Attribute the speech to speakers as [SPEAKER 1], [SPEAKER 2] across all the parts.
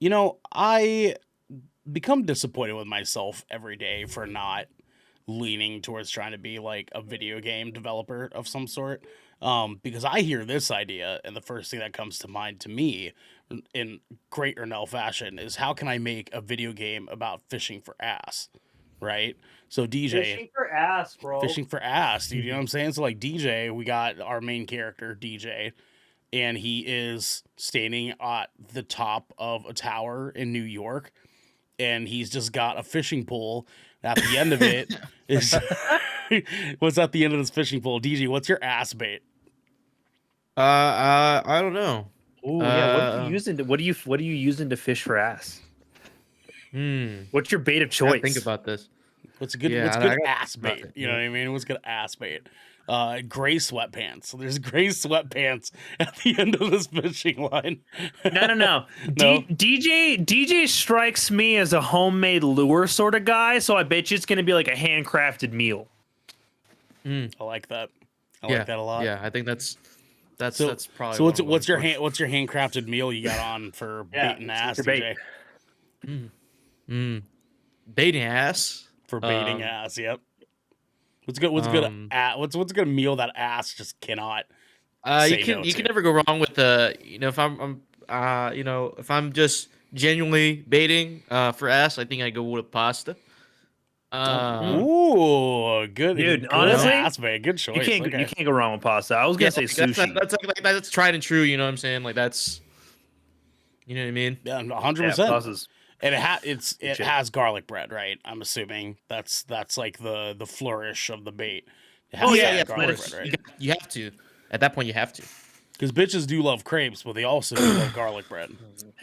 [SPEAKER 1] I become disappointed with myself every day for not leaning towards trying to be like a video game developer of some sort. Because I hear this idea, and the first thing that comes to mind to me in great Ernell fashion is how can I make a video game about fishing for ass, right? So DJ,
[SPEAKER 2] Fishing for ass, bro.
[SPEAKER 1] fishing for ass, dude. You know what I'm saying? So like DJ, we got our main character DJ, and he is standing at the top of a tower in New York, and he's just got a fishing pole. At the end of it is what's at the end of this fishing pole? DG, what's your ass bait?
[SPEAKER 3] I don't know.
[SPEAKER 2] Oh yeah, what are you using to fish for ass?
[SPEAKER 3] Hmm.
[SPEAKER 2] What's your bait of
[SPEAKER 3] I
[SPEAKER 2] choice?
[SPEAKER 3] think about this.
[SPEAKER 1] What's good?
[SPEAKER 3] Yeah,
[SPEAKER 1] What's
[SPEAKER 3] I
[SPEAKER 1] good
[SPEAKER 3] got
[SPEAKER 1] ass
[SPEAKER 3] about
[SPEAKER 1] bait?
[SPEAKER 3] it,
[SPEAKER 1] You know
[SPEAKER 3] yeah.
[SPEAKER 1] what I mean? What's good ass bait? Gray sweatpants. So there's gray sweatpants at the end of this fishing line.
[SPEAKER 2] No.
[SPEAKER 1] No?
[SPEAKER 2] DJ strikes me as a homemade lure sort of guy, so I bet you it's gonna be like a handcrafted meal.
[SPEAKER 1] I like that. I
[SPEAKER 3] Yeah,
[SPEAKER 1] like that a lot.
[SPEAKER 3] yeah. I think that's
[SPEAKER 1] So
[SPEAKER 3] probably.
[SPEAKER 1] so
[SPEAKER 3] what I'm
[SPEAKER 1] what's your
[SPEAKER 3] going for.
[SPEAKER 1] what's your handcrafted meal you got on for
[SPEAKER 2] Yeah,
[SPEAKER 1] baiting
[SPEAKER 2] what's
[SPEAKER 1] ass,
[SPEAKER 2] your bait?
[SPEAKER 1] DJ?
[SPEAKER 3] Dating ass?
[SPEAKER 1] For baiting
[SPEAKER 3] Um,
[SPEAKER 1] ass, yep. What's good
[SPEAKER 3] um,
[SPEAKER 1] what's a good meal that ass just cannot
[SPEAKER 3] you
[SPEAKER 1] say
[SPEAKER 3] can
[SPEAKER 1] no
[SPEAKER 3] you can
[SPEAKER 1] to?
[SPEAKER 3] never go wrong with if if I'm just genuinely baiting for ass, I think I go with pasta. Um,
[SPEAKER 1] Ooh, good
[SPEAKER 2] Dude,
[SPEAKER 1] good
[SPEAKER 2] honestly,
[SPEAKER 1] ass bait. Good choice.
[SPEAKER 2] you
[SPEAKER 1] Okay.
[SPEAKER 2] can't go wrong with pasta. I was
[SPEAKER 3] yeah,
[SPEAKER 2] gonna say
[SPEAKER 3] like,
[SPEAKER 2] sushi.
[SPEAKER 3] that's tried and true. You know what I'm saying? Like that's, you know what I mean?
[SPEAKER 1] Yeah,
[SPEAKER 2] Yeah,
[SPEAKER 1] 100%.
[SPEAKER 2] pasta's
[SPEAKER 1] And it
[SPEAKER 2] legit.
[SPEAKER 1] has garlic bread, right? I'm assuming that's like the flourish of the bait. It
[SPEAKER 2] Oh,
[SPEAKER 1] has
[SPEAKER 2] yeah,
[SPEAKER 1] to have
[SPEAKER 2] yeah,
[SPEAKER 1] garlic
[SPEAKER 2] lettuce.
[SPEAKER 1] bread,
[SPEAKER 3] You,
[SPEAKER 1] right?
[SPEAKER 3] you have to. At that point, you have to.
[SPEAKER 1] Because bitches do love crepes, but they also do love garlic bread.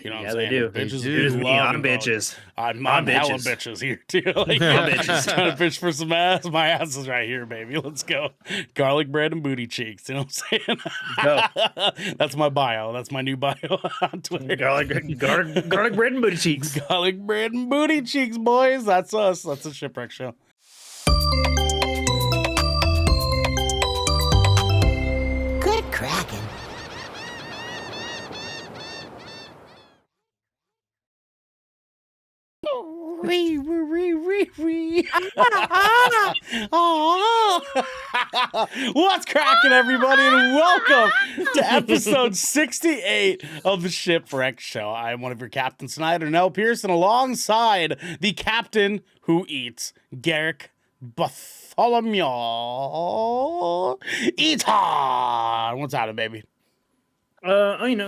[SPEAKER 1] You know what
[SPEAKER 2] Yeah,
[SPEAKER 1] I'm
[SPEAKER 2] they
[SPEAKER 1] saying?
[SPEAKER 2] do.
[SPEAKER 3] They
[SPEAKER 1] Bitches
[SPEAKER 3] do.
[SPEAKER 2] It is
[SPEAKER 1] be
[SPEAKER 2] me.
[SPEAKER 1] loving
[SPEAKER 2] I'm
[SPEAKER 1] garlic bread.
[SPEAKER 2] bitches.
[SPEAKER 1] I'm
[SPEAKER 2] I'm
[SPEAKER 1] hella
[SPEAKER 2] bitches.
[SPEAKER 1] bitches here too. Like,
[SPEAKER 2] I'm bitches.
[SPEAKER 1] trying to fish for some ass. My ass is right here, baby. Let's go. Garlic bread and booty cheeks. You know what I'm
[SPEAKER 2] Go.
[SPEAKER 1] saying? That's my bio. That's my new bio on Twitter.
[SPEAKER 2] Garlic bread and booty cheeks.
[SPEAKER 1] Garlic bread and booty cheeks, boys. That's us. That's a Shipwreck show.
[SPEAKER 4] Good Kraken.
[SPEAKER 1] What's cracking, everybody, and welcome to episode 68 of the Shipwreck Show. I'm one of your captains tonight, Ernell Pearson, alongside the captain who eats, Garrick Bartholomew Eaton. What's happening, baby?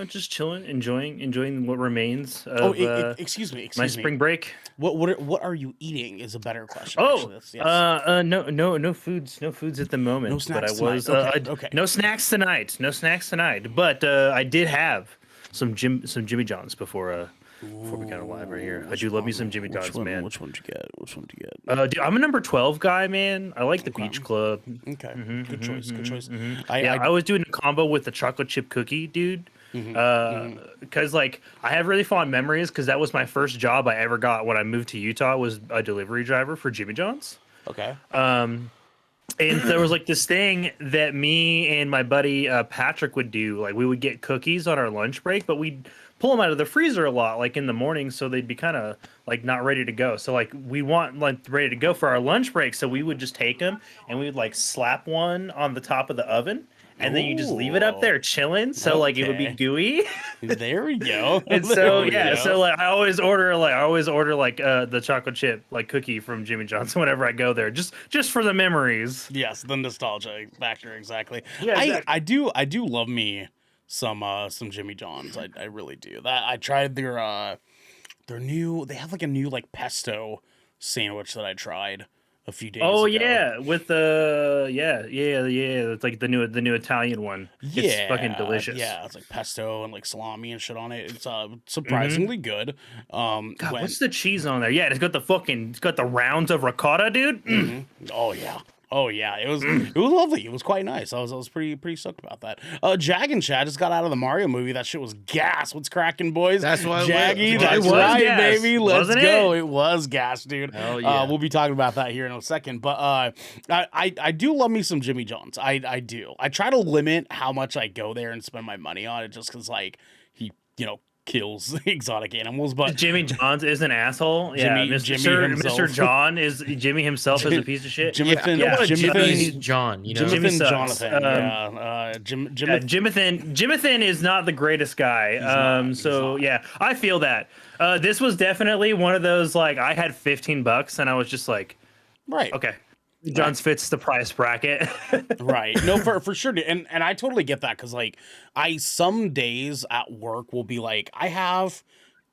[SPEAKER 2] Just chilling, enjoying what remains of
[SPEAKER 1] Excuse me.
[SPEAKER 2] my
[SPEAKER 1] Excuse me.
[SPEAKER 2] spring break.
[SPEAKER 1] What are you eating? Is a better question.
[SPEAKER 2] Oh,
[SPEAKER 1] actually. Yes.
[SPEAKER 2] no foods at the moment.
[SPEAKER 1] No snacks
[SPEAKER 2] but I was
[SPEAKER 1] tonight. Okay.
[SPEAKER 2] no snacks tonight. But I did have some Jimmy John's before we got live right here. I do love me some Jimmy John's, man.
[SPEAKER 1] Which one did you get? Which one did you get?
[SPEAKER 2] Dude, I'm a number 12 guy, man. I like the
[SPEAKER 1] Okay.
[SPEAKER 2] Beach Club.
[SPEAKER 1] Okay, good choice. Good choice.
[SPEAKER 2] I was doing a combo with the chocolate chip cookie, dude. Because like I have really fond memories because that was my first job I ever got when I moved to Utah. Was a delivery driver for Jimmy John's.
[SPEAKER 1] Okay.
[SPEAKER 2] And there was like this thing that me and my buddy Patrick would do. Like we would get cookies on our lunch break, but we'd pull them out of the freezer a lot, like in the morning, so they'd be kind of like not ready to go. So like we want like ready to go for our lunch break, so we would just take them and we would like slap one on the top of the oven, and then you just leave it up there chilling, so like it would be
[SPEAKER 1] Okay.
[SPEAKER 2] gooey.
[SPEAKER 1] There we go.
[SPEAKER 2] And
[SPEAKER 1] There
[SPEAKER 2] so
[SPEAKER 1] we
[SPEAKER 2] yeah,
[SPEAKER 1] go.
[SPEAKER 2] so like I always order the chocolate chip like cookie from Jimmy John's whenever I go there, just for the memories.
[SPEAKER 1] Yes, the nostalgia factor exactly.
[SPEAKER 2] Yeah, exactly.
[SPEAKER 1] I do love me some Jimmy John's. I really do. That I tried their new. They have like a new like pesto sandwich that I tried a few days
[SPEAKER 2] Oh
[SPEAKER 1] ago.
[SPEAKER 2] yeah, with the yeah. It's like the new Italian one.
[SPEAKER 1] Yeah,
[SPEAKER 2] It's fucking delicious.
[SPEAKER 1] Yeah, it's like pesto and like salami and shit on it. It's surprisingly good.
[SPEAKER 2] God,
[SPEAKER 1] when-
[SPEAKER 2] what's the cheese on there? Yeah, it's got the rounds of ricotta, dude.
[SPEAKER 1] Oh yeah, it was lovely. It was quite nice. I was pretty stoked about that. Jag and Chad just got out of the Mario movie. That shit was gas. What's cracking, boys?
[SPEAKER 3] That's why
[SPEAKER 1] Jaggy.
[SPEAKER 3] it
[SPEAKER 1] That's
[SPEAKER 2] was
[SPEAKER 1] right,
[SPEAKER 2] gas,
[SPEAKER 1] baby. Let's
[SPEAKER 2] wasn't
[SPEAKER 1] go.
[SPEAKER 2] it?
[SPEAKER 1] It was gas, dude.
[SPEAKER 3] Hell yeah.
[SPEAKER 1] We'll be talking about that here in a second. But I do love me some Jimmy John's. I do. I try to limit how much I go there and spend my money on it, just because like he kills exotic animals, but
[SPEAKER 2] Jimmy John's is an asshole. Yeah,
[SPEAKER 1] Jimmy himself.
[SPEAKER 2] Mr. John is Jimmy himself is a piece of shit.
[SPEAKER 1] Jimathan,
[SPEAKER 3] I want to Jimmy's
[SPEAKER 1] Jimathan,
[SPEAKER 3] John. You know,
[SPEAKER 2] Jimmy
[SPEAKER 1] Jimathan
[SPEAKER 2] sucks.
[SPEAKER 1] Jonathan,
[SPEAKER 2] Jimathan is not the greatest guy.
[SPEAKER 1] He's
[SPEAKER 2] So
[SPEAKER 1] not.
[SPEAKER 2] yeah, I feel that. This was definitely one of those like I had $15 and I was just like,
[SPEAKER 1] right,
[SPEAKER 2] okay, John's fits the price bracket.
[SPEAKER 1] right. No, for sure, dude. And I totally get that because like I some days at work will be like I have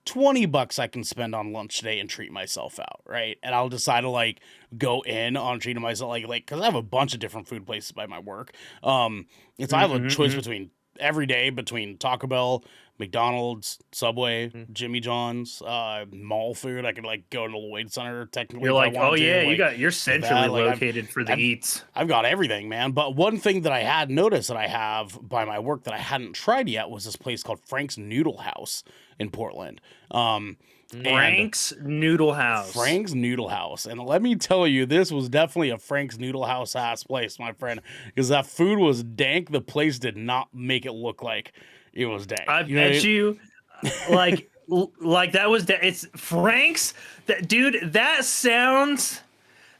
[SPEAKER 1] $20 I can spend on lunch today and treat myself out, right? And I'll decide to like go in on treating myself like because I have a bunch of different food places by my work. It's I have a choice between every day between Taco Bell, McDonald's, Subway, Jimmy John's, mall food. I could like go to the Wade Center technically.
[SPEAKER 2] You're
[SPEAKER 1] if I
[SPEAKER 2] like, oh
[SPEAKER 1] wanted to,
[SPEAKER 2] yeah,
[SPEAKER 1] like,
[SPEAKER 2] you're centrally
[SPEAKER 1] like,
[SPEAKER 2] located for the eats.
[SPEAKER 1] I've got everything, man. But one thing that I had noticed that I have by my work that I hadn't tried yet was this place called Frank's Noodle House in Portland.
[SPEAKER 2] Frank's Noodle House.
[SPEAKER 1] Frank's Noodle House. And let me tell you, this was definitely a Frank's Noodle House ass place, my friend, because that food was dank. The place did not make it look like it was dank.
[SPEAKER 2] I
[SPEAKER 1] You know what
[SPEAKER 2] bet you, like that was it's Frank's. That dude, that sounds.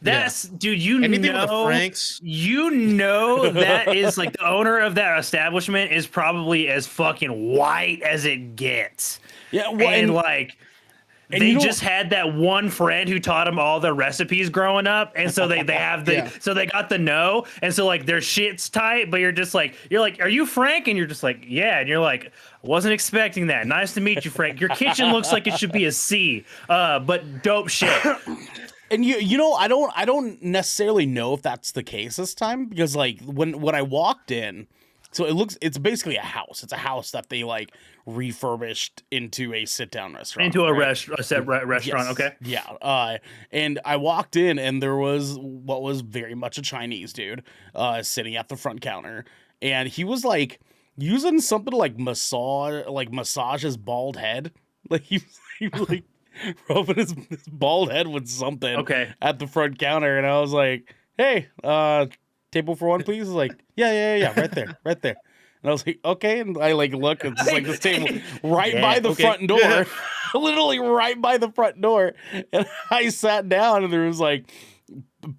[SPEAKER 2] That's dude. You
[SPEAKER 3] anything with a
[SPEAKER 2] know,
[SPEAKER 3] Frank's.
[SPEAKER 2] you know that is like the owner of that establishment is probably as fucking white as it gets.
[SPEAKER 1] Yeah, well,
[SPEAKER 2] and like.
[SPEAKER 1] and
[SPEAKER 2] They
[SPEAKER 1] you know-
[SPEAKER 2] just had that one friend who taught them all the recipes growing up, and so they have the
[SPEAKER 3] Yeah.
[SPEAKER 2] so they got the know, and so like their shit's tight, but you're like, are you Frank? And you're just like, yeah, and you're like, wasn't expecting that. Nice to meet you, Frank. Your kitchen looks like it should be a C, but dope shit.
[SPEAKER 1] And you know, I don't necessarily know if that's the case this time because like when I walked in, so it's basically a house. It's a house that they like refurbished into a sit down restaurant.
[SPEAKER 2] Into a
[SPEAKER 1] right?
[SPEAKER 2] restaurant,
[SPEAKER 1] Yes.
[SPEAKER 2] okay.
[SPEAKER 1] Yeah. And I walked in and there was what was very much a Chinese dude sitting at the front counter, and he was like using something to like massage his bald head. Like he was like rubbing his bald head with something
[SPEAKER 2] Okay.
[SPEAKER 1] at the front counter, and I was like, "Hey, table for one, please." He's like, yeah, right there. And I was like, okay. And I like look, it's just like this table right
[SPEAKER 2] Yeah,
[SPEAKER 1] by the
[SPEAKER 2] okay.
[SPEAKER 1] front door, literally right by the front door. And I sat down, and there was like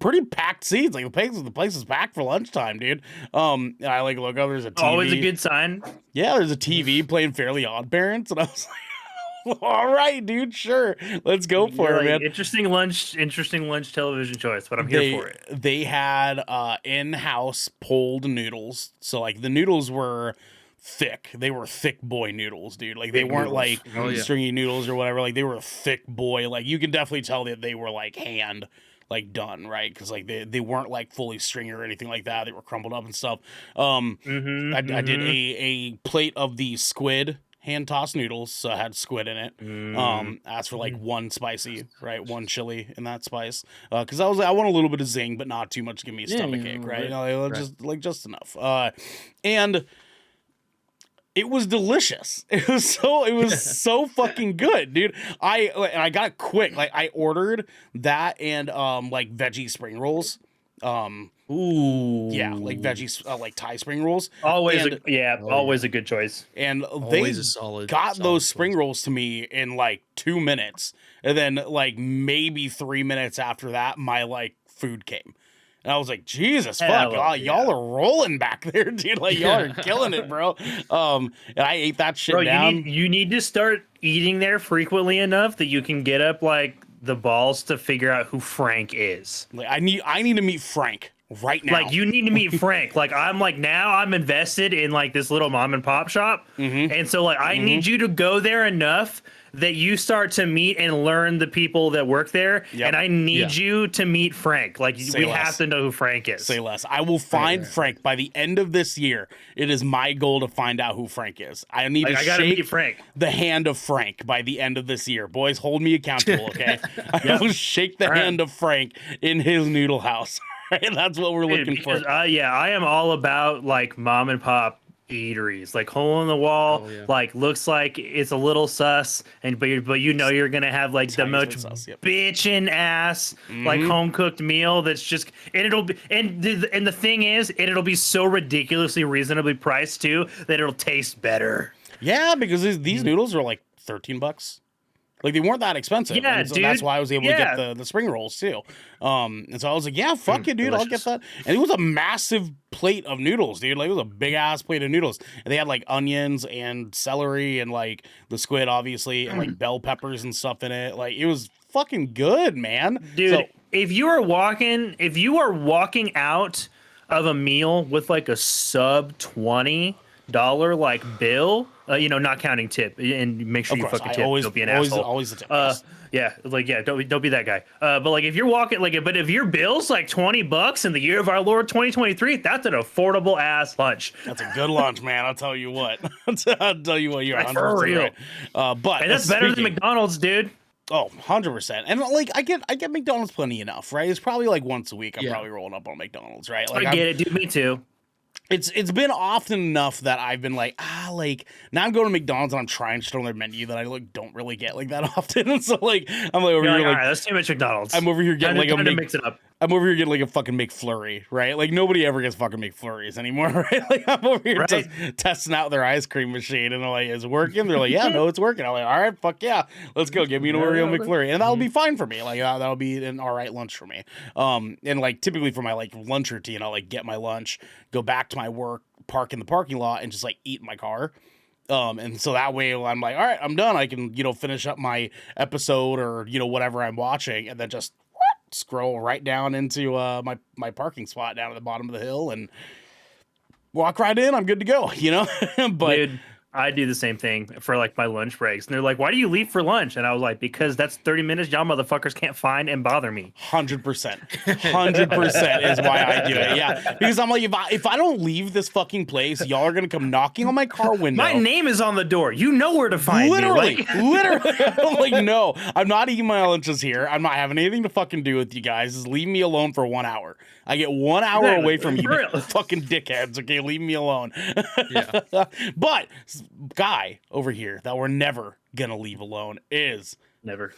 [SPEAKER 1] pretty packed seats. Like the place is packed for lunchtime, dude. And I like look over, there's a TV.
[SPEAKER 2] Always a good sign.
[SPEAKER 1] Yeah, there's a TV playing Fairly Odd Parents, and I was like, all right, dude, sure, let's go for
[SPEAKER 2] You're
[SPEAKER 1] it,
[SPEAKER 2] like,
[SPEAKER 1] man.
[SPEAKER 2] interesting lunch television choice, but I'm here for it.
[SPEAKER 1] They had in-house pulled noodles. So like the noodles were thick. They were thick boy noodles, dude. Like they
[SPEAKER 2] Thick
[SPEAKER 1] weren't
[SPEAKER 2] noodles.
[SPEAKER 1] like
[SPEAKER 3] Oh, yeah.
[SPEAKER 1] stringy noodles or whatever. Like they were thick boy. Like you can definitely tell that they were like hand like done, right? Because like they weren't like fully stringy or anything like that. They were crumbled up and stuff. I did a plate of the squid hand tossed noodles, so I had squid in it. Asked for like one spicy, right, one chili in that spice, because I want a little bit of zing, but not too much to give me a stomach ache, right? You know, just enough. And it was delicious. It was so fucking good, dude. I got it quick. Like I ordered that and like veggie spring rolls.
[SPEAKER 2] Ooh.
[SPEAKER 1] Yeah, like veggie like Thai spring rolls.
[SPEAKER 2] Always,
[SPEAKER 1] And-
[SPEAKER 2] always a good choice.
[SPEAKER 1] And they
[SPEAKER 3] Always a solid.
[SPEAKER 1] got
[SPEAKER 3] solid
[SPEAKER 1] those
[SPEAKER 3] choice.
[SPEAKER 1] spring rolls to me in like 2 minutes, and then like maybe 3 minutes after that my like food came, and I was like, Jesus
[SPEAKER 2] Hell
[SPEAKER 1] fuck, y'all are rolling back there, dude. Like y'all are killing it, bro. And I ate that shit
[SPEAKER 2] Bro,
[SPEAKER 1] down.
[SPEAKER 2] you need to start eating there frequently enough that you can get up like the balls to figure out who Frank is.
[SPEAKER 1] Like I need to meet Frank right now.
[SPEAKER 2] Like you need to meet Frank. Like now I'm invested in like this little mom and pop shop, and so like I need you to go there enough that you start to meet and learn the people that work there,
[SPEAKER 1] Yep.
[SPEAKER 2] and I need you to meet Frank. Like
[SPEAKER 1] Say
[SPEAKER 2] we
[SPEAKER 1] less.
[SPEAKER 2] have to know who Frank is.
[SPEAKER 1] Say less. I will find Frank by the end of this year. It is my goal to find out who Frank is. I need
[SPEAKER 2] Like,
[SPEAKER 1] to
[SPEAKER 2] I gotta
[SPEAKER 1] shake
[SPEAKER 2] meet Frank.
[SPEAKER 1] the hand of Frank by the end of this year. Boys, hold me accountable, okay? I will shake the
[SPEAKER 2] All right.
[SPEAKER 1] hand of Frank in his noodle house. Right? That's what we're
[SPEAKER 2] Dude,
[SPEAKER 1] looking for.
[SPEAKER 2] because, I am all about like mom and pop eateries, like hole in the wall,
[SPEAKER 3] Oh, yeah.
[SPEAKER 2] like looks like it's a little sus, and but you know you're gonna have like the
[SPEAKER 1] Tiny bit
[SPEAKER 2] most
[SPEAKER 1] sus, yep.
[SPEAKER 2] bitchin' ass like home cooked meal that's just and it'll be and the thing is it'll be so ridiculously reasonably priced too that it'll taste better.
[SPEAKER 1] Yeah, because these noodles are like $13. Like they weren't that expensive.
[SPEAKER 2] Yeah,
[SPEAKER 1] and so that's
[SPEAKER 2] dude.
[SPEAKER 1] why I was able to
[SPEAKER 2] Yeah.
[SPEAKER 1] get the spring rolls too. And so I was like, yeah, fuck it, dude, I'll get
[SPEAKER 2] delicious.
[SPEAKER 1] that. And it was a massive plate of noodles, dude. Like it was a big ass plate of noodles. And they had like onions and celery and like the squid, obviously, and like bell peppers and stuff in it. Like it was fucking good, man.
[SPEAKER 2] Dude,
[SPEAKER 1] So,
[SPEAKER 2] if you are walking out of a meal with like a sub $20 like bill, not counting tip, and make sure
[SPEAKER 1] of
[SPEAKER 2] you
[SPEAKER 1] course,
[SPEAKER 2] fucking
[SPEAKER 1] I
[SPEAKER 2] tip.
[SPEAKER 1] always,
[SPEAKER 2] Don't be an
[SPEAKER 1] always,
[SPEAKER 2] asshole.
[SPEAKER 1] always the tip. Yes.
[SPEAKER 2] Yeah, like don't be that guy. But like if you're walking but if your bill's like $20 in the year of our Lord 2023, that's an affordable ass lunch.
[SPEAKER 1] That's a good lunch, man. I'll tell you what. I'll tell you what, you're
[SPEAKER 2] Like,
[SPEAKER 1] 100%
[SPEAKER 2] for real.
[SPEAKER 1] right. But
[SPEAKER 2] And that's better than
[SPEAKER 1] speaking-
[SPEAKER 2] McDonald's, dude.
[SPEAKER 1] Oh, 100%. And like I get McDonald's plenty enough, right? It's probably like once a week I'm
[SPEAKER 3] Yeah.
[SPEAKER 1] probably rolling up on McDonald's, right? Like
[SPEAKER 2] I get it, dude. Me too.
[SPEAKER 1] it's been often enough that I've been like, like now I'm going to McDonald's and I'm trying shit on their menu that I like don't really get like that often. And so like I'm like over
[SPEAKER 2] You're
[SPEAKER 1] here
[SPEAKER 2] like,
[SPEAKER 1] like
[SPEAKER 2] all right, that's too much McDonald's.
[SPEAKER 1] I'm over here getting like
[SPEAKER 2] time to
[SPEAKER 1] a
[SPEAKER 2] mix it up.
[SPEAKER 1] I'm over here getting like a fucking McFlurry, right? Like nobody ever gets fucking McFlurries anymore, right? Like I'm over here
[SPEAKER 2] Right.
[SPEAKER 1] testing out their ice cream machine, and I'm like, "Is it working?" They're like, "Yeah, no, it's working." I'm like, "All right, fuck yeah, let's go. Give me an Oreo McFlurry, and that'll be fine for me. Like that'll be an all right lunch for me." And like typically for my like lunch routine, I'll like get my lunch, go back to my work, park in the parking lot, and just like eat in my car. And so that way I'm like, all right, I'm done. I can, finish up my episode or, whatever I'm watching, and then just scroll right down into my parking spot down at the bottom of the hill and walk right in. I'm good to go, but
[SPEAKER 2] Dude, I do the same thing for like my lunch breaks. And they're like, why do you leave for lunch? And I was like, because that's 30 minutes y'all motherfuckers can't find and bother me.
[SPEAKER 1] 100%, 100% is why I do it. Yeah. Because I'm like, if I don't leave this fucking place, y'all are going to come knocking on my car window.
[SPEAKER 2] My name is on the door. You know where to find
[SPEAKER 1] Literally,
[SPEAKER 2] me. Like,
[SPEAKER 1] literally. I'm like, no, I'm not eating my lunches here. I'm not having anything to fucking do with you guys. Just leave me alone for 1 hour. I get 1 hour
[SPEAKER 2] Exactly.
[SPEAKER 1] away from you
[SPEAKER 2] For real.
[SPEAKER 1] fucking dickheads. Okay, leave me alone.
[SPEAKER 3] Yeah.
[SPEAKER 1] But guy over here that we're never gonna leave alone is
[SPEAKER 2] never.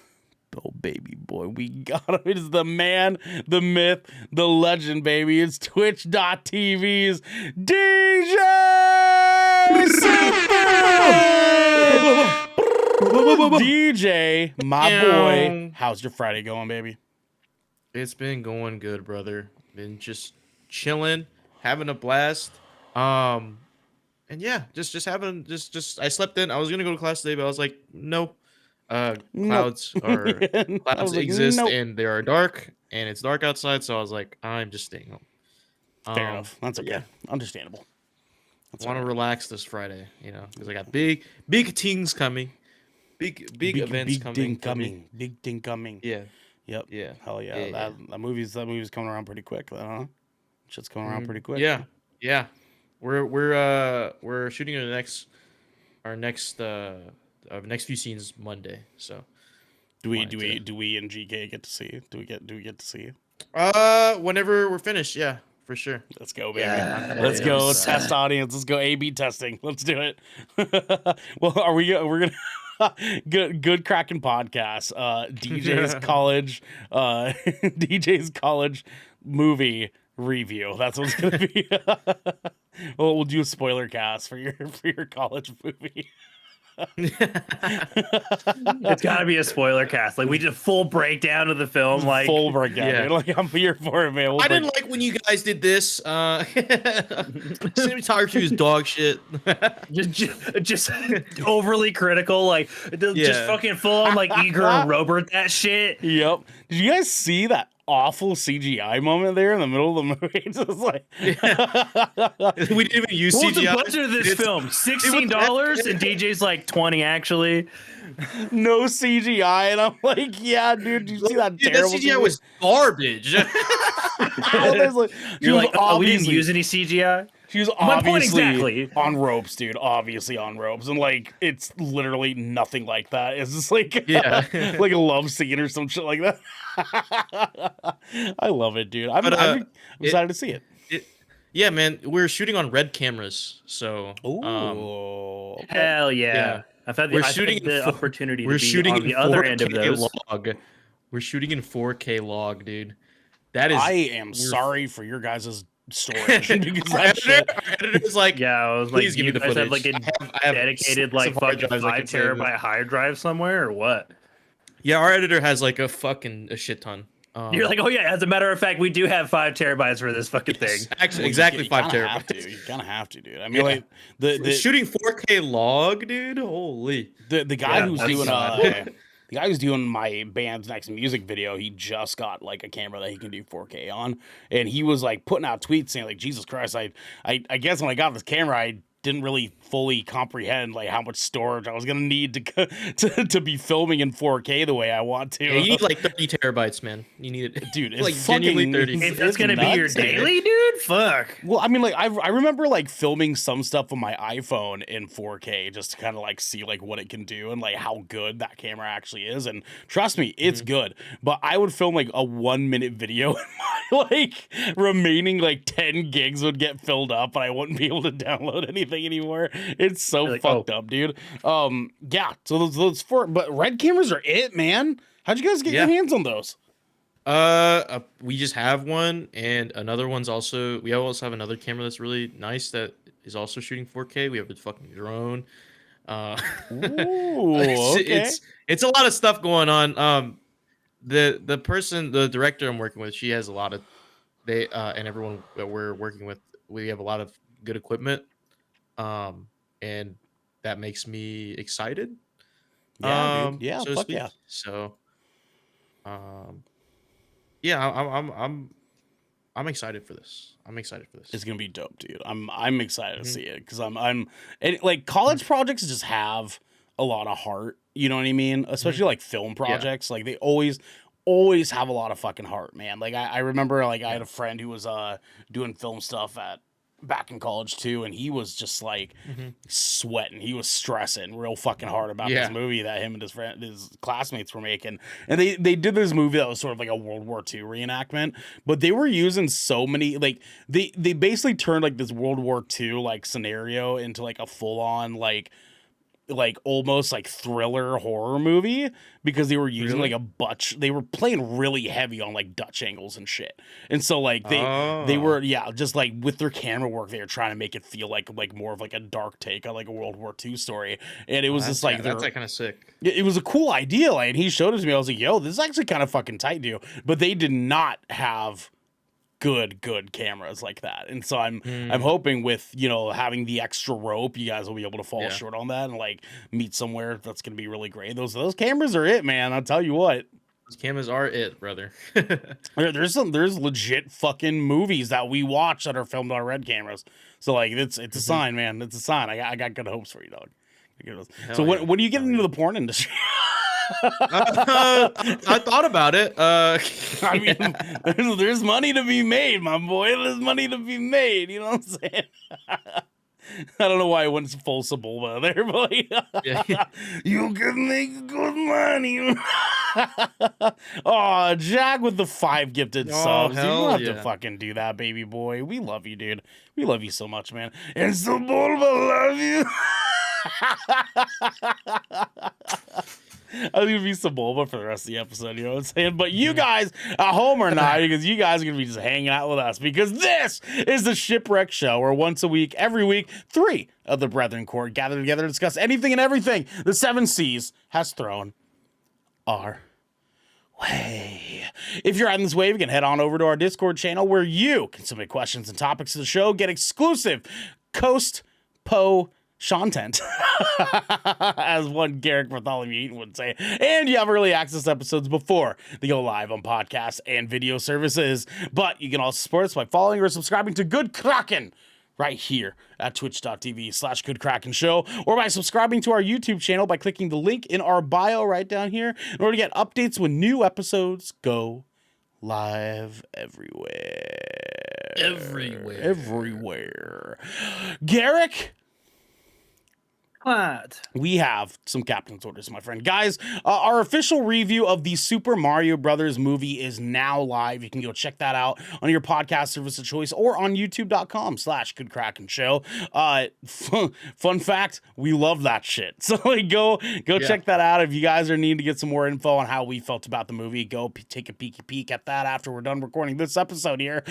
[SPEAKER 1] oh baby boy. We got him. It is the man, the myth, the legend, baby. It's Twitch.tv's DJ DJ, my boy. How's your Friday going, baby?
[SPEAKER 3] It's been going good, brother. Been just chilling, having a blast. And yeah, just having just I slept in. I was gonna go to class today, but I was like, no. Clouds are
[SPEAKER 1] I was
[SPEAKER 3] clouds
[SPEAKER 1] like,
[SPEAKER 3] exist
[SPEAKER 1] nope.
[SPEAKER 3] and they are dark and it's dark outside, so I was like, I'm just staying home.
[SPEAKER 1] Fair enough. That's okay.
[SPEAKER 3] yeah.
[SPEAKER 1] Understandable.
[SPEAKER 3] I want to relax this Friday, because I got big things coming, big events
[SPEAKER 1] big
[SPEAKER 3] coming.
[SPEAKER 1] thing
[SPEAKER 3] for me.
[SPEAKER 1] coming. Big thing coming.
[SPEAKER 3] Yeah,
[SPEAKER 1] Yep.
[SPEAKER 3] yeah.
[SPEAKER 1] Hell yeah.
[SPEAKER 3] Yeah,
[SPEAKER 1] That movie's coming around pretty quick, huh? Shit's coming around pretty quick.
[SPEAKER 3] Yeah. We're shooting our next few scenes Monday. So
[SPEAKER 1] Do we
[SPEAKER 3] wanted
[SPEAKER 1] do we and GK get to see it? Do we get to see it?
[SPEAKER 3] whenever we're finished, yeah, for sure.
[SPEAKER 1] Let's go, baby.
[SPEAKER 2] Yeah.
[SPEAKER 1] Let's go.
[SPEAKER 2] Yes.
[SPEAKER 1] Test audience. Let's go A/B testing. Let's do it. Well, we're gonna good Kraken podcast. DJ's college DJ's college movie review. That's what it's gonna be. Well, we'll do a spoiler cast for your college movie.
[SPEAKER 2] It's got to be a spoiler cast. Like, we did a full breakdown of the film. Like,
[SPEAKER 1] Full breakdown.
[SPEAKER 3] Yeah.
[SPEAKER 1] Dude. Like I'm here for it, man.
[SPEAKER 3] I didn't like when you guys did this. Cinematography was dog shit.
[SPEAKER 2] just overly critical. Like, just
[SPEAKER 3] Yeah.
[SPEAKER 2] fucking full on, like, Igor Robert that shit.
[SPEAKER 1] Yep. Did you guys see that awful CGI moment there in the middle of the movie? It's just like
[SPEAKER 3] We didn't even use
[SPEAKER 2] What's the
[SPEAKER 3] CGI.
[SPEAKER 2] budget of this film? $16, and DJ's like 20 actually.
[SPEAKER 1] no CGI, and I'm like, yeah, dude, did you see that
[SPEAKER 3] Dude, that
[SPEAKER 1] terrible
[SPEAKER 3] CGI was garbage.
[SPEAKER 1] There's like, she
[SPEAKER 2] You're
[SPEAKER 1] was
[SPEAKER 2] like, oh, we didn't
[SPEAKER 1] obviously-
[SPEAKER 2] use any CGI.
[SPEAKER 1] She was
[SPEAKER 2] My point
[SPEAKER 1] obviously
[SPEAKER 2] exactly.
[SPEAKER 1] on ropes, dude. Obviously on ropes, and like it's literally nothing like that. It's just like
[SPEAKER 3] Yeah.
[SPEAKER 1] like a love scene or some shit like that. I love it, dude. I'm excited to see it.
[SPEAKER 3] Yeah, man, we're shooting on red cameras, so
[SPEAKER 1] Ooh,
[SPEAKER 2] Hell yeah.
[SPEAKER 3] yeah.
[SPEAKER 2] I've had
[SPEAKER 3] We're
[SPEAKER 2] I've had
[SPEAKER 3] shooting
[SPEAKER 2] the
[SPEAKER 3] in four-
[SPEAKER 2] opportunity
[SPEAKER 3] we're
[SPEAKER 2] to be
[SPEAKER 3] shooting
[SPEAKER 2] on
[SPEAKER 3] in
[SPEAKER 2] the other end of
[SPEAKER 3] 4K
[SPEAKER 2] those.
[SPEAKER 3] log. We're shooting in 4K log, dude. That is
[SPEAKER 1] I am sorry for your guys' storage because
[SPEAKER 3] Our
[SPEAKER 1] that shit.
[SPEAKER 3] editor's like,
[SPEAKER 2] Yeah, I was like,
[SPEAKER 3] please
[SPEAKER 2] do
[SPEAKER 3] give me
[SPEAKER 2] you
[SPEAKER 3] the
[SPEAKER 2] guys have
[SPEAKER 3] footage.
[SPEAKER 2] like a
[SPEAKER 3] I have
[SPEAKER 2] dedicated
[SPEAKER 3] some
[SPEAKER 2] like
[SPEAKER 3] hard
[SPEAKER 2] fucking
[SPEAKER 3] drives I can
[SPEAKER 2] 5
[SPEAKER 3] save this.
[SPEAKER 2] terabyte hard drive somewhere or what?
[SPEAKER 3] Yeah, our editor has like a shit ton.
[SPEAKER 2] You're like, oh yeah, as a matter of fact, we do have 5 terabytes for this fucking thing.
[SPEAKER 3] Actually,
[SPEAKER 1] Well,
[SPEAKER 3] exactly
[SPEAKER 1] you
[SPEAKER 3] 5
[SPEAKER 1] kind of have to.
[SPEAKER 3] terabytes.
[SPEAKER 1] You kind of have to, dude. I mean,
[SPEAKER 3] Yeah.
[SPEAKER 1] like the
[SPEAKER 3] Shooting 4K log, dude. Holy.
[SPEAKER 1] the guy
[SPEAKER 2] Yeah,
[SPEAKER 1] who's
[SPEAKER 2] that's
[SPEAKER 1] doing
[SPEAKER 2] not-
[SPEAKER 1] the guy who's doing my band's next music video, he just got like a camera that he can do 4K on, and he was like putting out tweets saying like, Jesus Christ, I guess when I got this camera, I didn't really fully comprehend like how much storage I was gonna need to be filming in 4K the way I want to.
[SPEAKER 3] Yeah, you need like 30 terabytes, man. You need it.
[SPEAKER 1] Dude, it's
[SPEAKER 3] like
[SPEAKER 1] fucking,
[SPEAKER 3] genuinely 30.
[SPEAKER 2] If
[SPEAKER 1] it's
[SPEAKER 2] that's gonna be your
[SPEAKER 1] nuts, dude.
[SPEAKER 2] daily, dude, fuck.
[SPEAKER 1] Well, I mean, like I remember like filming some stuff on my iPhone in 4K just to kind of like see like what it can do and like how good that camera actually is. And trust me, it's good. But I would film like a 1 minute video, and my like remaining like 10 gigs would get filled up, and I wouldn't be able to download anything anymore. It's so
[SPEAKER 2] You're like,
[SPEAKER 1] fucked up, dude. Yeah. So those four, but red cameras are it, man. How'd you guys get your
[SPEAKER 3] Yeah.
[SPEAKER 1] hands on those?
[SPEAKER 3] We just have one, and another one's also. We also have another camera that's really nice that is also shooting 4K. We have a fucking drone.
[SPEAKER 1] Ooh, okay.
[SPEAKER 3] It's a lot of stuff going on. The director I'm working with, she has a lot of and everyone that we're working with, we have a lot of good equipment. And that makes me excited.
[SPEAKER 1] Yeah, dude. Yeah,
[SPEAKER 3] so to
[SPEAKER 1] fuck
[SPEAKER 3] speak.
[SPEAKER 1] yeah.
[SPEAKER 3] So, yeah, I'm excited for this. I'm excited for this.
[SPEAKER 1] It's gonna be dope, dude. I'm excited to see it because I'm and like college projects just have a lot of heart. You know what I mean? Especially like film projects. Like they always have a lot of fucking heart, man. Like I remember like I had a friend who was doing film stuff back in college too, and he was just like sweating. He was stressing real fucking hard about this movie that him and his classmates were making. And they did this movie that was sort of like a World War II reenactment, but they were using so many like they basically turned like this World War II like scenario into like a full on like almost like thriller horror movie because they were using like they were playing really heavy on like Dutch angles and shit. And so like they were just like with their camera work they were trying to make it feel like more of like a dark take on like a World War II story. And it was just like
[SPEAKER 3] that's like kind of sick.
[SPEAKER 1] it was a cool idea, like, and he showed it to me. I was like, yo, this is actually kind of fucking tight, dude. But they did not have good cameras like that, and so I'm hoping with having the extra rope, you guys will be able to fall short on that and like meet somewhere that's gonna be really great. Those cameras are it, man. I'll tell you what.
[SPEAKER 3] Those cameras are it, brother.
[SPEAKER 1] There's legit fucking movies that we watch that are filmed on red cameras. So like it's a sign, man. It's a sign. I got good hopes for you, dog. So
[SPEAKER 3] yeah.
[SPEAKER 1] when do you get into the porn industry?
[SPEAKER 3] I thought about it.
[SPEAKER 1] I mean, there's money to be made, my boy. There's money to be made. You know what I'm saying? I don't know why I went full Sebulba there, but you can make good money. Oh, Jack with the 5 gifted subs. You don't have to fucking do that, baby boy. We love you, dude. We love you so much, man. And Sebulba love you. I was gonna be Sebulba for the rest of the episode, you know what I'm saying? But you guys at home are not, because you guys are gonna be just hanging out with us, because this is the Shipwreck Show, where once a week, every week, 3 of the Brethren Court gather together to discuss anything and everything the 7 Seas has thrown our way. If you're on this wave, you can head on over to our Discord channel where you can submit questions and topics to the show, get exclusive Coast Po Shantent, as one Garrick Bartholomew Eaton would say. And you have early access episodes before they go live on podcasts and video services. But you can also support us by following or subscribing to Good Kraken right here at twitch.tv/Good Kraken Show, or by subscribing to our YouTube channel by clicking the link in our bio right down here in order to get updates when new episodes go live everywhere. Everywhere. Garrick,
[SPEAKER 2] What?
[SPEAKER 1] We have some captain's orders, my friend. Guys, our official review of the Super Mario Brothers movie is now live. You can go check that out on your podcast service of choice or on youtube.com/GoodKrakenShow. Fun fact, we love that shit. So like, go check that out. If you guys are needing to get some more info on how we felt about the movie, go take a peek at that after we're done recording this episode here.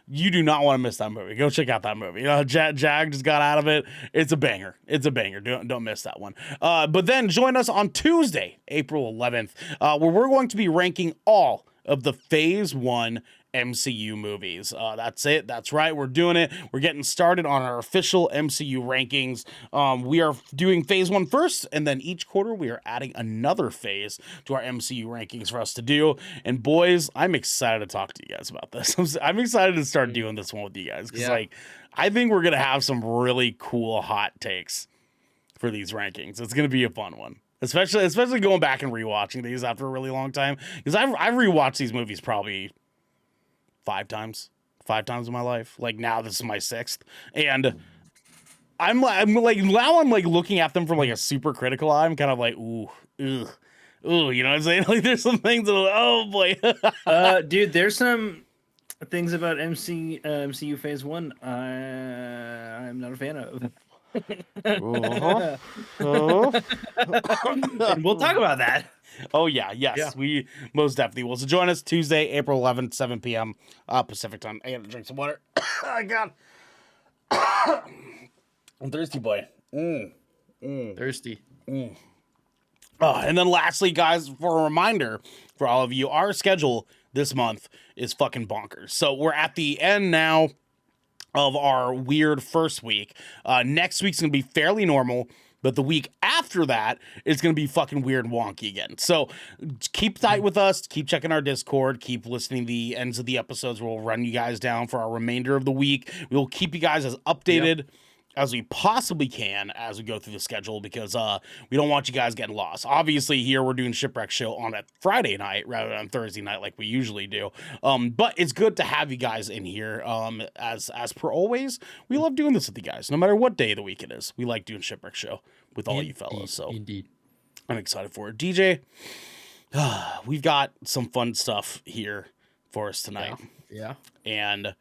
[SPEAKER 1] You do not want to miss that movie. Go check out that movie. Jag just got out of it. It's a banger. It's a banger. Don't miss that one. But then join us on Tuesday, April 11th, where we're going to be ranking all of the Phase 1 MCU movies. That's it. That's right. We're doing it. We're getting started on our official MCU rankings. We are doing Phase 1 first, and then each quarter we are adding another phase to our MCU rankings for us to do. And boys, I'm excited to talk to you guys about this. I'm excited to start doing this one with you guys because I think we're gonna have some really cool hot takes for these rankings. It's going to be a fun one, especially going back and rewatching these after a really long time, because I've rewatched these movies probably five times in my life. Like now this is my sixth, and I'm like now I'm like looking at them from like a super critical eye. I'm kind of like ooh, you know what I'm saying? Like there's some things that are like, oh boy.
[SPEAKER 2] Dude, there's some things about MCU Phase 1 I'm not a fan of. And we'll talk about that.
[SPEAKER 1] Oh yeah, yes, we most definitely will. So join us Tuesday, April 11th, 7 p.m. Pacific time. I gotta drink some water. Oh God, I'm thirsty, boy.
[SPEAKER 3] Thirsty.
[SPEAKER 1] And then lastly, guys, for a reminder for all of you, our schedule this month is fucking bonkers. So we're at the end now of our weird first week. Next week's gonna be fairly normal, but the week after that is gonna be fucking weird and wonky again. So keep tight with us, keep checking our Discord, keep listening to the ends of the episodes. We'll run you guys down for our remainder of the week. We'll keep you guys as updated as we possibly can as we go through the schedule, because we don't want you guys getting lost. Obviously here we're doing Shipwreck show on a Friday night rather than Thursday night like we usually do. But it's good to have you guys in here. As per always, we love doing this with you guys, no matter what day of the week it is. We like doing Shipwreck show with all you fellas. So
[SPEAKER 3] Indeed.
[SPEAKER 1] I'm excited for it. DJ, we've got some fun stuff here for us tonight.
[SPEAKER 3] Yeah.
[SPEAKER 1] And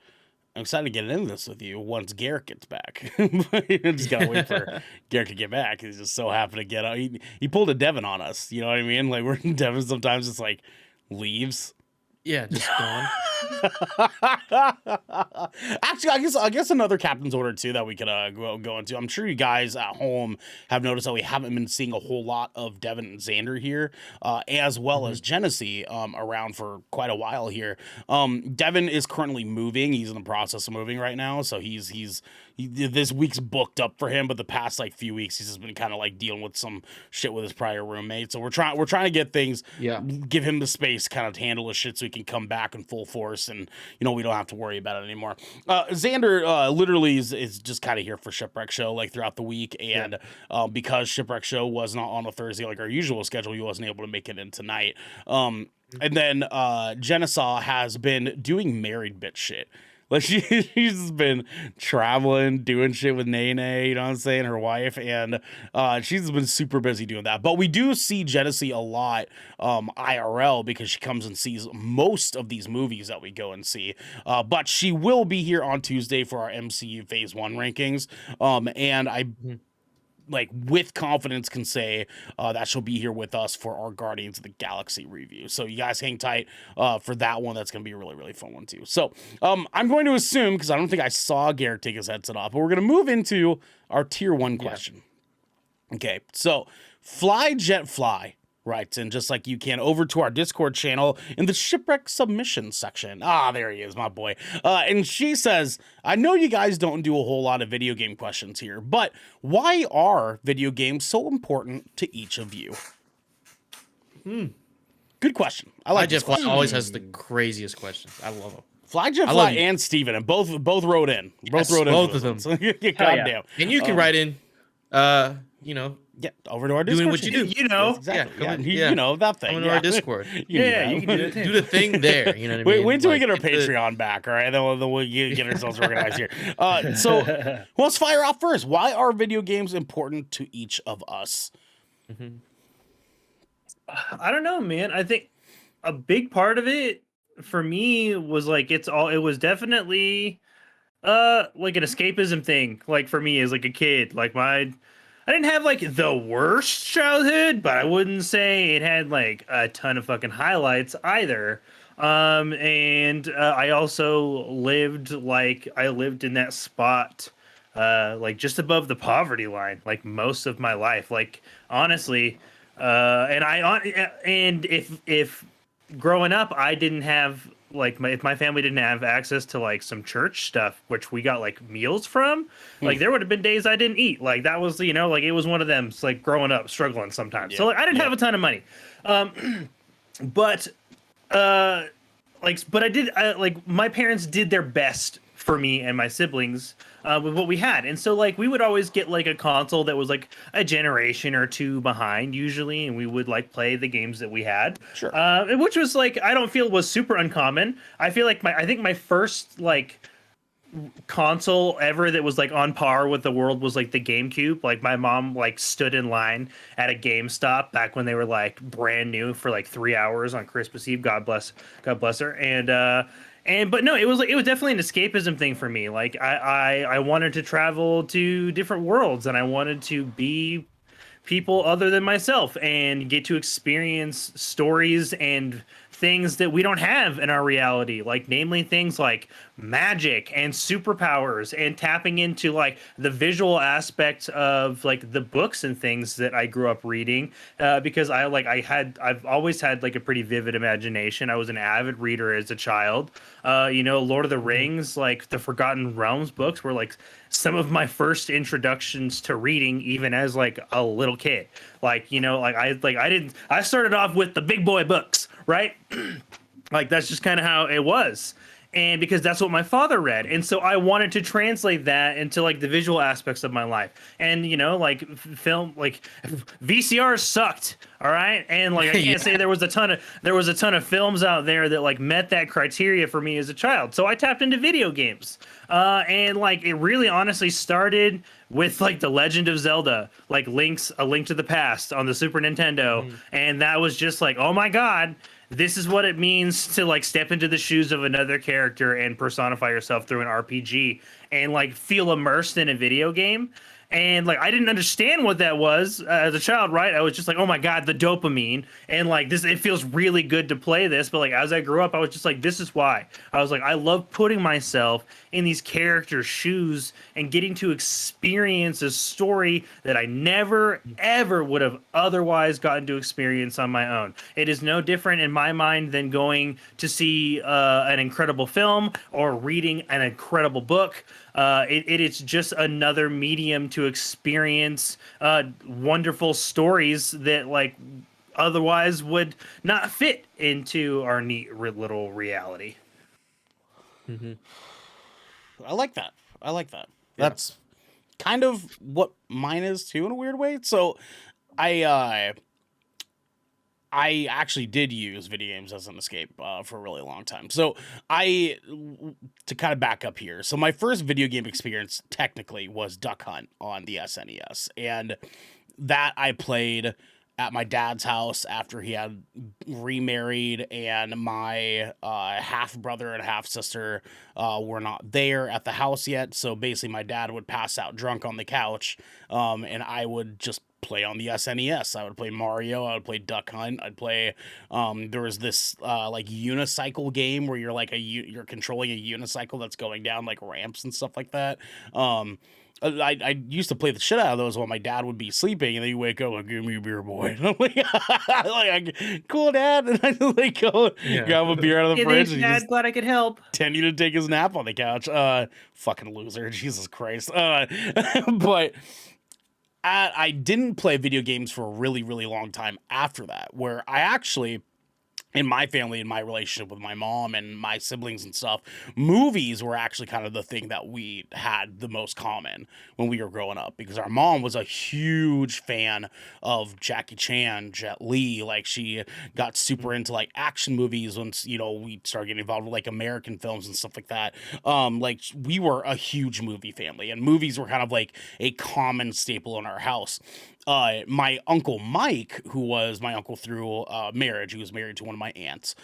[SPEAKER 1] I'm excited to get into this with you once Garrett gets back. Just gotta wait for Garrett to get back. He's just so happy to get out. He pulled a Devin on us. You know what I mean? Like we're Devin sometimes just like leaves.
[SPEAKER 3] Yeah, just gone.
[SPEAKER 1] Actually, I guess another captain's order too that we could go into. I'm sure you guys at home have noticed that we haven't been seeing a whole lot of Devin and Xander here, as well as Genesee around for quite a while here. Devin is currently moving. He's in the process of moving right now, so he's this week's booked up for him, but the past like few weeks he's just been kind of like dealing with some shit with his prior roommate. So we're trying to get things, give him the space kind of to handle his shit so he can come back in full force, and you know we don't have to worry about it anymore. Xander literally is just kind of here for Shipwreck show like throughout the week, and because Shipwreck show was not on a Thursday like our usual schedule, he wasn't able to make it in tonight. And then Genesaw has been doing married bitch shit. Like she's been traveling, doing shit with Nene, you know what I'm saying, her wife, and she's been super busy doing that. But we do see Genesee a lot IRL because she comes and sees most of these movies that we go and see. But she will be here on Tuesday for our MCU Phase 1 rankings. And I like with confidence can say that she'll be here with us for our Guardians of the Galaxy review. So you guys hang tight for that one. That's going to be a really, really fun one too. So I'm going to assume, because I don't think I saw Garrett take his headset off, but we're going to move into our tier 1 question. Okay, so Fly Jet Fly writes in, just like you can, over to our Discord channel in the Shipwreck submission section. There he is, my boy. And she says, I know you guys don't do a whole lot of video game questions here, but why are video games so important to each of you? Good question. I like
[SPEAKER 3] Jet
[SPEAKER 1] this
[SPEAKER 3] Fly
[SPEAKER 1] question.
[SPEAKER 3] always has the craziest questions. I love them.
[SPEAKER 1] Fly Jet Fly and Steven, and both wrote in. Both wrote in.
[SPEAKER 3] both of them.
[SPEAKER 1] So, goddamn.
[SPEAKER 3] And you can write in you know,
[SPEAKER 1] Yeah, over to our
[SPEAKER 3] doing
[SPEAKER 1] Discord.
[SPEAKER 3] what you
[SPEAKER 1] channel.
[SPEAKER 3] do.
[SPEAKER 2] You know.
[SPEAKER 1] Yes, exactly.
[SPEAKER 3] Yeah,
[SPEAKER 1] Yeah,
[SPEAKER 3] yeah.
[SPEAKER 1] you know that thing.
[SPEAKER 3] Come into
[SPEAKER 1] Yeah.
[SPEAKER 3] our Discord.
[SPEAKER 1] You can
[SPEAKER 2] Yeah,
[SPEAKER 1] do
[SPEAKER 2] you
[SPEAKER 1] that.
[SPEAKER 2] can do that
[SPEAKER 3] Do
[SPEAKER 2] too.
[SPEAKER 3] the thing there. You know what I
[SPEAKER 1] Wait,
[SPEAKER 3] mean?
[SPEAKER 1] wait till we
[SPEAKER 3] Like,
[SPEAKER 1] get our
[SPEAKER 3] get the-
[SPEAKER 1] Patreon back, all right? Then we'll get ourselves organized here. So let's fire off first. Why are video games important to each of us?
[SPEAKER 3] Mhm.
[SPEAKER 2] I don't know, man. I think a big part of it for me was like it was definitely like an escapism thing. Like for me as like a kid, like I didn't have like the worst childhood, but I wouldn't say it had like a ton of fucking highlights either. And I also I lived in that spot like just above the poverty line like most of my life. Like honestly, and if growing up I didn't have like if my family didn't have access to like some church stuff which we got like meals from, like there would have been days I didn't eat. Like that was, like it was one of them. It's like growing up struggling sometimes. So
[SPEAKER 1] Yep,
[SPEAKER 2] like I didn't
[SPEAKER 1] yep.
[SPEAKER 2] have a ton of money, but uh but like my parents did their best for me and my siblings with what we had. And so like we would always get like a console that was like a generation or two behind usually, and we would like play the games that we had.
[SPEAKER 1] Sure.
[SPEAKER 2] And which was like I don't feel was super uncommon. I feel like I think my first like console ever that was like on par with the world was like the GameCube. Like my mom like stood in line at a GameStop back when they were like brand new for like 3 hours on Christmas Eve. God bless her. And but no, it was definitely an escapism thing for me. Like I wanted to travel to different worlds and I wanted to be people other than myself and get to experience stories and things that we don't have in our reality, like namely things like magic and superpowers and tapping into like the visual aspect of like the books and things that I grew up reading, because I've always had like a pretty vivid imagination. I was an avid reader as a child. Lord of the Rings, like the Forgotten Realms books were like some of my first introductions to reading even as like a little kid. I started off with the big boy books, right? Like that's just kind of how it was. And because that's what my father read. And so I wanted to translate that into like the visual aspects of my life. And film, like VCRs sucked, all right? And like I can't say there was a ton of films out there that like met that criteria for me as a child. So I tapped into video games. And like it really honestly started with like The Legend of Zelda, like A Link to the Past on the Super Nintendo. And that was just like, oh my God, this is what it means to like step into the shoes of another character and personify yourself through an RPG and like feel immersed in a video game. And like I didn't understand what that was as a child, right? I was just like, oh my God, the dopamine. And like this, it feels really good to play this. But like as I grew up, I was just like, this is why. I was like, I love putting myself in these characters' shoes and getting to experience a story that I never ever would have otherwise gotten to experience on my own. It is no different in my mind than going to see an incredible film or reading an incredible book. It is just another medium to experience wonderful stories that like otherwise would not fit into our neat little reality.
[SPEAKER 1] I like that. That's kind of what mine is too in a weird way. So I actually did use video games as an escape for a really long time. So to kind of back up here. So my first video game experience technically was Duck Hunt on the SNES. And that I played at my dad's house after he had remarried and my half brother and half sister were not there at the house yet. So basically my dad would pass out drunk on the couch and I would just play on the SNES. I would play Mario, I would play Duck Hunt, I'd play there was this like unicycle game where you're like you're controlling a unicycle that's going down like ramps and stuff like that. I used to play the shit out of those while my dad would be sleeping, and then you wake up like, give me a beer, boy. And I'm like, cool, Dad. And I just like go grab a beer out of the fridge. And
[SPEAKER 2] Dad, glad I could help.
[SPEAKER 1] Continue to take his nap on the couch. Fucking loser, Jesus Christ. But I didn't play video games for a really, really long time after that, where I actually in my family, in my relationship with my mom and my siblings and stuff, movies were actually kind of the thing that we had the most common when we were growing up, because our mom was a huge fan of Jackie Chan, Jet Li. Like, she got super into like action movies once, you know, we started getting involved with like American films and stuff like that. Like, we were a huge movie family, and movies were kind of like a common staple in our house. My uncle Mike, who was my uncle through marriage, he was married to one of my aunts.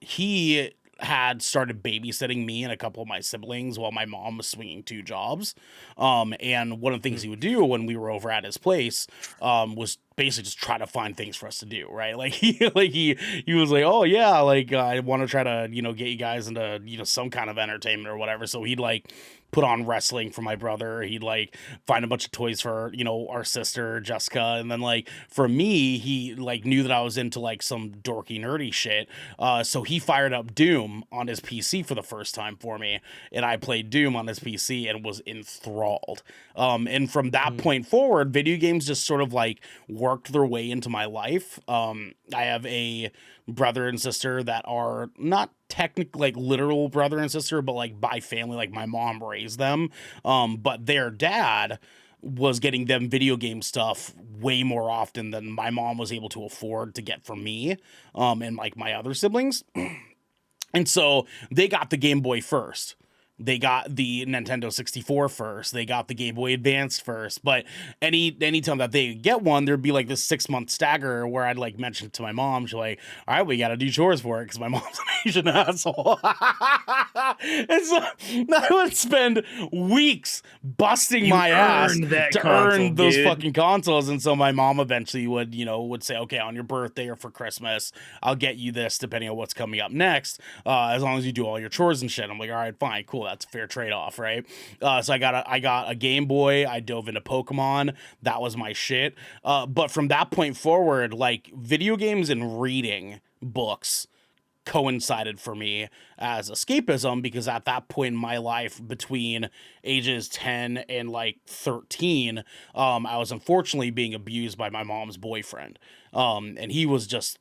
[SPEAKER 1] He had started babysitting me and a couple of my siblings while my mom was swinging 2 jobs. And one of the things he would do when we were over at his place was basically just try to find things for us to do, right? Like, he was like, oh yeah, like I want to try to, you know, get you guys into, you know, some kind of entertainment or whatever. So he'd like put on wrestling for my brother. He'd like find a bunch of toys for, you know, our sister Jessica, and then like for me, he like knew that I was into like some dorky nerdy shit. So he fired up Doom on his PC for the first time for me, and I played Doom on his PC and was enthralled. And from that point forward, video games just sort of like worked their way into my life. I have a brother and sister that are not technically like literal brother and sister, but like by family, like my mom raised them. But their dad was getting them video game stuff way more often than my mom was able to afford to get for me, and like my other siblings. And so they got the Game Boy first. They got the Nintendo 64 first. They got the Game Boy Advance first. But anytime that they get one, there'd be like this 6-month stagger where I'd like mention it to my mom. She's like, all right, we got to do chores for it, because my mom's an Asian asshole. And so I would spend weeks busting my ass to earn those fucking consoles. And so my mom eventually would say, okay, on your birthday or for Christmas, I'll get you this depending on what's coming up next, as long as you do all your chores and shit. I'm like, all right, fine, cool. That's a fair trade-off, right? So I got a Game Boy. I dove into Pokemon. That was my shit. But from that point forward, like, video games and reading books coincided for me as escapism, because at that point in my life, between ages 10 and like 13, I was unfortunately being abused by my mom's boyfriend. And he was just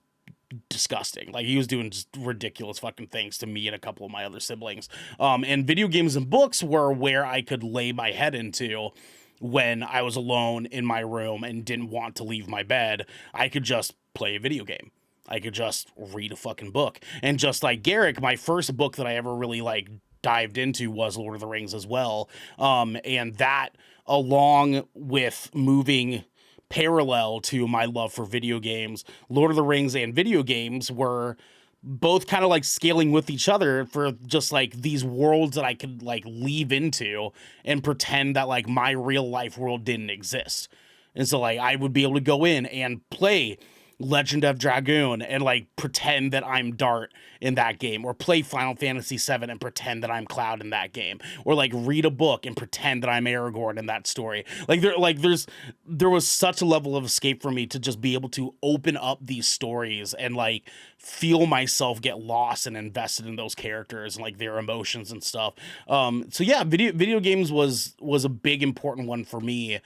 [SPEAKER 1] disgusting. Like, he was doing just ridiculous fucking things to me and a couple of my other siblings. And video games and books were where I could lay my head into when I was alone in my room and didn't want to leave my bed. I could just play a video game. I could just read a fucking book. And just like Garrick, my first book that I ever really like dived into was Lord of the Rings as well. And that, along with moving parallel to my love for video games, Lord of the Rings and video games were both kind of like scaling with each other for just like these worlds that I could like leave into and pretend that like my real life world didn't exist. And so like I would be able to go in and play Legend of Dragoon and like pretend that I'm Dart in that game, or play Final Fantasy VII and pretend that I'm Cloud in that game, or like read a book and pretend that I'm Aragorn in that story. Like there was such a level of escape for me to just be able to open up these stories and like feel myself get lost and invested in those characters and like their emotions and stuff. So yeah, video games was a big important one for me.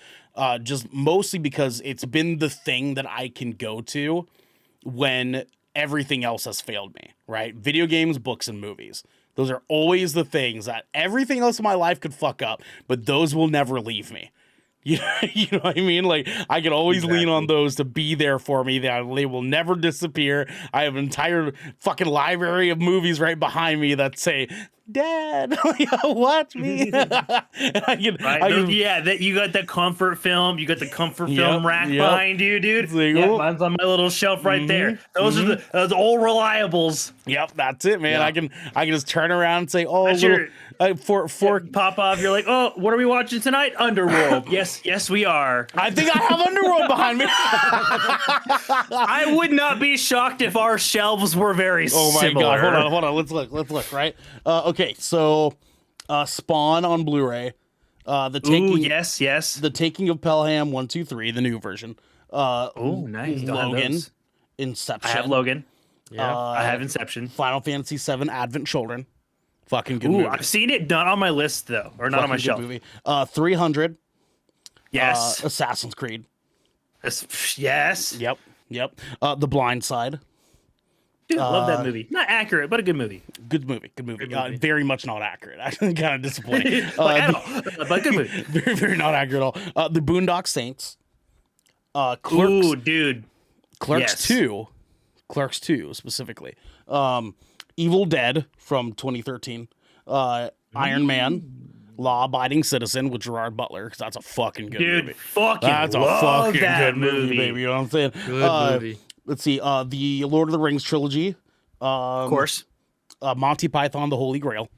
[SPEAKER 1] Just mostly because it's been the thing that I can go to when everything else has failed me, right? Video games, books, and movies. Those are always the things that everything else in my life could fuck up, but those will never leave me. You know what I mean? Like, I can always lean on those to be there for me. They will never disappear. I have an entire fucking library of movies right behind me that say, Dad, watch me.
[SPEAKER 2] Yeah, that you got the comfort film. You got the comfort film rack behind you, dude.
[SPEAKER 1] Like,
[SPEAKER 2] yeah, mine's on my little shelf right there. Those are the old reliables.
[SPEAKER 1] Yep, that's it, man. I can just turn around and say, oh,
[SPEAKER 2] for pop off. You're like, oh, what are we watching tonight? Underworld. yes, we are.
[SPEAKER 1] I think I have Underworld behind me.
[SPEAKER 2] I would not be shocked if our shelves were very similar.
[SPEAKER 1] God, hold on. Let's look. Right. Okay, so Spawn on Blu-ray. The Taking of Pelham 1, 2, 3, the new version.
[SPEAKER 2] Nice.
[SPEAKER 1] Logan, Inception.
[SPEAKER 2] I have Logan. Yeah, I have Inception.
[SPEAKER 1] Final Fantasy VII Advent Children. Fucking good movie.
[SPEAKER 2] I've seen it, not on my list though, or not on my shelf.
[SPEAKER 1] Movie. 300.
[SPEAKER 2] Yes.
[SPEAKER 1] Assassin's Creed.
[SPEAKER 2] Yes.
[SPEAKER 1] Yep. The Blind Side.
[SPEAKER 2] Dude, love that movie. Not accurate, but a good movie.
[SPEAKER 1] Good movie. Good movie.
[SPEAKER 2] Good movie.
[SPEAKER 1] Very much not accurate. I'm kind of disappointed.
[SPEAKER 2] Like, at all, but good movie.
[SPEAKER 1] Very, very not accurate at all. The Boondock Saints. Clerks.
[SPEAKER 2] Ooh, dude.
[SPEAKER 1] Clerks
[SPEAKER 2] yes.
[SPEAKER 1] 2. Clerks 2 specifically. Evil Dead from 2013. Iron Man. Law Abiding Citizen with Gerard Butler, because that's a fucking good
[SPEAKER 2] Dude,
[SPEAKER 1] movie.
[SPEAKER 2] fucking
[SPEAKER 1] That's a
[SPEAKER 2] love
[SPEAKER 1] fucking
[SPEAKER 2] that
[SPEAKER 1] good movie, baby. You know what I'm saying?
[SPEAKER 3] Good movie.
[SPEAKER 1] Let's see. The Lord of the Rings trilogy.
[SPEAKER 2] Of course.
[SPEAKER 1] Monty Python, The Holy Grail.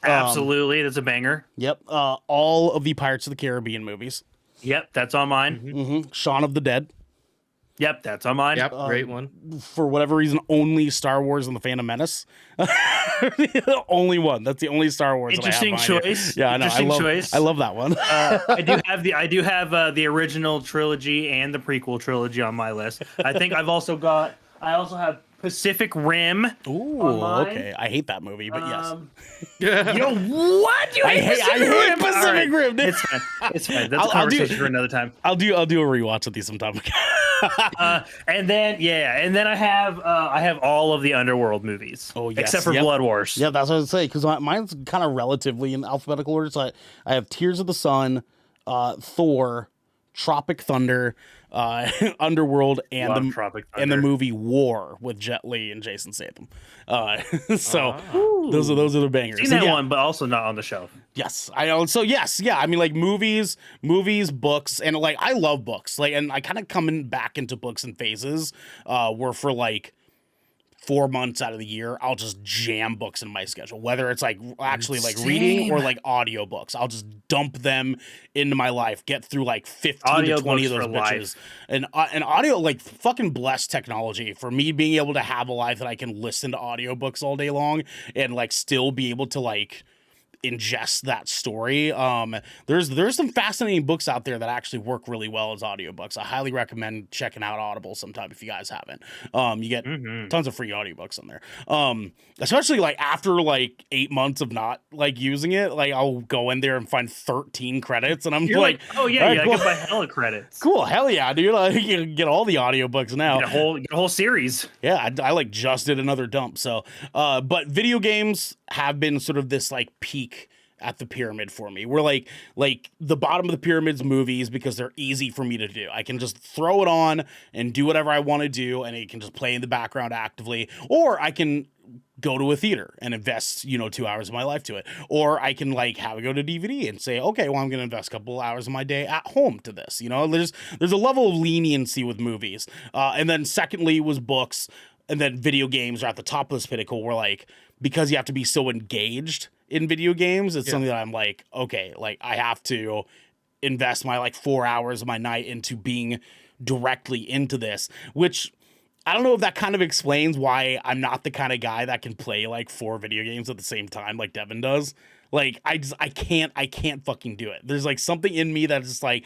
[SPEAKER 2] Absolutely. That's a banger.
[SPEAKER 1] Yep. All of the Pirates of the Caribbean movies.
[SPEAKER 2] Yep, that's on mine.
[SPEAKER 1] Shaun of the Dead.
[SPEAKER 2] Yep, that's on mine.
[SPEAKER 3] Yep, great one.
[SPEAKER 1] For whatever reason, only Star Wars and the Phantom Menace. Only one. That's the only Star Wars.
[SPEAKER 2] Interesting
[SPEAKER 1] that I have on here.
[SPEAKER 2] choice.
[SPEAKER 1] Yeah, I know.
[SPEAKER 2] Interesting choice.
[SPEAKER 1] I love that one.
[SPEAKER 2] I do have the original trilogy and the prequel trilogy on my list. I think I also have Pacific Rim.
[SPEAKER 1] Ooh,
[SPEAKER 2] on mine.
[SPEAKER 1] okay. I hate that movie, but
[SPEAKER 2] yes. Yo, what? You
[SPEAKER 1] I hate Pacific
[SPEAKER 2] Alright,
[SPEAKER 1] Rim. Dude.
[SPEAKER 2] It's fine. It's fine. That's
[SPEAKER 1] I'll
[SPEAKER 2] a
[SPEAKER 1] do-
[SPEAKER 2] conversation for another time.
[SPEAKER 1] I'll do a rewatch with you sometime.
[SPEAKER 2] And then I have all of the Underworld movies.
[SPEAKER 1] Oh, yes.
[SPEAKER 2] Except for
[SPEAKER 1] Yep.
[SPEAKER 2] Blood Wars.
[SPEAKER 1] Yeah, that's what I was saying, because mine's kind of relatively in alphabetical order. So I have Tears of the Sun, Thor, Tropic Thunder, Underworld, and
[SPEAKER 2] Love Tropic
[SPEAKER 1] and the
[SPEAKER 2] Thunder.
[SPEAKER 1] movie War with Jet Li and Jason Statham. Those are the bangers.
[SPEAKER 2] Seen
[SPEAKER 1] So,
[SPEAKER 2] that
[SPEAKER 1] yeah.
[SPEAKER 2] one, but also not on the shelf.
[SPEAKER 1] Yes, I know. So yes, yeah. I mean, like movies, books, and like I love books. Like, and I kind of coming back into books in phases. Where for like 4 months out of the year, I'll just jam books in my schedule. Whether it's like actually like reading or like audiobooks, I'll just dump them into my life. Get through like 15 to 20 of
[SPEAKER 2] Audiobooks
[SPEAKER 1] those
[SPEAKER 2] for
[SPEAKER 1] bitches.
[SPEAKER 2] life.
[SPEAKER 1] And audio, like fucking blessed technology for me being able to have a life that I can listen to audiobooks all day long and like still be able to like ingest that story. There's some fascinating books out there that actually work really well as audiobooks. I highly recommend checking out Audible sometime if you guys haven't. You get tons of free audiobooks on there. Especially like after like 8 months of not like using it, like I'll go in there and find 13 credits and I'm
[SPEAKER 2] You're like, oh yeah,
[SPEAKER 1] all right,
[SPEAKER 2] I
[SPEAKER 1] cool.
[SPEAKER 2] get my hella credits.
[SPEAKER 1] Cool, hell yeah, dude. Like, you can get all the audiobooks now.
[SPEAKER 2] Get a whole series.
[SPEAKER 1] Yeah, I like just did another dump. So, but video games have been sort of this like peak at the pyramid for me. We're like the bottom of the pyramid's movies because they're easy for me to do. I can just throw it on and do whatever I want to do, and it can just play in the background actively. Or I can go to a theater and invest 2 hours of my life to it, or I can like have it go to DVD and say, okay, well, I'm going to invest a couple of hours of my day at home to this. There's a level of leniency with movies, and then secondly was books, and then video games are at the top of this pinnacle. Where like, because you have to be so engaged in video games, it's something that I'm like, okay, like I have to invest my like 4 hours of my night into being directly into this, which I don't know if that kind of explains why I'm not the kind of guy that can play like 4 video games at the same time like Devin does. Like I can't fucking do it. There's like something in me that's just like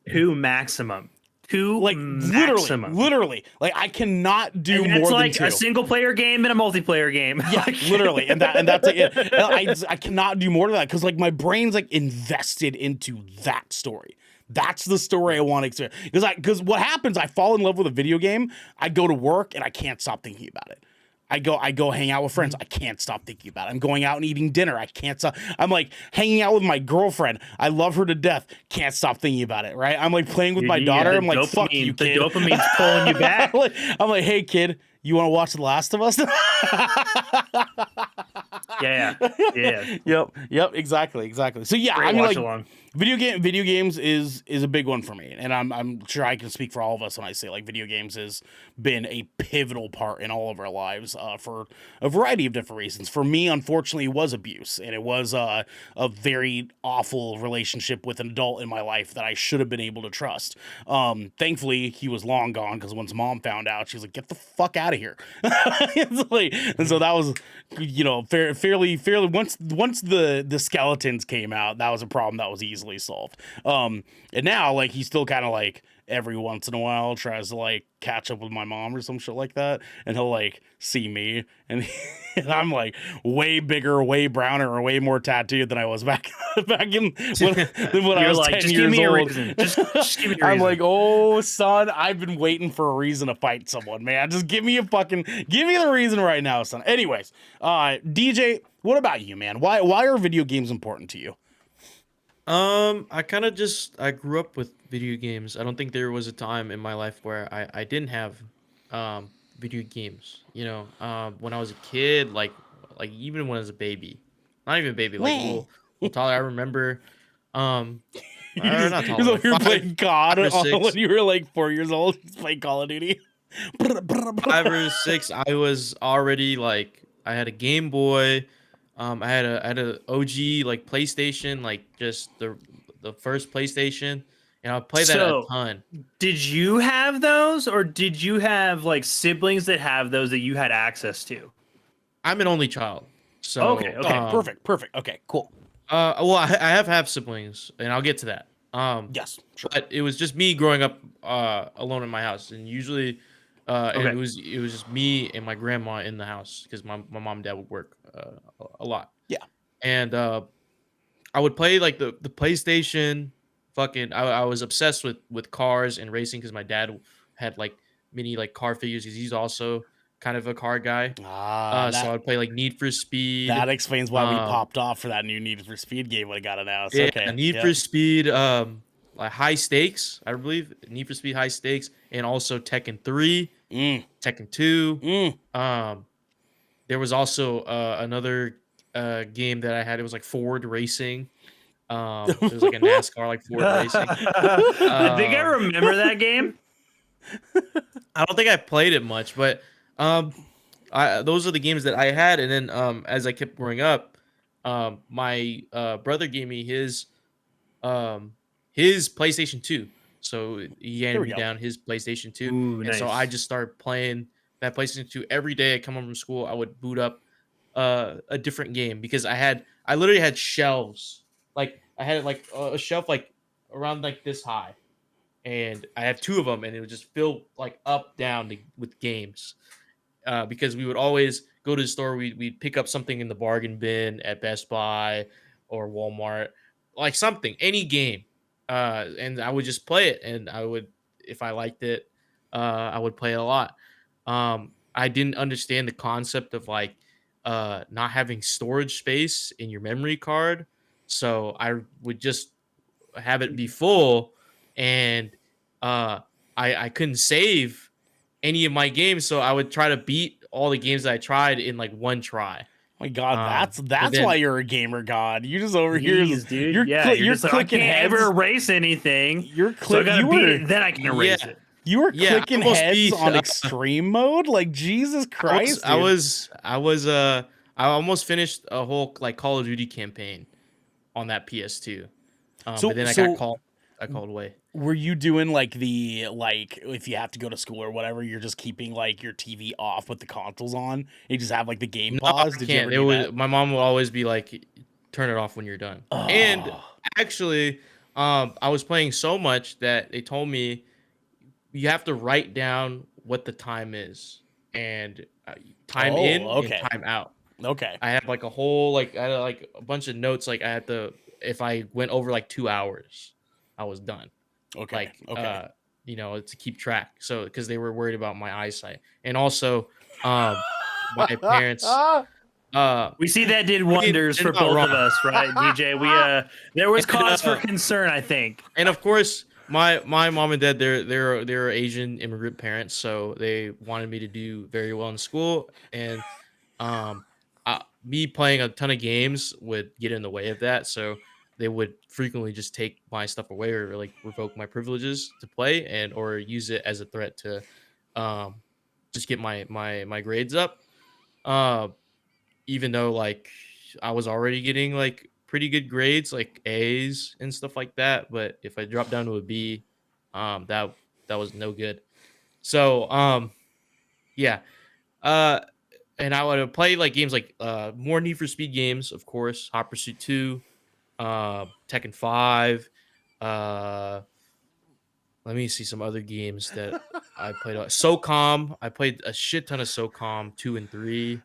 [SPEAKER 2] Two maximum.
[SPEAKER 1] like
[SPEAKER 2] Maximum.
[SPEAKER 1] literally like I cannot do
[SPEAKER 2] And
[SPEAKER 1] more
[SPEAKER 2] that's
[SPEAKER 1] than
[SPEAKER 2] like
[SPEAKER 1] 2.
[SPEAKER 2] a single player game and a multiplayer game.
[SPEAKER 1] Yeah, literally, and that's like it. I cannot do more than that because like my brain's like invested into that story. That's the story I want to experience. Because what happens? I fall in love with a video game. I go to work and I can't stop thinking about it. I go hang out with friends. I can't stop thinking about it. I'm going out and eating dinner. I can't stop. I'm like hanging out with my girlfriend. I love her to death. Can't stop thinking about it. Right? I'm like playing with my daughter.
[SPEAKER 2] the
[SPEAKER 1] I'm like, fuck
[SPEAKER 2] dopamine-
[SPEAKER 1] you,
[SPEAKER 2] The
[SPEAKER 1] kid.
[SPEAKER 2] dopamine's pulling you back.
[SPEAKER 1] I'm like, hey, kid, you want to watch The Last of Us?
[SPEAKER 2] Yeah.
[SPEAKER 1] Yep, exactly. So yeah,
[SPEAKER 2] Great
[SPEAKER 1] I mean,
[SPEAKER 2] watch
[SPEAKER 1] like,
[SPEAKER 2] along.
[SPEAKER 1] video games is a big one for me, and I'm sure I can speak for all of us when I say like video games has been a pivotal part in all of our lives for a variety of different reasons. For me, unfortunately, it was abuse, and it was a very awful relationship with an adult in my life that I should have been able to trust. Thankfully, he was long gone because once mom found out, she was like, "Get the fuck out of here." And so that was, fairly once the skeletons came out, that was a problem that was easily solved. And now like he's still kind of like every once in a while tries to like catch up with my mom or some shit like that, and he'll like see me, and, and I'm like way bigger, way browner, or way more tattooed than I was back back in than when I
[SPEAKER 2] You're
[SPEAKER 1] was
[SPEAKER 2] like,
[SPEAKER 1] 10
[SPEAKER 2] just give
[SPEAKER 1] years
[SPEAKER 2] me a
[SPEAKER 1] old.
[SPEAKER 2] reason. Just give me a
[SPEAKER 1] I'm
[SPEAKER 2] reason.
[SPEAKER 1] like, oh son, I've been waiting for a reason to fight someone, man. Just give me the reason right now, son. Anyways, DJ, what about you, man? Why are video games important to you?
[SPEAKER 3] I kind of just I grew up with video games. I don't think there was a time in my life where I didn't have um video games. When I was a kid, like even when I was a baby, not even a baby, like a
[SPEAKER 4] Wah.
[SPEAKER 3] little toddler. I remember, um, or not
[SPEAKER 1] You're
[SPEAKER 3] toddler,
[SPEAKER 1] over
[SPEAKER 3] like
[SPEAKER 1] here
[SPEAKER 3] five
[SPEAKER 1] playing COD
[SPEAKER 3] or
[SPEAKER 1] when
[SPEAKER 3] six.
[SPEAKER 1] you were like 4 years old, just playing Call of Duty.
[SPEAKER 3] 5 or 6, I was already like I had a Game Boy. I had a OG like PlayStation, like just the first PlayStation, and I played that a
[SPEAKER 2] So,
[SPEAKER 3] ton.
[SPEAKER 2] did you have those, or did you have like siblings that have those that you had access to?
[SPEAKER 3] I'm an only child,
[SPEAKER 2] Okay,
[SPEAKER 3] so
[SPEAKER 2] okay.
[SPEAKER 1] Perfect. Okay, cool.
[SPEAKER 3] well, I have half siblings, and I'll get to that.
[SPEAKER 1] Yes, sure.
[SPEAKER 3] But it was just me growing up alone in my house, and usually, and
[SPEAKER 2] Okay.
[SPEAKER 3] it was just me and my grandma in the house because my mom and dad would work a lot,
[SPEAKER 1] Yeah.
[SPEAKER 3] and I would play like the PlayStation. Fucking, I was obsessed with cars and racing because my dad had like many like car figures because he's also kind of a car guy. So
[SPEAKER 1] That
[SPEAKER 3] I'd play like Need for Speed.
[SPEAKER 1] that explains why we
[SPEAKER 3] Um,
[SPEAKER 1] popped off for that new Need for Speed game when it got announced.
[SPEAKER 3] yeah,
[SPEAKER 1] Okay,
[SPEAKER 3] Need
[SPEAKER 1] yep.
[SPEAKER 3] for Speed. Like High Stakes, I believe Need for Speed High Stakes, and also Tekken 3,
[SPEAKER 1] Mm,
[SPEAKER 3] Tekken 2.
[SPEAKER 1] mm.
[SPEAKER 3] Um, there was also another game that I had. It was like Ford Racing. It was like a NASCAR like Ford Racing.
[SPEAKER 2] I think I
[SPEAKER 3] Um,
[SPEAKER 2] remember that game.
[SPEAKER 3] I don't think I played it much, but um, those are the games that I had. And then as I kept growing up, my brother gave me um, his PlayStation 2. So he
[SPEAKER 1] There
[SPEAKER 3] handed
[SPEAKER 1] we
[SPEAKER 3] me
[SPEAKER 1] go.
[SPEAKER 3] down his PlayStation 2,
[SPEAKER 2] Ooh,
[SPEAKER 3] and so I
[SPEAKER 2] nice.
[SPEAKER 3] just started playing that PlayStation 2 every day. I come home from school, I would boot up a different game because I literally had shelves. Like I had like a shelf like around like this high, and I have two of them, and it would just fill like up down with games. Because we would always go to the store, we'd pick up something in the bargain bin at Best Buy or Walmart, like something, any game, and I would just play it, and I would, if I liked it, I would play it a lot. I didn't understand the concept of like not having storage space in your memory card, so I would just have it be full, and uh, I couldn't save any of my games, so I would try to beat all the games that I tried in like one try.
[SPEAKER 1] Oh my God,
[SPEAKER 3] But
[SPEAKER 1] that's why
[SPEAKER 3] then
[SPEAKER 1] you're a gamer god. You just over here,
[SPEAKER 2] Jeez, dude. Yeah, you're
[SPEAKER 1] you're
[SPEAKER 2] just like, I
[SPEAKER 1] clicking
[SPEAKER 2] can't ever
[SPEAKER 1] heads.
[SPEAKER 2] erase anything.
[SPEAKER 1] You're
[SPEAKER 2] So I
[SPEAKER 1] click.
[SPEAKER 2] gotta
[SPEAKER 1] You
[SPEAKER 2] beat
[SPEAKER 1] were
[SPEAKER 2] it, then I can
[SPEAKER 3] yeah,
[SPEAKER 2] erase it.
[SPEAKER 1] you were
[SPEAKER 3] yeah, I
[SPEAKER 1] clicking
[SPEAKER 3] almost
[SPEAKER 1] heads
[SPEAKER 3] beat.
[SPEAKER 1] on extreme mode. Like Jesus
[SPEAKER 3] I was,
[SPEAKER 1] Christ,
[SPEAKER 3] I
[SPEAKER 1] dude.
[SPEAKER 3] was, I was, I almost finished a whole like Call of Duty campaign on that PS2. But
[SPEAKER 1] So
[SPEAKER 3] then
[SPEAKER 1] so
[SPEAKER 3] I called away.
[SPEAKER 1] were you doing like the like if you have to go to school or whatever, you're just keeping like your TV off with the consoles on? You just have like the game
[SPEAKER 3] No, I
[SPEAKER 1] pause. Did you ever
[SPEAKER 3] can't. It
[SPEAKER 1] do
[SPEAKER 3] was
[SPEAKER 1] that?
[SPEAKER 3] my mom would always be like, "Turn it off when you're done." And
[SPEAKER 1] Oh,
[SPEAKER 3] actually, I was playing so much that they told me you have to write down what the time is and time
[SPEAKER 1] oh,
[SPEAKER 3] in and
[SPEAKER 1] okay,
[SPEAKER 3] time out.
[SPEAKER 1] okay.
[SPEAKER 3] I had like a whole like I had like a bunch of notes. Like I had to, if I went over like 2 hours, I was done.
[SPEAKER 1] Okay.
[SPEAKER 3] Like
[SPEAKER 1] Okay.
[SPEAKER 3] to keep track. So because they were worried about my eyesight, and also my parents
[SPEAKER 2] We see that did
[SPEAKER 3] I mean,
[SPEAKER 2] wonders
[SPEAKER 3] they're
[SPEAKER 2] for
[SPEAKER 3] not
[SPEAKER 2] both of
[SPEAKER 3] wrong.
[SPEAKER 2] us, right, DJ? We there was
[SPEAKER 3] And,
[SPEAKER 2] cause for concern, I think.
[SPEAKER 3] and of course, my mom and dad, they're Asian immigrant parents, so they wanted me to do very well in school, and um, me playing a ton of games would get in the way of that. So they would frequently just take my stuff away or like revoke my privileges to play, and or use it as a threat to um, just get my grades up. Uh, Even though like I was already getting like pretty good grades, like A's and stuff like that. But if I dropped down to a B, that was no good. So yeah. Uh and I would play like games like more Need for Speed games, of course, Hot Pursuit 2, Tekken 5, uh let me see some other games that I played. SOCOM. I played a shit ton of SOCOM 2 and 3.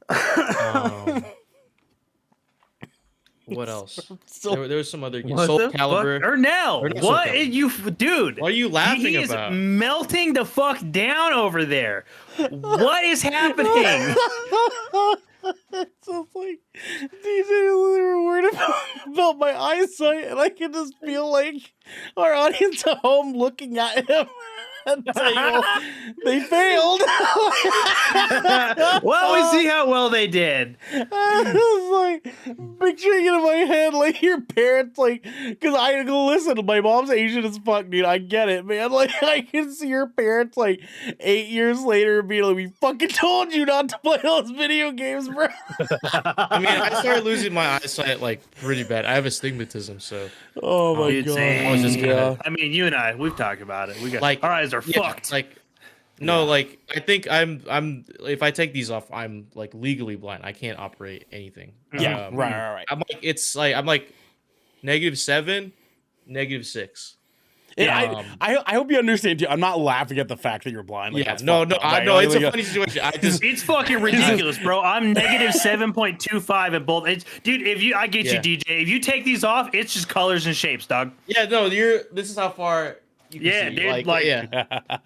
[SPEAKER 3] What else?
[SPEAKER 1] So
[SPEAKER 3] There was some other games.
[SPEAKER 2] What
[SPEAKER 3] Soul
[SPEAKER 2] the fuck?
[SPEAKER 3] Calibur.
[SPEAKER 2] Ernell,
[SPEAKER 3] Or not Soul
[SPEAKER 2] what
[SPEAKER 3] Calibur.
[SPEAKER 2] dude?
[SPEAKER 3] What are you laughing
[SPEAKER 2] He is
[SPEAKER 3] about?
[SPEAKER 2] melting the fuck down over there. What is happening?
[SPEAKER 1] it's just like DJ literally were worried about my eyesight, and I can just feel like our audience at home looking at him and saying, well, they failed.
[SPEAKER 2] Well, we see how well they did.
[SPEAKER 1] I was like picturing it in my head, like your parents, like, because I go, listen, my mom's Asian as fuck, dude. I get it, man. Like, I can see your parents, like, 8 years later, being like, we fucking told you not to play those video games, bro.
[SPEAKER 3] I mean, I started losing my eyesight like pretty bad. I have astigmatism, so
[SPEAKER 1] Oh my
[SPEAKER 2] Dude,
[SPEAKER 1] god.
[SPEAKER 2] same.
[SPEAKER 3] I was just kinda-
[SPEAKER 2] I mean, you and I, we've talked about it. We got
[SPEAKER 3] like
[SPEAKER 2] our eyes are
[SPEAKER 3] yeah,
[SPEAKER 2] fucked.
[SPEAKER 3] Like no, like I think I'm if I take these off, I'm like legally blind. I can't operate anything.
[SPEAKER 1] Yeah, right.
[SPEAKER 3] I'm like I'm like -7, -6.
[SPEAKER 1] And
[SPEAKER 3] Um,
[SPEAKER 1] I hope you understand too. I'm not laughing at the fact that you're blind. Like,
[SPEAKER 3] yeah,
[SPEAKER 1] that's
[SPEAKER 3] no,
[SPEAKER 1] fucked
[SPEAKER 3] no,
[SPEAKER 1] up.
[SPEAKER 3] I
[SPEAKER 1] Like,
[SPEAKER 3] know it's
[SPEAKER 1] like,
[SPEAKER 3] a funny situation. I just
[SPEAKER 2] It's fucking ridiculous, bro. I'm -7.25 at both. Dude, I get
[SPEAKER 3] Yeah.
[SPEAKER 2] you, DJ. If you take these off, it's just colors and shapes, dog.
[SPEAKER 3] yeah, no, this is how far you can
[SPEAKER 2] Yeah,
[SPEAKER 3] see.
[SPEAKER 2] dude, like-
[SPEAKER 3] yeah.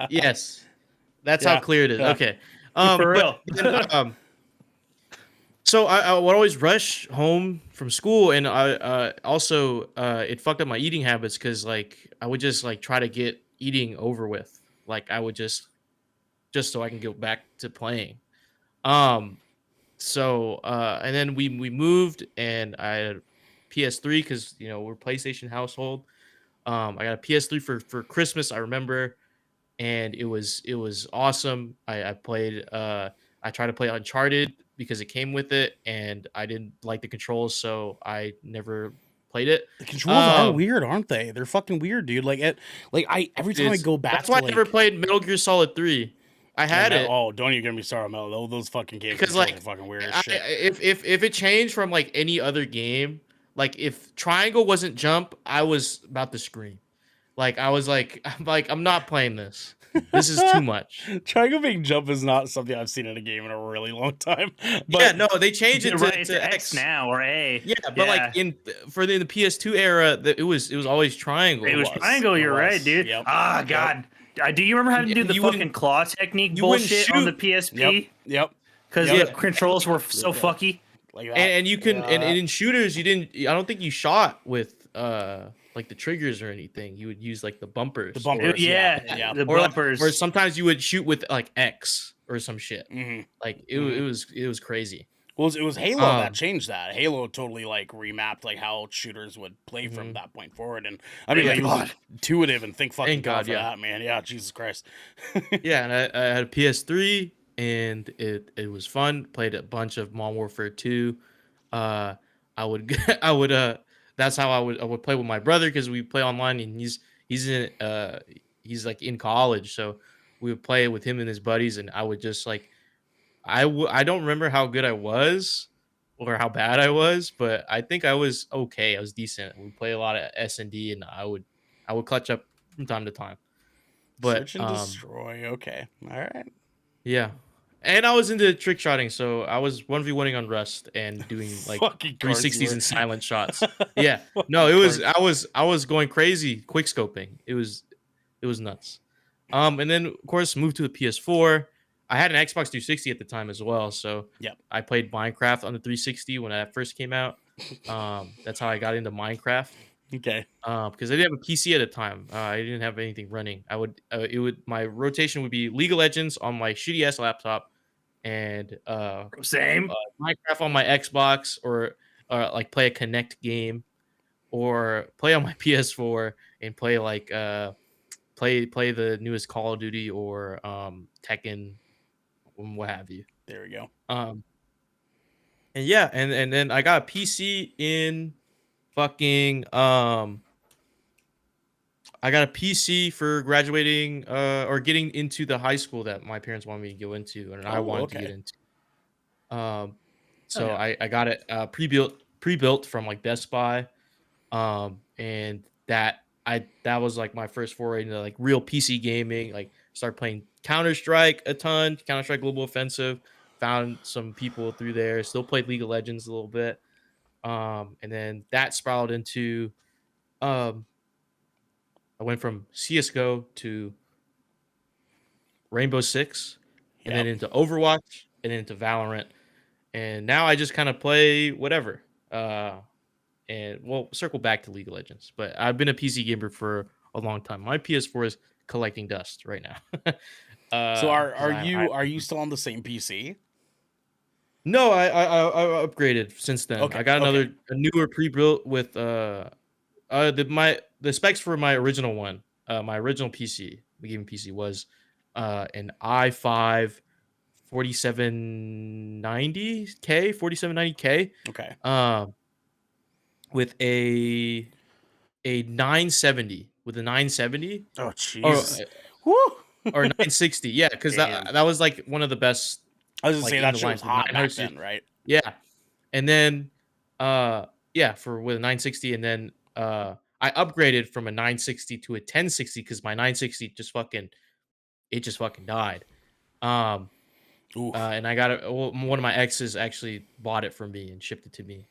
[SPEAKER 3] Yes. That's
[SPEAKER 1] Yeah,
[SPEAKER 3] how clear it is.
[SPEAKER 1] yeah.
[SPEAKER 3] Okay.
[SPEAKER 2] For real.
[SPEAKER 3] So I would always rush home from school, and I also it fucked up my eating habits because like I would just like try to get eating over with. Like I would just so I can go back to playing. So and then we moved, and I had PS3 because we're a PlayStation household. I got a PS3 for Christmas, I remember, and it was awesome. I played I tried to play Uncharted because it came with it, and I didn't like the controls, so I never played it.
[SPEAKER 1] the controls are weird, aren't they? They're fucking weird, dude. Like every time I go back,
[SPEAKER 3] That's why
[SPEAKER 1] to,
[SPEAKER 3] I never
[SPEAKER 1] like,
[SPEAKER 3] played Metal Gear Solid 3. I had it.
[SPEAKER 1] Oh, don't even get me started, Mel. Those fucking games
[SPEAKER 3] Because
[SPEAKER 1] are
[SPEAKER 3] like
[SPEAKER 1] fucking weird as shit.
[SPEAKER 3] if it changed from like any other game, like if triangle wasn't jump, I was about to scream. Like I was like I'm not playing this. This is too much.
[SPEAKER 1] Triangle being jump is not something I've seen in a game in a really long time. But
[SPEAKER 3] Yeah, no, they changed it
[SPEAKER 2] You're
[SPEAKER 3] to,
[SPEAKER 2] right, it's X now or A.
[SPEAKER 3] Yeah, but like for the PS2 era, it was always triangle.
[SPEAKER 2] It was
[SPEAKER 1] was.
[SPEAKER 2] triangle.
[SPEAKER 1] It
[SPEAKER 2] You're
[SPEAKER 1] was.
[SPEAKER 2] right, dude.
[SPEAKER 1] Yep.
[SPEAKER 2] Ah,
[SPEAKER 1] Yep.
[SPEAKER 2] God. Do you remember having to do
[SPEAKER 3] And
[SPEAKER 2] the
[SPEAKER 3] you
[SPEAKER 2] fucking
[SPEAKER 3] wouldn't-
[SPEAKER 2] claw technique
[SPEAKER 3] you wouldn't
[SPEAKER 2] bullshit on the
[SPEAKER 3] shoot.
[SPEAKER 2] PSP?
[SPEAKER 1] Yep.
[SPEAKER 2] Because
[SPEAKER 3] Yeah.
[SPEAKER 2] the controls were so fucky.
[SPEAKER 1] Like that.
[SPEAKER 3] And you can and
[SPEAKER 1] Yeah.
[SPEAKER 3] in shooters you didn't. I don't think you shot with like the triggers or anything. You would use like the bumpers.
[SPEAKER 1] The bumpers.
[SPEAKER 2] Yeah,
[SPEAKER 1] Yeah.
[SPEAKER 2] the
[SPEAKER 3] Or, like,
[SPEAKER 2] bumpers.
[SPEAKER 3] or sometimes you would shoot with like X or some shit.
[SPEAKER 1] hmm
[SPEAKER 3] Like it was crazy.
[SPEAKER 1] Well, it was Halo that
[SPEAKER 3] Um,
[SPEAKER 1] changed that. Halo totally like remapped like how shooters would play from
[SPEAKER 3] Mhm.
[SPEAKER 1] that point forward, and I mean,
[SPEAKER 2] Thank
[SPEAKER 1] like, it was
[SPEAKER 2] God.
[SPEAKER 1] intuitive and thank fucking
[SPEAKER 3] Thank
[SPEAKER 1] God
[SPEAKER 3] God,
[SPEAKER 1] for
[SPEAKER 3] yeah.
[SPEAKER 1] that, man. Yeah, Jesus Christ.
[SPEAKER 3] Yeah, and I had a PS3, and it was fun. Played a bunch of Modern Warfare 2. I would I would that's how I would play with my brother because we play online, and he's in he's like in college, so we would play with him and his buddies, and I would just like I don't remember how good I was or how bad I was, but I think I was okay. I was decent. We play a lot of S&D, and I would clutch up from time to time. But
[SPEAKER 1] Search and destroy. Okay, all right.
[SPEAKER 3] yeah. And I was into trick shotting, so I was 1v1ing on Rust and doing like
[SPEAKER 1] Fucking cards you
[SPEAKER 3] 360s
[SPEAKER 1] were.
[SPEAKER 3] and silent shots. Yeah. No, it was I was going crazy quick scoping. It was nuts. And then of course moved to the PS4. I had an Xbox 360 at the time as well, so
[SPEAKER 1] Yep.
[SPEAKER 3] I played Minecraft on the 360 when that first came out. That's how I got into Minecraft.
[SPEAKER 1] Okay.
[SPEAKER 3] Because I didn't have a PC at the time. I didn't have anything running. My rotation would be League of Legends on my shitty ass laptop, and
[SPEAKER 2] Same.
[SPEAKER 3] Minecraft on my Xbox, or like play a Connect game, or play on my PS4 and play like play the newest Call of Duty or Tekken, what have you.
[SPEAKER 1] There we go.
[SPEAKER 3] And yeah, and then I got a PC in fucking I got a PC for graduating or getting into the high school that my parents wanted me to go into, and I
[SPEAKER 1] Oh,
[SPEAKER 3] wanted to
[SPEAKER 1] okay.
[SPEAKER 3] get into. So
[SPEAKER 2] yeah.
[SPEAKER 3] I got it pre-built from like Best Buy, and that that was like my first foray into like real PC gaming. Like started playing Counter-Strike a ton, Counter-Strike Global Offensive. Found some people through there. Still played League of Legends a little bit. And then that spiraled into um I went from CS:GO to Rainbow Six, and then
[SPEAKER 1] Yep.
[SPEAKER 3] into Overwatch, and then into Valorant. And now I just kind of play whatever. And we'll circle back to League of Legends, but I've been a PC gamer for a long time. My PS4 is collecting dust right now.
[SPEAKER 1] So
[SPEAKER 3] 'Cause
[SPEAKER 1] are you still on the same PC?
[SPEAKER 3] no, I upgraded since then.
[SPEAKER 1] Okay,
[SPEAKER 3] I got
[SPEAKER 1] okay.
[SPEAKER 3] a newer pre-built with the specs for my original one. My original PC, the gaming PC was an i5 4790K, 4790K.
[SPEAKER 1] Okay.
[SPEAKER 3] With a 970 with a 970
[SPEAKER 1] Oh
[SPEAKER 3] or
[SPEAKER 1] jeez. Woo.
[SPEAKER 3] or 960. Yeah, because
[SPEAKER 2] Damn.
[SPEAKER 3] that was like one of the best
[SPEAKER 1] I was gonna
[SPEAKER 3] like
[SPEAKER 1] say
[SPEAKER 3] in
[SPEAKER 1] that
[SPEAKER 3] the
[SPEAKER 1] shit
[SPEAKER 3] line
[SPEAKER 1] was
[SPEAKER 3] for
[SPEAKER 1] hot back
[SPEAKER 3] 960.
[SPEAKER 1] then, right?
[SPEAKER 3] Yeah. And then yeah, for with a 960, and then I upgraded from a 960 to a 1060 because my 960 just fucking died. Um
[SPEAKER 1] Oof.
[SPEAKER 3] and I got it. Well, one of my exes actually bought it from me and shipped it to me.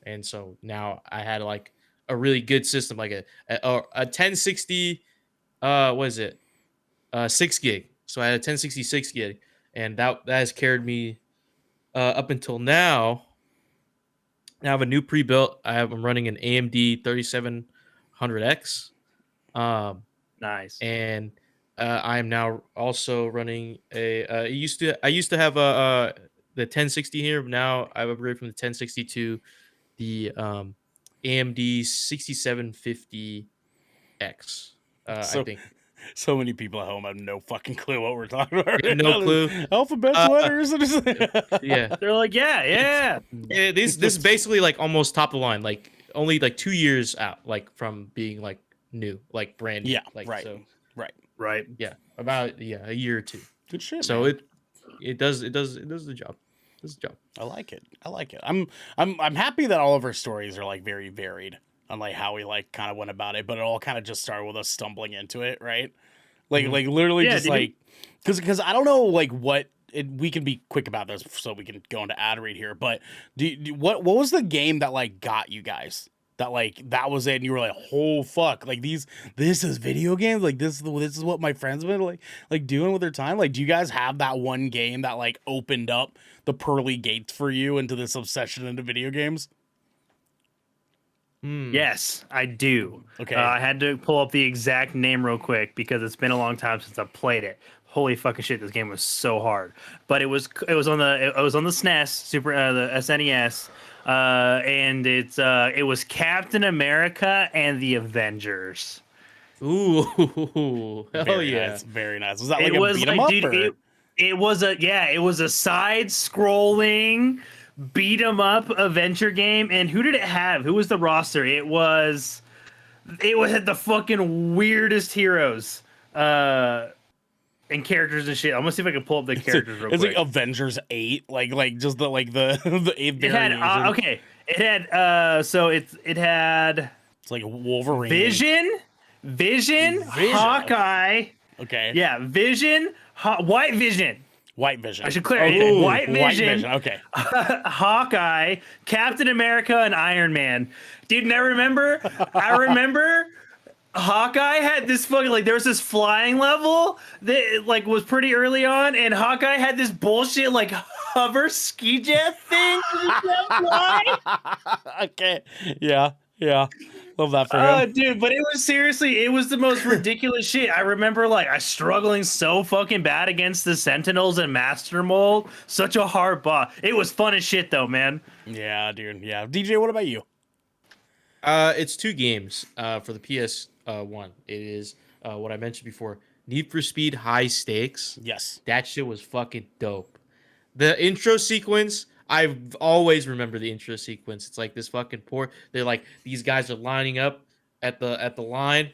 [SPEAKER 3] And so now I had like a really good system, like a 1060. What is it? 6 gig. So I had a 1066 gig, and that has carried me up until now. I have a new pre-built. I'm running an AMD 3700X. Um,
[SPEAKER 2] Nice.
[SPEAKER 3] and I am now also running I used to have the 1060 here. Now I've upgraded from the 1060 to the AMD 6750X. I
[SPEAKER 1] So
[SPEAKER 3] think
[SPEAKER 1] so many people at home have no fucking clue what we're talking about
[SPEAKER 3] you have
[SPEAKER 1] right
[SPEAKER 3] no
[SPEAKER 1] now.
[SPEAKER 3] clue.
[SPEAKER 1] Alphabets,
[SPEAKER 3] Uh,
[SPEAKER 1] letters, and
[SPEAKER 3] yeah,
[SPEAKER 2] They're like, yeah, yeah.
[SPEAKER 3] this is basically like almost top of the line. Like only like 2 years out, like from being like new, like brand new.
[SPEAKER 1] Yeah,
[SPEAKER 3] Like
[SPEAKER 1] right.
[SPEAKER 3] so,
[SPEAKER 2] Right.
[SPEAKER 3] yeah, about a year or two.
[SPEAKER 1] Good shit,
[SPEAKER 3] So
[SPEAKER 1] man.
[SPEAKER 3] it does the job. Does the job.
[SPEAKER 1] I like it. I like it. I'm happy that all of our stories are like very varied on like how we like kind of went about it, but it all kind of just started with us stumbling into it, right?
[SPEAKER 3] Mhm.
[SPEAKER 1] Like literally
[SPEAKER 2] Yeah,
[SPEAKER 1] just
[SPEAKER 2] dude.
[SPEAKER 1] like because I don't know like what we can be quick about this so we can go into ad read here, but what was the game that like got you guys? That like that was it, and you were like, "Oh fuck! Like this is video games. Like this is what my friends have been like doing with their time. Like, do you guys have that one game that like opened up the pearly gates for you into this obsession into video games?"
[SPEAKER 3] Hmm.
[SPEAKER 2] Yes, I do.
[SPEAKER 1] Okay.
[SPEAKER 2] I had to pull up the exact name real quick because it's been a long time since I played it. Holy fucking shit! This game was so hard, but it was on the SNES, the SNES, and it was Captain America and the Avengers.
[SPEAKER 3] Ooh, hell
[SPEAKER 1] Very
[SPEAKER 3] yeah.
[SPEAKER 1] nice. Very nice. Was that like
[SPEAKER 2] It
[SPEAKER 1] a
[SPEAKER 2] was
[SPEAKER 1] beat 'em
[SPEAKER 2] like,
[SPEAKER 1] up
[SPEAKER 2] dude,
[SPEAKER 1] or?
[SPEAKER 2] it was a side scrolling beat 'em up adventure game. And who did it have? Who was the roster? It had the fucking weirdest heroes and characters and shit. I'm gonna see if I can pull up the characters real
[SPEAKER 1] It's
[SPEAKER 2] quick.
[SPEAKER 1] like Avengers 8, like just the the eighth
[SPEAKER 2] It had
[SPEAKER 1] variation.
[SPEAKER 2] okay. It had it had
[SPEAKER 1] It's like Wolverine.
[SPEAKER 2] Vision,
[SPEAKER 1] Vision,
[SPEAKER 2] Hawkeye.
[SPEAKER 1] Okay.
[SPEAKER 2] Yeah, Vision, White Vision.
[SPEAKER 1] White Vision.
[SPEAKER 2] I should clear it.
[SPEAKER 1] Ooh,
[SPEAKER 2] White Vision.
[SPEAKER 1] Okay.
[SPEAKER 2] Hawkeye, Captain America, and Iron Man. Dude, and I remember Hawkeye had this fucking like there was this flying level that like was pretty early on, and Hawkeye had this bullshit like hover ski jet thing.
[SPEAKER 1] Okay. Yeah. Yeah. Love that for
[SPEAKER 2] Oh,
[SPEAKER 1] him.
[SPEAKER 2] dude, but it was the most ridiculous shit. I remember like I struggling so fucking bad against the Sentinels and Master Mold. Such a hard boss. It was fun as shit though, man.
[SPEAKER 1] Yeah, dude. Yeah. DJ, what about you?
[SPEAKER 3] It's 2 games for the PS1. It is what I mentioned before, Need for Speed High Stakes.
[SPEAKER 1] Yes.
[SPEAKER 3] That shit was fucking dope. The intro sequence, I've always remember the intro sequence. It's like this fucking they're like these guys are lining up at the line.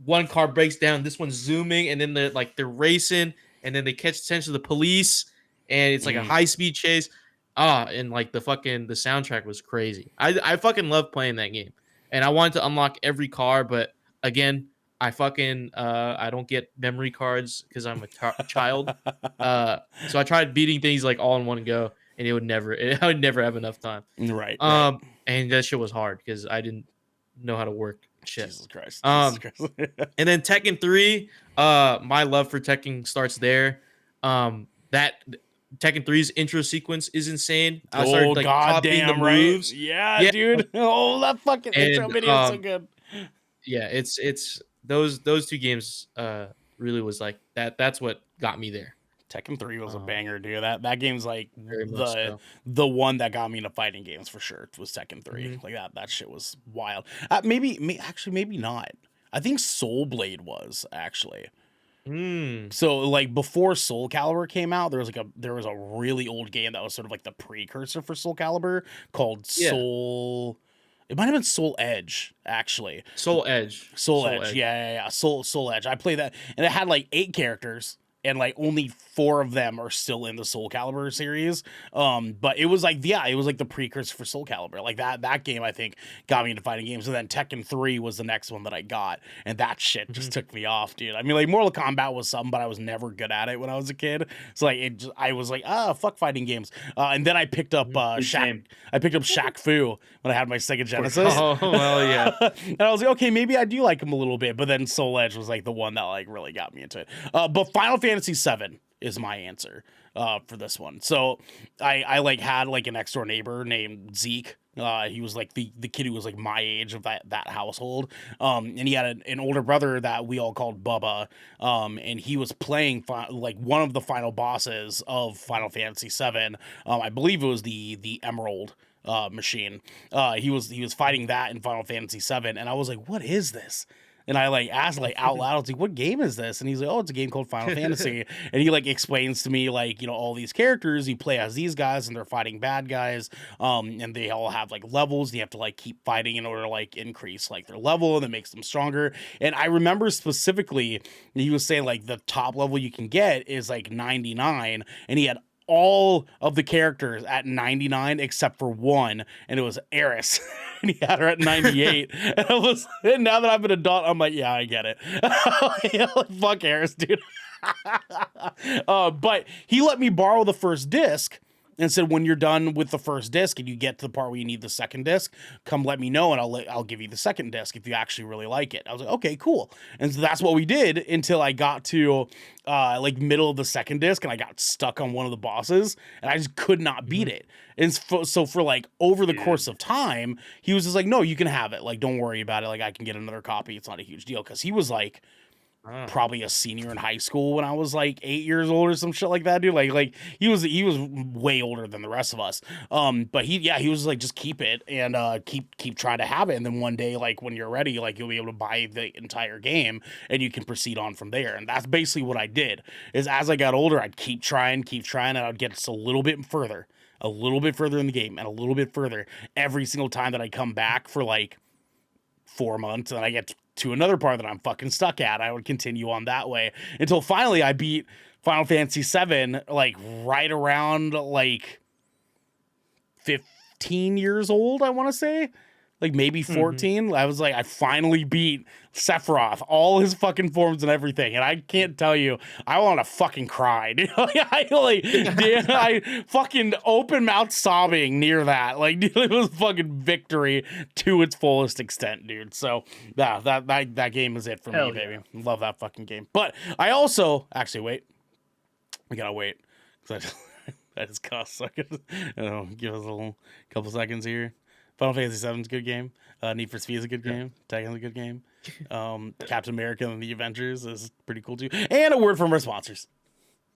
[SPEAKER 3] One car breaks down, this one's zooming, and then they're racing, and then they catch attention of the police, and it's like a high speed chase. And like the soundtrack was crazy. I fucking love playing that game. And I wanted to unlock every car, but again, I fucking I don't get memory cards because I'm a child. So I tried beating things like all in one go, and I would never have enough time.
[SPEAKER 1] Right.
[SPEAKER 3] And that shit was hard because I didn't know how to work shit.
[SPEAKER 1] Jesus Christ.
[SPEAKER 3] And then Tekken 3, my love for Tekken starts there. That Tekken 3's intro sequence is insane. I started like copying the moves.
[SPEAKER 1] Yeah, dude. Oh, that fucking intro
[SPEAKER 3] And,
[SPEAKER 1] video is so good.
[SPEAKER 3] Yeah, it's those two games really was like that's what got me there.
[SPEAKER 1] Tekken 3 was a banger, dude. That game's like
[SPEAKER 3] Very much so.
[SPEAKER 1] the one that got me into fighting games for sure. Was Tekken 3. Like that shit was wild. Maybe not. I think Soul Blade was actually. So like before Soul Calibur came out, there was a really old game that was sort of like the precursor for Soul Calibur called Soul. It might have been Soul Edge, actually.
[SPEAKER 3] Soul Edge.
[SPEAKER 1] Yeah. Soul Edge. I played that, and it had like 8 characters, and like only 4 of them are still in the Soul Calibur series. But it was like the precursor for Soul Calibur. Like that game I think got me into fighting games. And then Tekken 3 was the next one that I got. And that shit just took me off, dude. I mean, like Mortal Kombat was something, but I was never good at it when I was a kid. So like I was like, fuck fighting games. And then I picked up Shaq Fu when I had my Sega Genesis.
[SPEAKER 3] Oh well, yeah.
[SPEAKER 1] And I was like, okay, maybe I do like him a little bit. But then Soul Edge was like the one that like really got me into it. But Final Fantasy VII is my answer for this one. So I like had like an next door neighbor named Zeke. He was like the kid who was like my age of that household. And he had an older brother that we all called Bubba. And he was playing like one of the final bosses of Final Fantasy VII. I believe it was the Emerald machine. He was fighting that in Final Fantasy VII, and I was like, what is this? And I like asked like out loud, I was like, what game is this? And he's like, oh, it's a game called Final Fantasy. And he like explains to me like, all these characters, you play as these guys and they're fighting bad guys. And they all have like levels. And you have to like keep fighting in order to like increase like their level, and that makes them stronger. And I remember specifically he was saying like the top level you can get is like 99, and he had all of the characters at 99 except for one, and it was Eris. And he had her at 98. And now that I'm an adult, I'm like, yeah, I get it. Fuck Eris, dude. But he let me borrow the first disc and said, when you're done with the first disc and you get to the part where you need the second disc, come let me know and I'll give you the second disc if you actually really like it. I was like, okay, cool. And so that's what we did until I got to like middle of the second disc, and I got stuck on one of the bosses and I just could not beat it. And so for like over the course of time, he was just like, no, you can have it. Like, don't worry about it. Like, I can get another copy. It's not a huge deal. Cause he was like, probably a senior in high school when I was like 8 years old or some shit like that, dude. Like he was way older than the rest of us. But he was like, just keep it and keep trying to have it. And then one day, like when you're ready, like you'll be able to buy the entire game and you can proceed on from there. And that's basically what I did. Is as I got older, I'd keep trying, and I'd get just a little bit further in the game, and a little bit further every single time that I come back for like 4 months, and I get to another part that I'm fucking stuck at. I would continue on that way until finally I beat Final Fantasy VII, like right around like 15 years old, I want to say. Like maybe 14. I was like, I finally beat Sephiroth, all his fucking forms and everything. And I can't tell you, I want to fucking cry. Dude. I fucking open mouth sobbing near that. Like, dude, it was fucking victory to its fullest extent, dude. So that game is it for me, baby. Love that fucking game. But I also wait. We gotta wait because I just cussed. So I could, give us a little couple seconds here. Final Fantasy VII is a good game. Need for Speed is a good game. Tekken's a good game. Captain America and the Avengers is pretty cool too. And a word from our sponsors.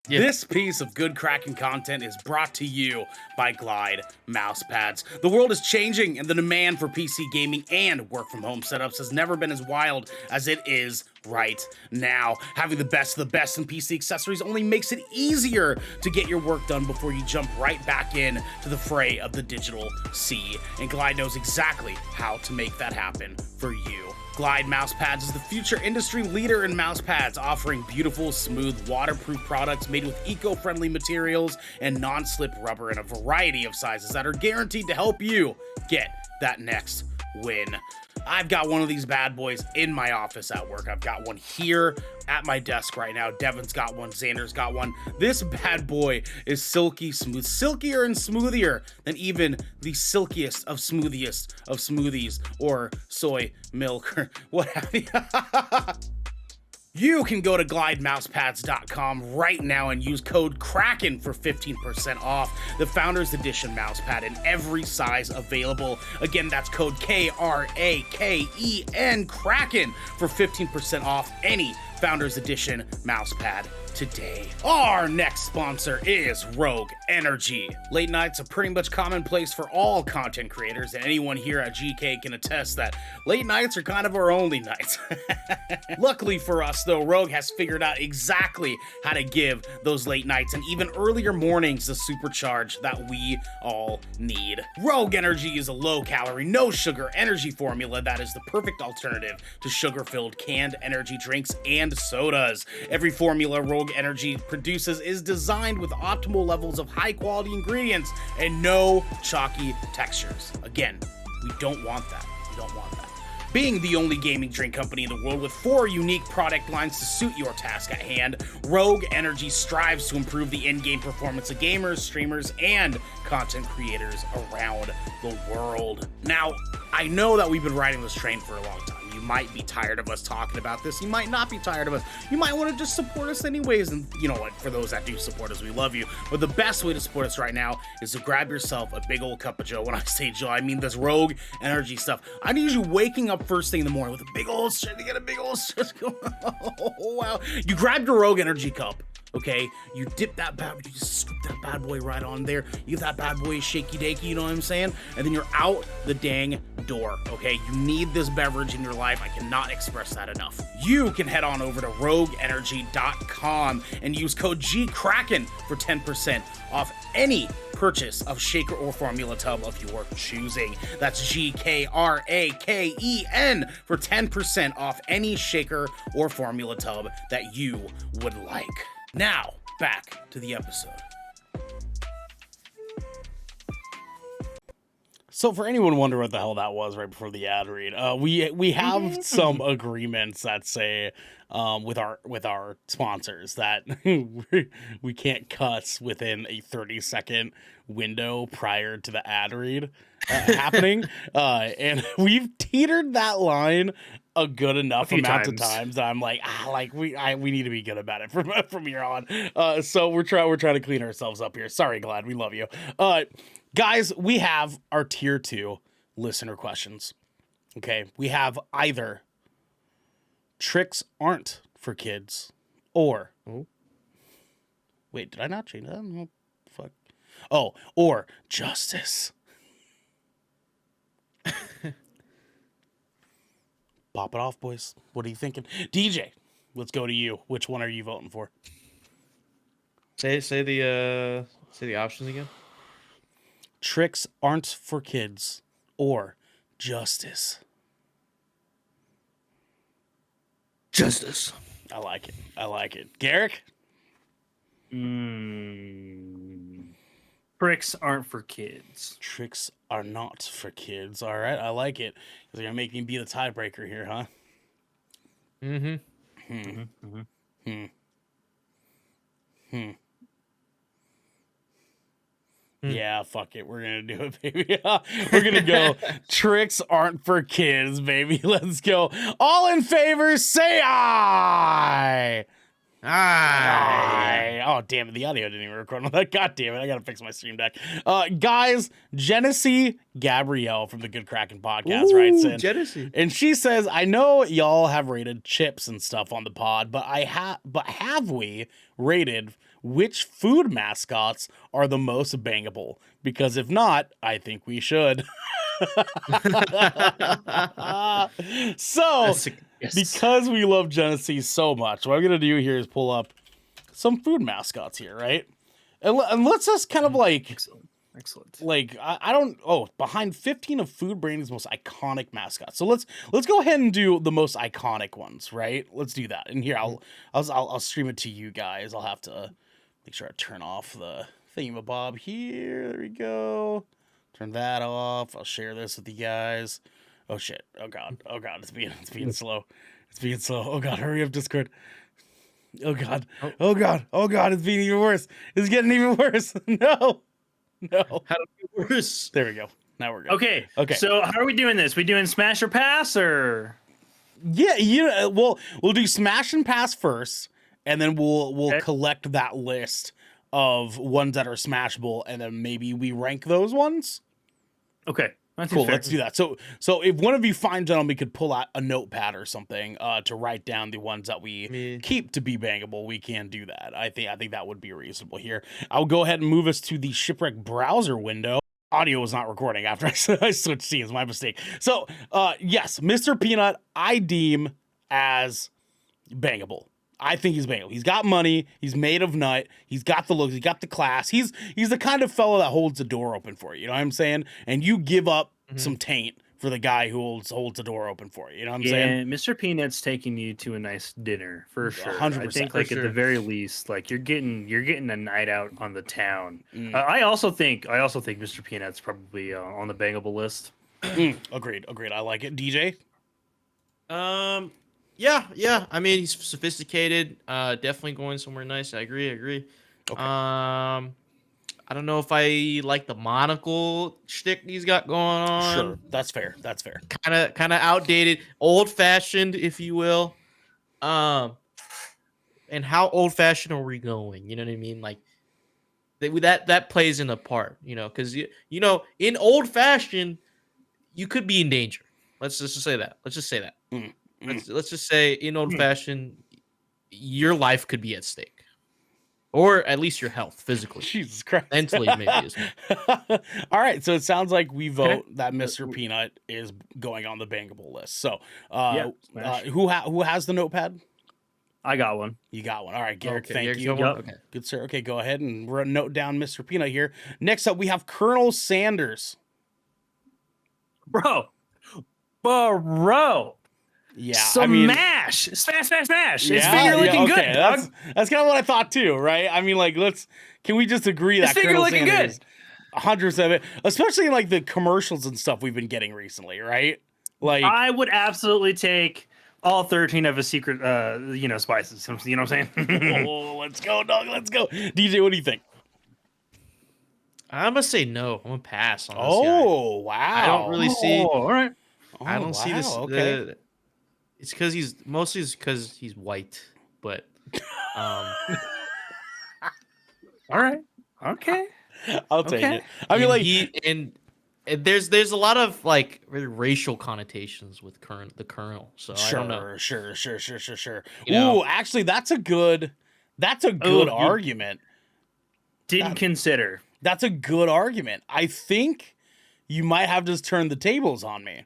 [SPEAKER 1] Yeah. This piece of good Kraken content is brought to you by Glide mouse pads. The world is changing, and the demand for PC gaming and work from home setups has never been as wild as it is right now. Having the best of the best in PC accessories only makes it easier to get your work done before you jump right back in to the fray of the digital sea. And Glide knows exactly how to make that happen for you. Glide mouse pads is the future industry leader in mouse pads, offering beautiful, smooth, waterproof products made with eco-friendly materials and non-slip rubber in a variety of sizes that are guaranteed to help you get that next win. I've got one of these bad boys in my office at work. I've got one here at my desk right now. Devin's got one. Xander's got one. This bad boy is silky smooth, silkier and smoothier than even the silkiest of smoothies or soy milk or what have you. You can go to glidemousepads.com right now and use code Kraken for 15% off the Founders Edition mousepad in every size available. Again, that's code KRAKEN Kraken for 15% off any Founders Edition mousepad today. Our next sponsor is Rogue Energy. Late nights are pretty much commonplace for all content creators, and anyone here at GK can attest that late nights are kind of our only nights. Luckily for us, though, Rogue has figured out exactly how to give those late nights and even earlier mornings the supercharge that we all need. Rogue Energy is a low-calorie, no-sugar energy formula that is the perfect alternative to sugar-filled canned energy drinks and sodas. Every formula Rogue Energy produces is designed with optimal levels of high-quality ingredients and no chalky textures. Again, we don't want that. We don't want that. Being the only gaming drink company in the world with 4 unique product lines to suit your task at hand, Rogue Energy strives to improve the in-game performance of gamers, streamers, and content creators around the world. Now, I know that we've been riding this train for a long time. You might be tired of us talking about this. You might not be tired of us. You might want to just support us anyways. And you know what? For those that do support us, we love you. But the best way to support us right now is to grab yourself a big old cup of Joe. When I say Joe, I mean this Rogue Energy stuff. I'm usually waking up first thing in the morning with a big old shit to get a big old shit going. Oh, wow. You grab your Rogue Energy cup. Okay, you dip that bad, you just scoop that bad boy right on there. You get that bad boy shaky dakey, you know what I'm saying? And then you're out the dang door, okay? You need this beverage in your life. I cannot express that enough. You can head on over to rogueenergy.com and use code GKRAKEN for 10% off any purchase of shaker or formula tub of your choosing. That's GKRAKEN for 10% off any shaker or formula tub that you would like. Now, back to the episode. So for anyone wondering what the hell that was right before the ad read, we have some agreements that say with our sponsors that we can't cuss within a 30-second window prior to the ad read happening, and we've teetered that line a good enough amount of times that I'm like, we need to be good about it from here on. So we're trying to clean ourselves up here. Sorry, Glad, we love you. Guys, we have our tier 2 listener questions. Okay, we have either tricks aren't for kids, or wait, did I not change that? No, fuck. Oh, or justice. Pop it off, boys. What are you thinking? DJ, let's go to you. Which one are you voting for?
[SPEAKER 3] Say the options again.
[SPEAKER 1] Tricks aren't for kids, or justice.
[SPEAKER 3] Justice.
[SPEAKER 1] I like it. Garrick?
[SPEAKER 2] Tricks aren't for kids.
[SPEAKER 1] Tricks are not for kids. All right, I like it. You're going to make me be the tiebreaker here, huh? Yeah, fuck it. We're going to do it, baby. We're going to go tricks aren't for kids, baby. Let's go. All in favor, say aye. Aye. Oh, damn it. The audio didn't even record on that. God damn it. I got to fix my stream deck. Guys, Genesee Gabrielle from the Good Kraken podcast writes in.
[SPEAKER 3] Genesee.
[SPEAKER 1] And she says, I know y'all have rated chips and stuff on the pod, but have we rated which food mascots are the most bangable? Because if not, I think we should. So, because we love Genesee so much, what I'm going to do here is pull up some food mascots here, right? And let's just kind of like...
[SPEAKER 2] Excellent.
[SPEAKER 1] Like, behind 15 of Food Brandy's most iconic mascots. So let's go ahead and do the most iconic ones, right? Let's do that. And here, I'll stream it to you guys. I'll have to make sure I turn off the thingamabob here. There we go. Turn that off. I'll share this with you guys. Oh shit. Oh god. Oh god. It's being slow. It's being slow. Oh god. Hurry up, Discord. Oh god.
[SPEAKER 3] Oh.
[SPEAKER 1] Oh god. Oh god. It's being even worse. It's getting even worse. No. No.
[SPEAKER 3] How do it get worse?
[SPEAKER 1] There we go. Now we're good.
[SPEAKER 2] Okay.
[SPEAKER 1] Okay.
[SPEAKER 2] So how are we doing this? We doing smash or pass or?
[SPEAKER 1] Yeah. We'll do smash and pass first, and then we'll
[SPEAKER 2] Okay.
[SPEAKER 1] collect that list of ones that are smashable, and then maybe we rank those ones.
[SPEAKER 2] Okay. That seems
[SPEAKER 1] Cool,
[SPEAKER 2] fair.
[SPEAKER 1] let's do that. So if one of you fine gentlemen could pull out a notepad or something to write down the ones that we keep to be bangable, we can do that. I think that would be reasonable here. I'll go ahead and move us to the Shipwreck browser window. Audio was not recording after I switched scenes, my mistake. So yes, Mr. Peanut I deem as bangable. I think he's bangable. He's got money. He's made of nut. He's got the looks. He's got the class. He's the kind of fellow that holds the door open for you. You know what I'm saying? And you give up some taint for the guy who holds the door open for you. You know what I'm saying?
[SPEAKER 2] Mr. Peanut's taking you to a nice dinner for sure.
[SPEAKER 1] 100%,
[SPEAKER 2] I think
[SPEAKER 1] for
[SPEAKER 2] like at
[SPEAKER 3] sure.
[SPEAKER 2] the very least, like you're getting a night out on the town.
[SPEAKER 1] Mm.
[SPEAKER 2] I also think Mr. Peanut's probably on the bangable list.
[SPEAKER 1] Agreed. I like it. DJ?
[SPEAKER 3] Yeah. I mean, he's sophisticated. Definitely going somewhere nice. I agree.
[SPEAKER 1] Okay.
[SPEAKER 3] I don't know if I like the monocle shtick he's got going on.
[SPEAKER 1] Sure. That's fair.
[SPEAKER 3] Kind of outdated, old fashioned, if you will. And how old fashioned are we going? You know what I mean? Like that plays in a part. You know, because you know in old fashioned, you could be in danger. Let's just say that.
[SPEAKER 1] Mm.
[SPEAKER 3] Let's just say in old fashioned, your life could be at stake, or at least your health physically,
[SPEAKER 1] Jesus Christ.
[SPEAKER 3] mentally maybe as well.
[SPEAKER 1] All right, so it sounds like we vote that Mr. Peanut is going on the bangable list. So,
[SPEAKER 2] smash.
[SPEAKER 1] who has the notepad?
[SPEAKER 2] I got one.
[SPEAKER 1] You got one. All right, Garrick,
[SPEAKER 3] Okay,
[SPEAKER 1] thank
[SPEAKER 3] Garrick's
[SPEAKER 1] you.
[SPEAKER 3] got one?
[SPEAKER 2] Yep.
[SPEAKER 3] Okay.
[SPEAKER 1] Good sir. Okay, go ahead and note down Mr. Peanut here. Next up, we have Colonel Sanders.
[SPEAKER 2] Bro.
[SPEAKER 1] Yeah,
[SPEAKER 2] Smash. Smash. His
[SPEAKER 1] yeah,
[SPEAKER 2] finger looking
[SPEAKER 1] okay,
[SPEAKER 2] good, dog.
[SPEAKER 1] That's kind of what I thought too, right? I mean, like, can we just agree
[SPEAKER 2] His
[SPEAKER 1] that
[SPEAKER 2] finger
[SPEAKER 1] Colonel
[SPEAKER 2] looking
[SPEAKER 1] Sanders, 100%, especially in like the commercials and stuff we've been getting recently, right? Like,
[SPEAKER 2] I would absolutely take all 13 of his secret, spices. You know what I'm saying?
[SPEAKER 1] oh, let's go, dog, let's go. DJ, what do you think?
[SPEAKER 3] I'm gonna say no. I'm gonna pass on this guy.
[SPEAKER 1] Oh, wow.
[SPEAKER 3] I don't really see.
[SPEAKER 2] all right.
[SPEAKER 3] I don't see this.
[SPEAKER 1] Okay.
[SPEAKER 3] It's because he's white, but
[SPEAKER 2] All right. Okay.
[SPEAKER 1] I'll take
[SPEAKER 2] Okay.
[SPEAKER 1] it. I mean,
[SPEAKER 3] and
[SPEAKER 1] like,
[SPEAKER 3] and there's a lot of like racial connotations with the colonel. So I don't know.
[SPEAKER 1] Sure.
[SPEAKER 3] You know?
[SPEAKER 1] Ooh, actually, that's a good argument.
[SPEAKER 2] Didn't consider.
[SPEAKER 1] That's a good argument. I think you might have just turned the tables on me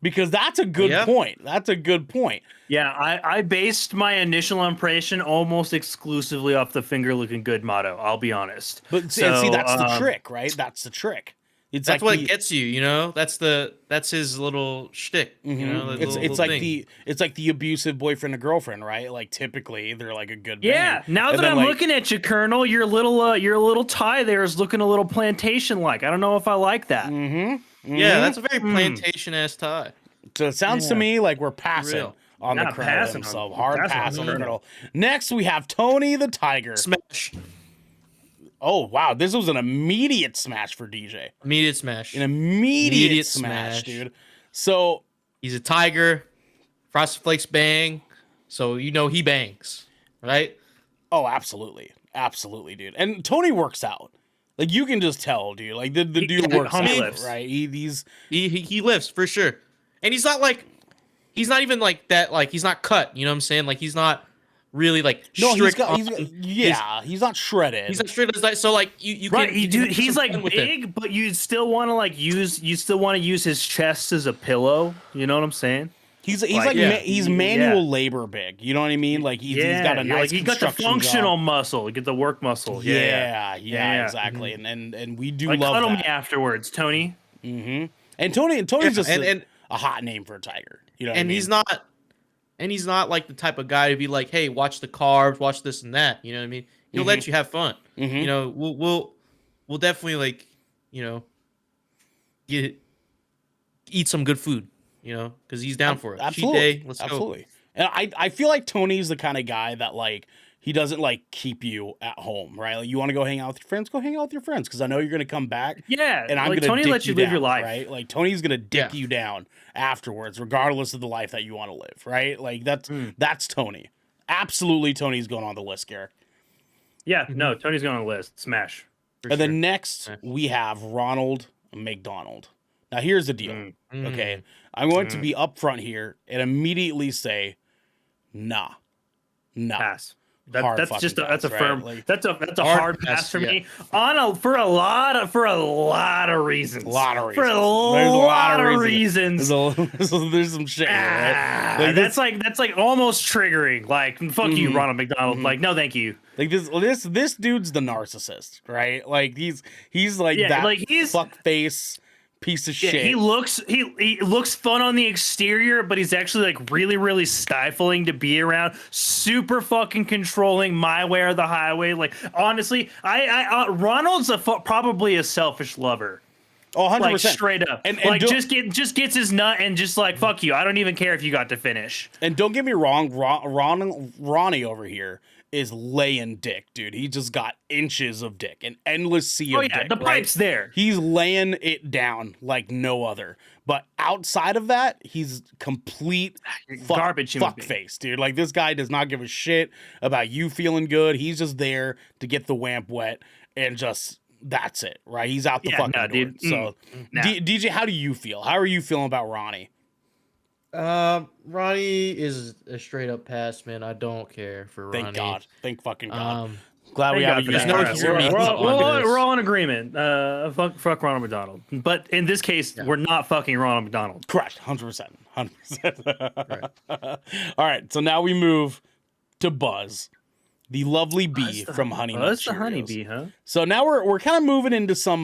[SPEAKER 1] because that's a good point. That's a good point.
[SPEAKER 2] Yeah, I based my initial impression almost exclusively off the finger looking good motto. I'll be honest.
[SPEAKER 1] But see, that's the trick, right? That's the trick. It's
[SPEAKER 3] That's
[SPEAKER 1] like
[SPEAKER 3] what gets you, you know. That's his little shtick. You know,
[SPEAKER 1] it's like the abusive boyfriend or girlfriend, right? Like typically they're like a good
[SPEAKER 2] Yeah.
[SPEAKER 1] bang.
[SPEAKER 2] Now
[SPEAKER 1] And
[SPEAKER 2] that
[SPEAKER 1] then,
[SPEAKER 2] I'm
[SPEAKER 1] like,
[SPEAKER 2] looking at you, Colonel, your little tie there is looking a little plantation like. I don't know if I like that.
[SPEAKER 3] Yeah, that's a very plantation ass tie.
[SPEAKER 1] So it sounds to me like we're passing
[SPEAKER 3] real.
[SPEAKER 1] on the
[SPEAKER 2] Not
[SPEAKER 1] colonel
[SPEAKER 2] passing on-
[SPEAKER 1] himself. Hard
[SPEAKER 2] passing on
[SPEAKER 1] pass
[SPEAKER 2] the
[SPEAKER 1] on the
[SPEAKER 2] colonel.
[SPEAKER 1] colonel. Next we have Tony the Tiger.
[SPEAKER 3] Smash.
[SPEAKER 1] Oh wow, this was an immediate smash for DJ.
[SPEAKER 3] Immediate smash.
[SPEAKER 1] An immediate
[SPEAKER 3] Immediate
[SPEAKER 1] smash,
[SPEAKER 3] smash.
[SPEAKER 1] dude. So
[SPEAKER 3] He's a tiger. Frosted Flakes bang. So you know he bangs, right?
[SPEAKER 1] oh, absolutely, dude. And Tony works out. Like you can just tell, dude. Like the dude works
[SPEAKER 2] homie
[SPEAKER 1] out,
[SPEAKER 2] lifts.
[SPEAKER 1] right? He's
[SPEAKER 3] He lifts for sure. And he's not even like that. Like he's not cut. You know what I'm saying? Like he's not really like
[SPEAKER 1] no,
[SPEAKER 3] strict.
[SPEAKER 1] he's not shredded.
[SPEAKER 3] He's not strict as that. So like you
[SPEAKER 2] Right,
[SPEAKER 3] can.
[SPEAKER 2] he's like big, but you still want to use his chest as a pillow. You know what I'm saying?
[SPEAKER 1] He's
[SPEAKER 2] like,
[SPEAKER 1] he's manual labor big. You know what I mean? Like he's got a nice
[SPEAKER 2] he got the
[SPEAKER 1] construction
[SPEAKER 2] functional
[SPEAKER 1] job.
[SPEAKER 2] muscle, he got the work muscle.
[SPEAKER 1] Yeah,
[SPEAKER 2] Yeah.
[SPEAKER 1] exactly. And we do
[SPEAKER 2] Like
[SPEAKER 1] love
[SPEAKER 2] cuddle me
[SPEAKER 1] that.
[SPEAKER 2] afterwards, Tony.
[SPEAKER 1] And Tony's just
[SPEAKER 3] and
[SPEAKER 1] a hot name for a tiger. You know what I
[SPEAKER 3] and
[SPEAKER 1] mean?
[SPEAKER 3] he's not like the type of guy to be like, hey, watch the carbs, watch this and that. You know what I mean? He'll let you have fun. You know, we'll definitely like, you know, eat some good food. You you know, because he's down for it.
[SPEAKER 1] Absolutely.
[SPEAKER 3] Cheat day, let's go.
[SPEAKER 1] Absolutely. And I feel like Tony's the kind of guy that like he doesn't like keep you at home, right? Like you want to go hang out with your friends, go hang out with your friends because I know you're gonna come back.
[SPEAKER 2] Yeah,
[SPEAKER 1] And I'm
[SPEAKER 2] like
[SPEAKER 1] gonna
[SPEAKER 2] Tony
[SPEAKER 1] dick
[SPEAKER 2] lets you live
[SPEAKER 1] down,
[SPEAKER 2] your life.
[SPEAKER 1] right? Like Tony's gonna dick
[SPEAKER 3] Yeah.
[SPEAKER 1] you down afterwards, regardless of the life that you want to live, right? Like that's Tony. Absolutely, Tony's going on the list, Garrick.
[SPEAKER 2] Yeah, no, Tony's going on the list. Smash.
[SPEAKER 3] For
[SPEAKER 1] And
[SPEAKER 3] sure.
[SPEAKER 1] then next we have Ronald McDonald. Now here's the deal. Okay, I'm going to be upfront here and immediately say, nah.
[SPEAKER 2] Pass.
[SPEAKER 1] Hard
[SPEAKER 2] That's just a,
[SPEAKER 1] fucking
[SPEAKER 2] that's a
[SPEAKER 1] pass,
[SPEAKER 2] firm.
[SPEAKER 1] right? Like,
[SPEAKER 2] that's a
[SPEAKER 3] hard
[SPEAKER 2] hard pass
[SPEAKER 3] pass,
[SPEAKER 2] for
[SPEAKER 3] yeah.
[SPEAKER 2] me for a lot of reasons.
[SPEAKER 1] A lot of reasons.
[SPEAKER 2] For a
[SPEAKER 1] There's
[SPEAKER 2] lot of reasons.
[SPEAKER 1] There's some shit here, right? Like
[SPEAKER 2] That's like almost triggering. Like fuck you, Ronald McDonald. Like no, thank you.
[SPEAKER 1] like this dude's the narcissist, right? Like he's like that
[SPEAKER 2] like he's
[SPEAKER 1] fuck face piece of
[SPEAKER 2] yeah,
[SPEAKER 1] shit.
[SPEAKER 2] he looks fun on the exterior, but he's actually like really stifling to be around. Super fucking controlling, my way or the highway. Like honestly, Ronald's probably a selfish lover.
[SPEAKER 1] Oh, 100%.
[SPEAKER 2] Like straight up,
[SPEAKER 1] And
[SPEAKER 2] like
[SPEAKER 1] don't-
[SPEAKER 2] just gets his nut and just like fuck you. I don't even care if you got to finish.
[SPEAKER 1] And don't get me wrong, Ronnie over here is laying dick, dude. He just got inches of dick, an endless sea of
[SPEAKER 2] Oh yeah,
[SPEAKER 1] dick.
[SPEAKER 2] the
[SPEAKER 1] right?
[SPEAKER 2] pipe's there.
[SPEAKER 1] He's laying it down like no other. But outside of that, he's complete
[SPEAKER 2] Garbage human
[SPEAKER 1] fuck
[SPEAKER 2] being.
[SPEAKER 1] face, dude. Like this guy does not give a shit about you feeling good. He's just there to get the wamp wet and just that's it, right? He's out the
[SPEAKER 2] Yeah,
[SPEAKER 1] fucking
[SPEAKER 2] no,
[SPEAKER 1] door.
[SPEAKER 2] dude.
[SPEAKER 1] So,
[SPEAKER 2] Nah.
[SPEAKER 1] DJ, how do you feel? How are you feeling about Ronnie?
[SPEAKER 3] Ronnie is a straight up pass, man. I don't care for Ronnie.
[SPEAKER 1] Thank God. Thank fucking God.
[SPEAKER 3] Um,
[SPEAKER 1] Glad we
[SPEAKER 2] Thank
[SPEAKER 1] have a
[SPEAKER 2] God for
[SPEAKER 3] There's
[SPEAKER 2] that.
[SPEAKER 3] no
[SPEAKER 2] All right,
[SPEAKER 3] hear me
[SPEAKER 2] we're all-
[SPEAKER 3] on this.
[SPEAKER 2] we're all in agreement. Fuck Ronald McDonald. But in this case, we're not fucking Ronald McDonald.
[SPEAKER 1] Correct. 100%. 100%. All right. So now we move to Buzz, the lovely bee from Honey Nut
[SPEAKER 2] That's the
[SPEAKER 1] Cheerios.
[SPEAKER 2] honeybee, huh?
[SPEAKER 1] So now we're kind of moving into some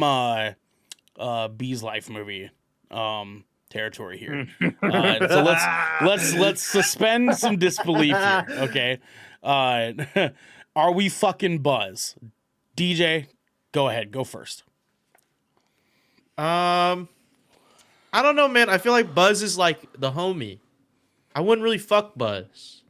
[SPEAKER 1] Bee's Life movie territory here. So let's suspend some disbelief here. Okay. Are we fucking Buzz? DJ, go ahead. Go first.
[SPEAKER 3] I don't know, man. I feel like Buzz is like the homie. I wouldn't really fuck Buzz.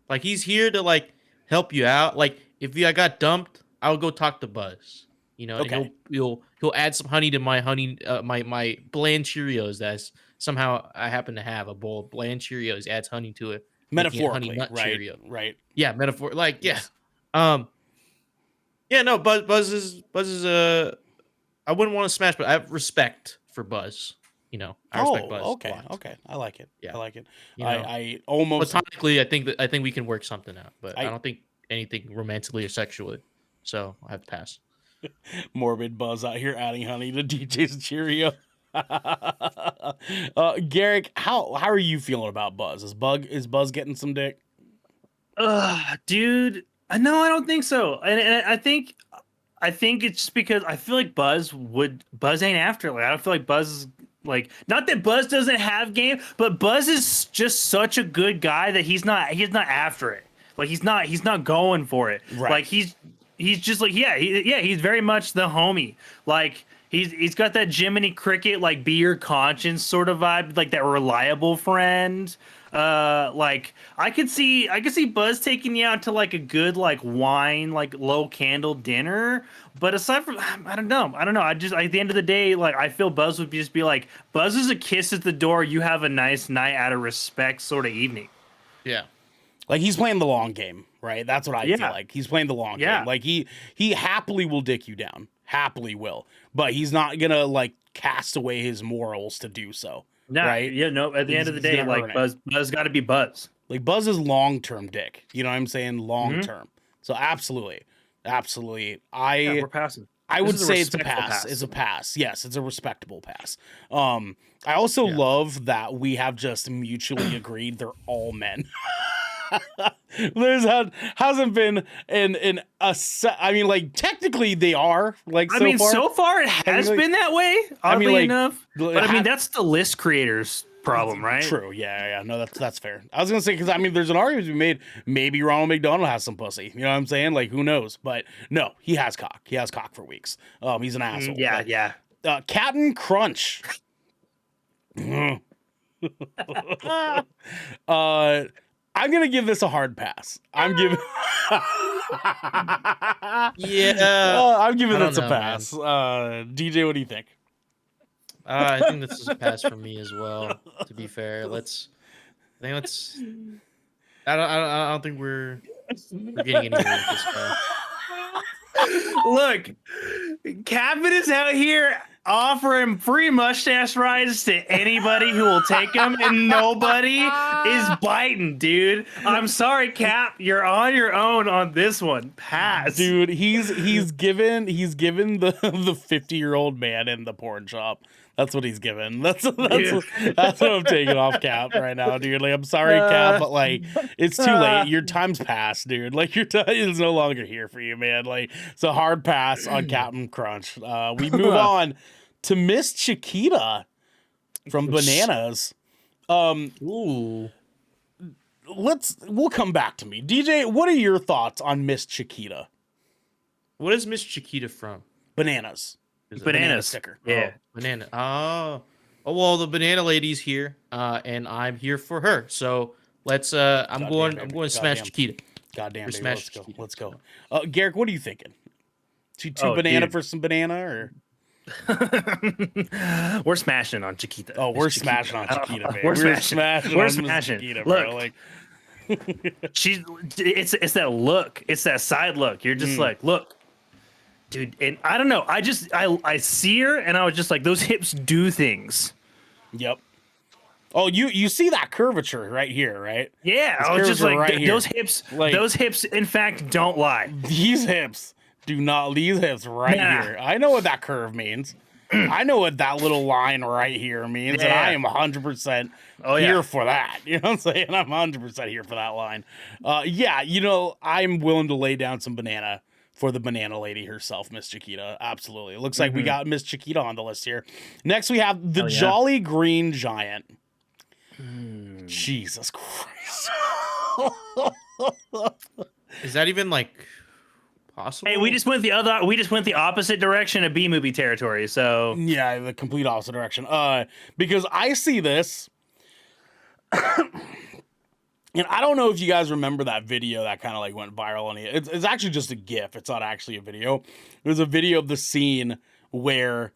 [SPEAKER 3] Like he's here to like help you out. Like if I got dumped, I would go talk to Buzz. You know,
[SPEAKER 1] Okay.
[SPEAKER 3] and he'll add some honey to my honey, my bland Cheerios. That's somehow I happen to have a bowl of bland Cheerios. Adds honey to it, making it
[SPEAKER 1] Metaphorically,
[SPEAKER 3] Honey Nut
[SPEAKER 1] right?
[SPEAKER 3] Cheerio.
[SPEAKER 1] Right.
[SPEAKER 3] Yeah, metaphor. Like yeah, yeah. No, Buzz is I wouldn't want to smash, but I have respect for Buzz. You know, I respect Buzz.
[SPEAKER 1] okay,
[SPEAKER 3] a lot.
[SPEAKER 1] okay. I like it.
[SPEAKER 3] Yeah.
[SPEAKER 1] I like it.
[SPEAKER 3] You know,
[SPEAKER 1] I almost
[SPEAKER 3] platonically, I think we can work something out, but I
[SPEAKER 1] I-
[SPEAKER 3] don't think anything romantically or sexually. So I have to pass.
[SPEAKER 1] morbid Buzz out here adding honey to DJ's Cheerio. Garrick, how are you feeling about Buzz? Is Buzz getting some dick?
[SPEAKER 2] Dude, no, I don't think so. And I think it's just because I feel like Buzz ain't after it. Like I don't feel like Buzz is like, not that Buzz doesn't have game, but Buzz is just such a good guy that he's not after it. Like he's not going for it.
[SPEAKER 1] Right.
[SPEAKER 2] Like he's just like he's very much the homie. Like he's got that Jiminy Cricket like be your conscience sort of vibe, like that reliable friend. Like I could see Buzz taking you out to like a good like wine, like low candle dinner. But aside from, I don't know. I just at the end of the day, like I feel Buzz would just be like, Buzz is a kiss at the door. You have a nice night out of respect sort of evening.
[SPEAKER 3] Yeah.
[SPEAKER 1] Like he's playing the long game, right? That's what I feel
[SPEAKER 2] Yeah.
[SPEAKER 1] like. He's playing the long
[SPEAKER 2] Yeah.
[SPEAKER 1] game. Like he happily will dick you down. Happily will. But he's not gonna like cast away his morals to do so.
[SPEAKER 2] Nah,
[SPEAKER 1] right?
[SPEAKER 2] Yeah, no. At the end of the
[SPEAKER 1] He's
[SPEAKER 2] day,
[SPEAKER 1] gonna
[SPEAKER 2] like
[SPEAKER 1] earn it.
[SPEAKER 2] Buzz got to be Buzz.
[SPEAKER 1] Like Buzz is long-term dick. You know what I'm saying? Long-term. So absolutely. Absolutely.
[SPEAKER 2] Yeah, we're passing.
[SPEAKER 1] I
[SPEAKER 2] This
[SPEAKER 1] would
[SPEAKER 2] is a
[SPEAKER 1] say it's a
[SPEAKER 2] respectful
[SPEAKER 1] pass.
[SPEAKER 2] pass.
[SPEAKER 1] It's a pass. Yes, it's a respectable pass. I also love that we have just mutually agreed they're all men. Hasn't been I mean, like technically they are like.
[SPEAKER 2] So far it has
[SPEAKER 1] like-
[SPEAKER 2] been that way.
[SPEAKER 1] I mean,
[SPEAKER 2] Oddly
[SPEAKER 1] like,
[SPEAKER 2] enough,
[SPEAKER 1] it
[SPEAKER 2] but I mean
[SPEAKER 1] had-
[SPEAKER 2] that's the list creators' problem, right?
[SPEAKER 1] True. Yeah. No, that's fair. I was gonna say because I mean, there's an argument to be made. Maybe Ronald McDonald has some pussy. You know what I'm saying? Like, who knows? But no, he has cock. He has cock for weeks. He's an asshole.
[SPEAKER 2] Yeah,
[SPEAKER 1] But,
[SPEAKER 2] yeah.
[SPEAKER 1] Captain Crunch. I'm gonna give this a hard pass. I'm giving.
[SPEAKER 3] Yeah.
[SPEAKER 1] I'm giving
[SPEAKER 3] I don't
[SPEAKER 1] this a
[SPEAKER 3] know,
[SPEAKER 1] pass. DJ, what do you think?
[SPEAKER 3] I think this is a pass for me as well. To be fair, I think let's. I don't think we're getting anywhere with this guy.
[SPEAKER 2] Look, Captain is out here offering free mustache rides to anybody who will take them, and nobody is biting, dude. I'm sorry, Cap. You're on your own on this one. Pass,
[SPEAKER 1] Dude, he's given the 50-year-old man in the porn shop. That's what he's given. That's what I'm taking off Cap right now, dude. Like, I'm sorry, Cap, but like, it's too late. Your time's passed, dude. Like, your time is no longer here for you, man. Like, it's a hard pass on Captain Crunch. We move on to Miss Chiquita from Bananas.
[SPEAKER 3] Ooh.
[SPEAKER 1] We'll come back to me. DJ, what are your thoughts on Miss Chiquita?
[SPEAKER 3] What is Miss Chiquita from?
[SPEAKER 1] Bananas.
[SPEAKER 3] Is it
[SPEAKER 2] Bananas.
[SPEAKER 1] Sticker.
[SPEAKER 2] Yeah.
[SPEAKER 3] banana? Oh, well, the banana lady's here, and I'm here for her. So let's. I'm going to smash
[SPEAKER 1] Goddamn.
[SPEAKER 3] Chiquita.
[SPEAKER 1] Goddamn,
[SPEAKER 3] We're
[SPEAKER 1] baby,
[SPEAKER 3] smash
[SPEAKER 1] let's go.
[SPEAKER 3] Chiquita.
[SPEAKER 1] Let's go. Garrick, what are you thinking? Two
[SPEAKER 2] Oh,
[SPEAKER 1] banana
[SPEAKER 2] dude.
[SPEAKER 1] for some banana, or
[SPEAKER 2] We're smashing on Chiquita.
[SPEAKER 1] oh, we're
[SPEAKER 2] It's
[SPEAKER 1] smashing on
[SPEAKER 2] Chiquita.
[SPEAKER 1] Chiquita, baby.
[SPEAKER 2] We're smashing. We're
[SPEAKER 1] on Miss
[SPEAKER 2] smashing.
[SPEAKER 1] Chiquita, bro.
[SPEAKER 2] Look.
[SPEAKER 1] Like,
[SPEAKER 2] It's that look. It's that side look. You're just like, look, dude. And I don't know. I see her, and I was just like, those hips do things.
[SPEAKER 1] yep. Oh, you see that curvature right here, right?
[SPEAKER 2] Yeah,
[SPEAKER 1] This
[SPEAKER 2] I was just
[SPEAKER 1] curves are
[SPEAKER 2] like,
[SPEAKER 1] right here.
[SPEAKER 2] those hips, in fact, don't lie.
[SPEAKER 1] These hips do not. These hips right
[SPEAKER 2] Nah.
[SPEAKER 1] here. I know what that curve means. I know what that little line right here means, and
[SPEAKER 2] Yeah.
[SPEAKER 1] I am 100%
[SPEAKER 2] Oh, yeah.
[SPEAKER 1] here for that. You know what I'm saying? I'm 100% here for that line. Yeah, I'm willing to lay down some banana for the banana lady herself, Miss Chiquita. Absolutely. It looks like we got Miss Chiquita on the list here. Next, we have the
[SPEAKER 2] Hell yeah.
[SPEAKER 1] Jolly Green Giant. Jesus Christ.
[SPEAKER 3] Is that even like possible?
[SPEAKER 2] Hey, we just went the opposite direction of B movie territory. So
[SPEAKER 1] Yeah, the complete opposite direction. Because I see this, and I don't know if you guys remember that video that kind of like went viral on it. It's actually just a GIF. It's not actually a video. It was a video of the scene where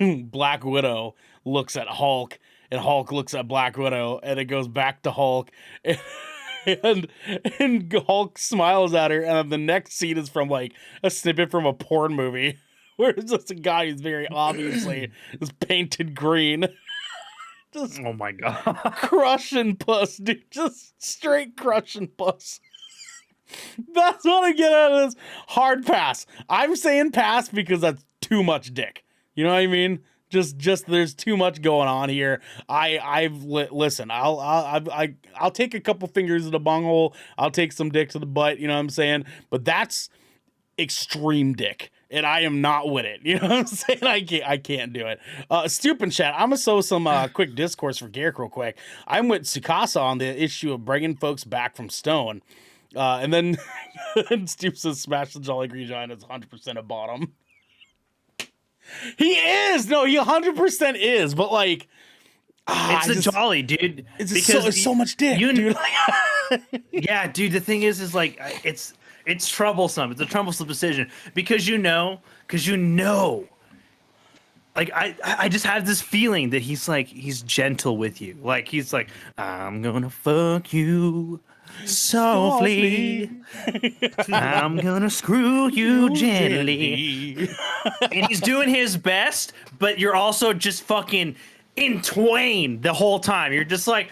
[SPEAKER 1] Black Widow looks at Hulk, and Hulk looks at Black Widow, and it goes back to Hulk, and Hulk smiles at her, and then the next scene is from like a snippet from a porn movie where it's just a guy who's very obviously is painted green. Just
[SPEAKER 2] oh my god.
[SPEAKER 1] crushing puss, dude. Just straight crushing puss. That's what I get out of this. Hard pass. I'm saying pass because that's too much dick. You know what I mean? Just there's too much going on here. Listen. I'll take a couple fingers to the bunghole. I'll take some dick to the butt. You know what I'm saying? But that's extreme dick, and I am not with it. You know what I'm saying? I can't do it. Stupid chat. I'm gonna sow some quick discourse for Garrick real quick. I'm with Sukasa on the issue of bringing folks back from Stone, and then and Stoop says smash the Jolly Green Giant is 100% a bottom. He is. No, he 100% is. But like,
[SPEAKER 2] It's Jolly, dude.
[SPEAKER 1] It's so much dick, dude.
[SPEAKER 2] Yeah, dude. The thing is like it's troublesome. It's a troublesome decision because you know. Like I just have this feeling that he's gentle with you. Like he's like, I'm gonna fuck you softly. I'm gonna screw you gently. And he's doing his best, but you're also just fucking in twain the whole time. You're just like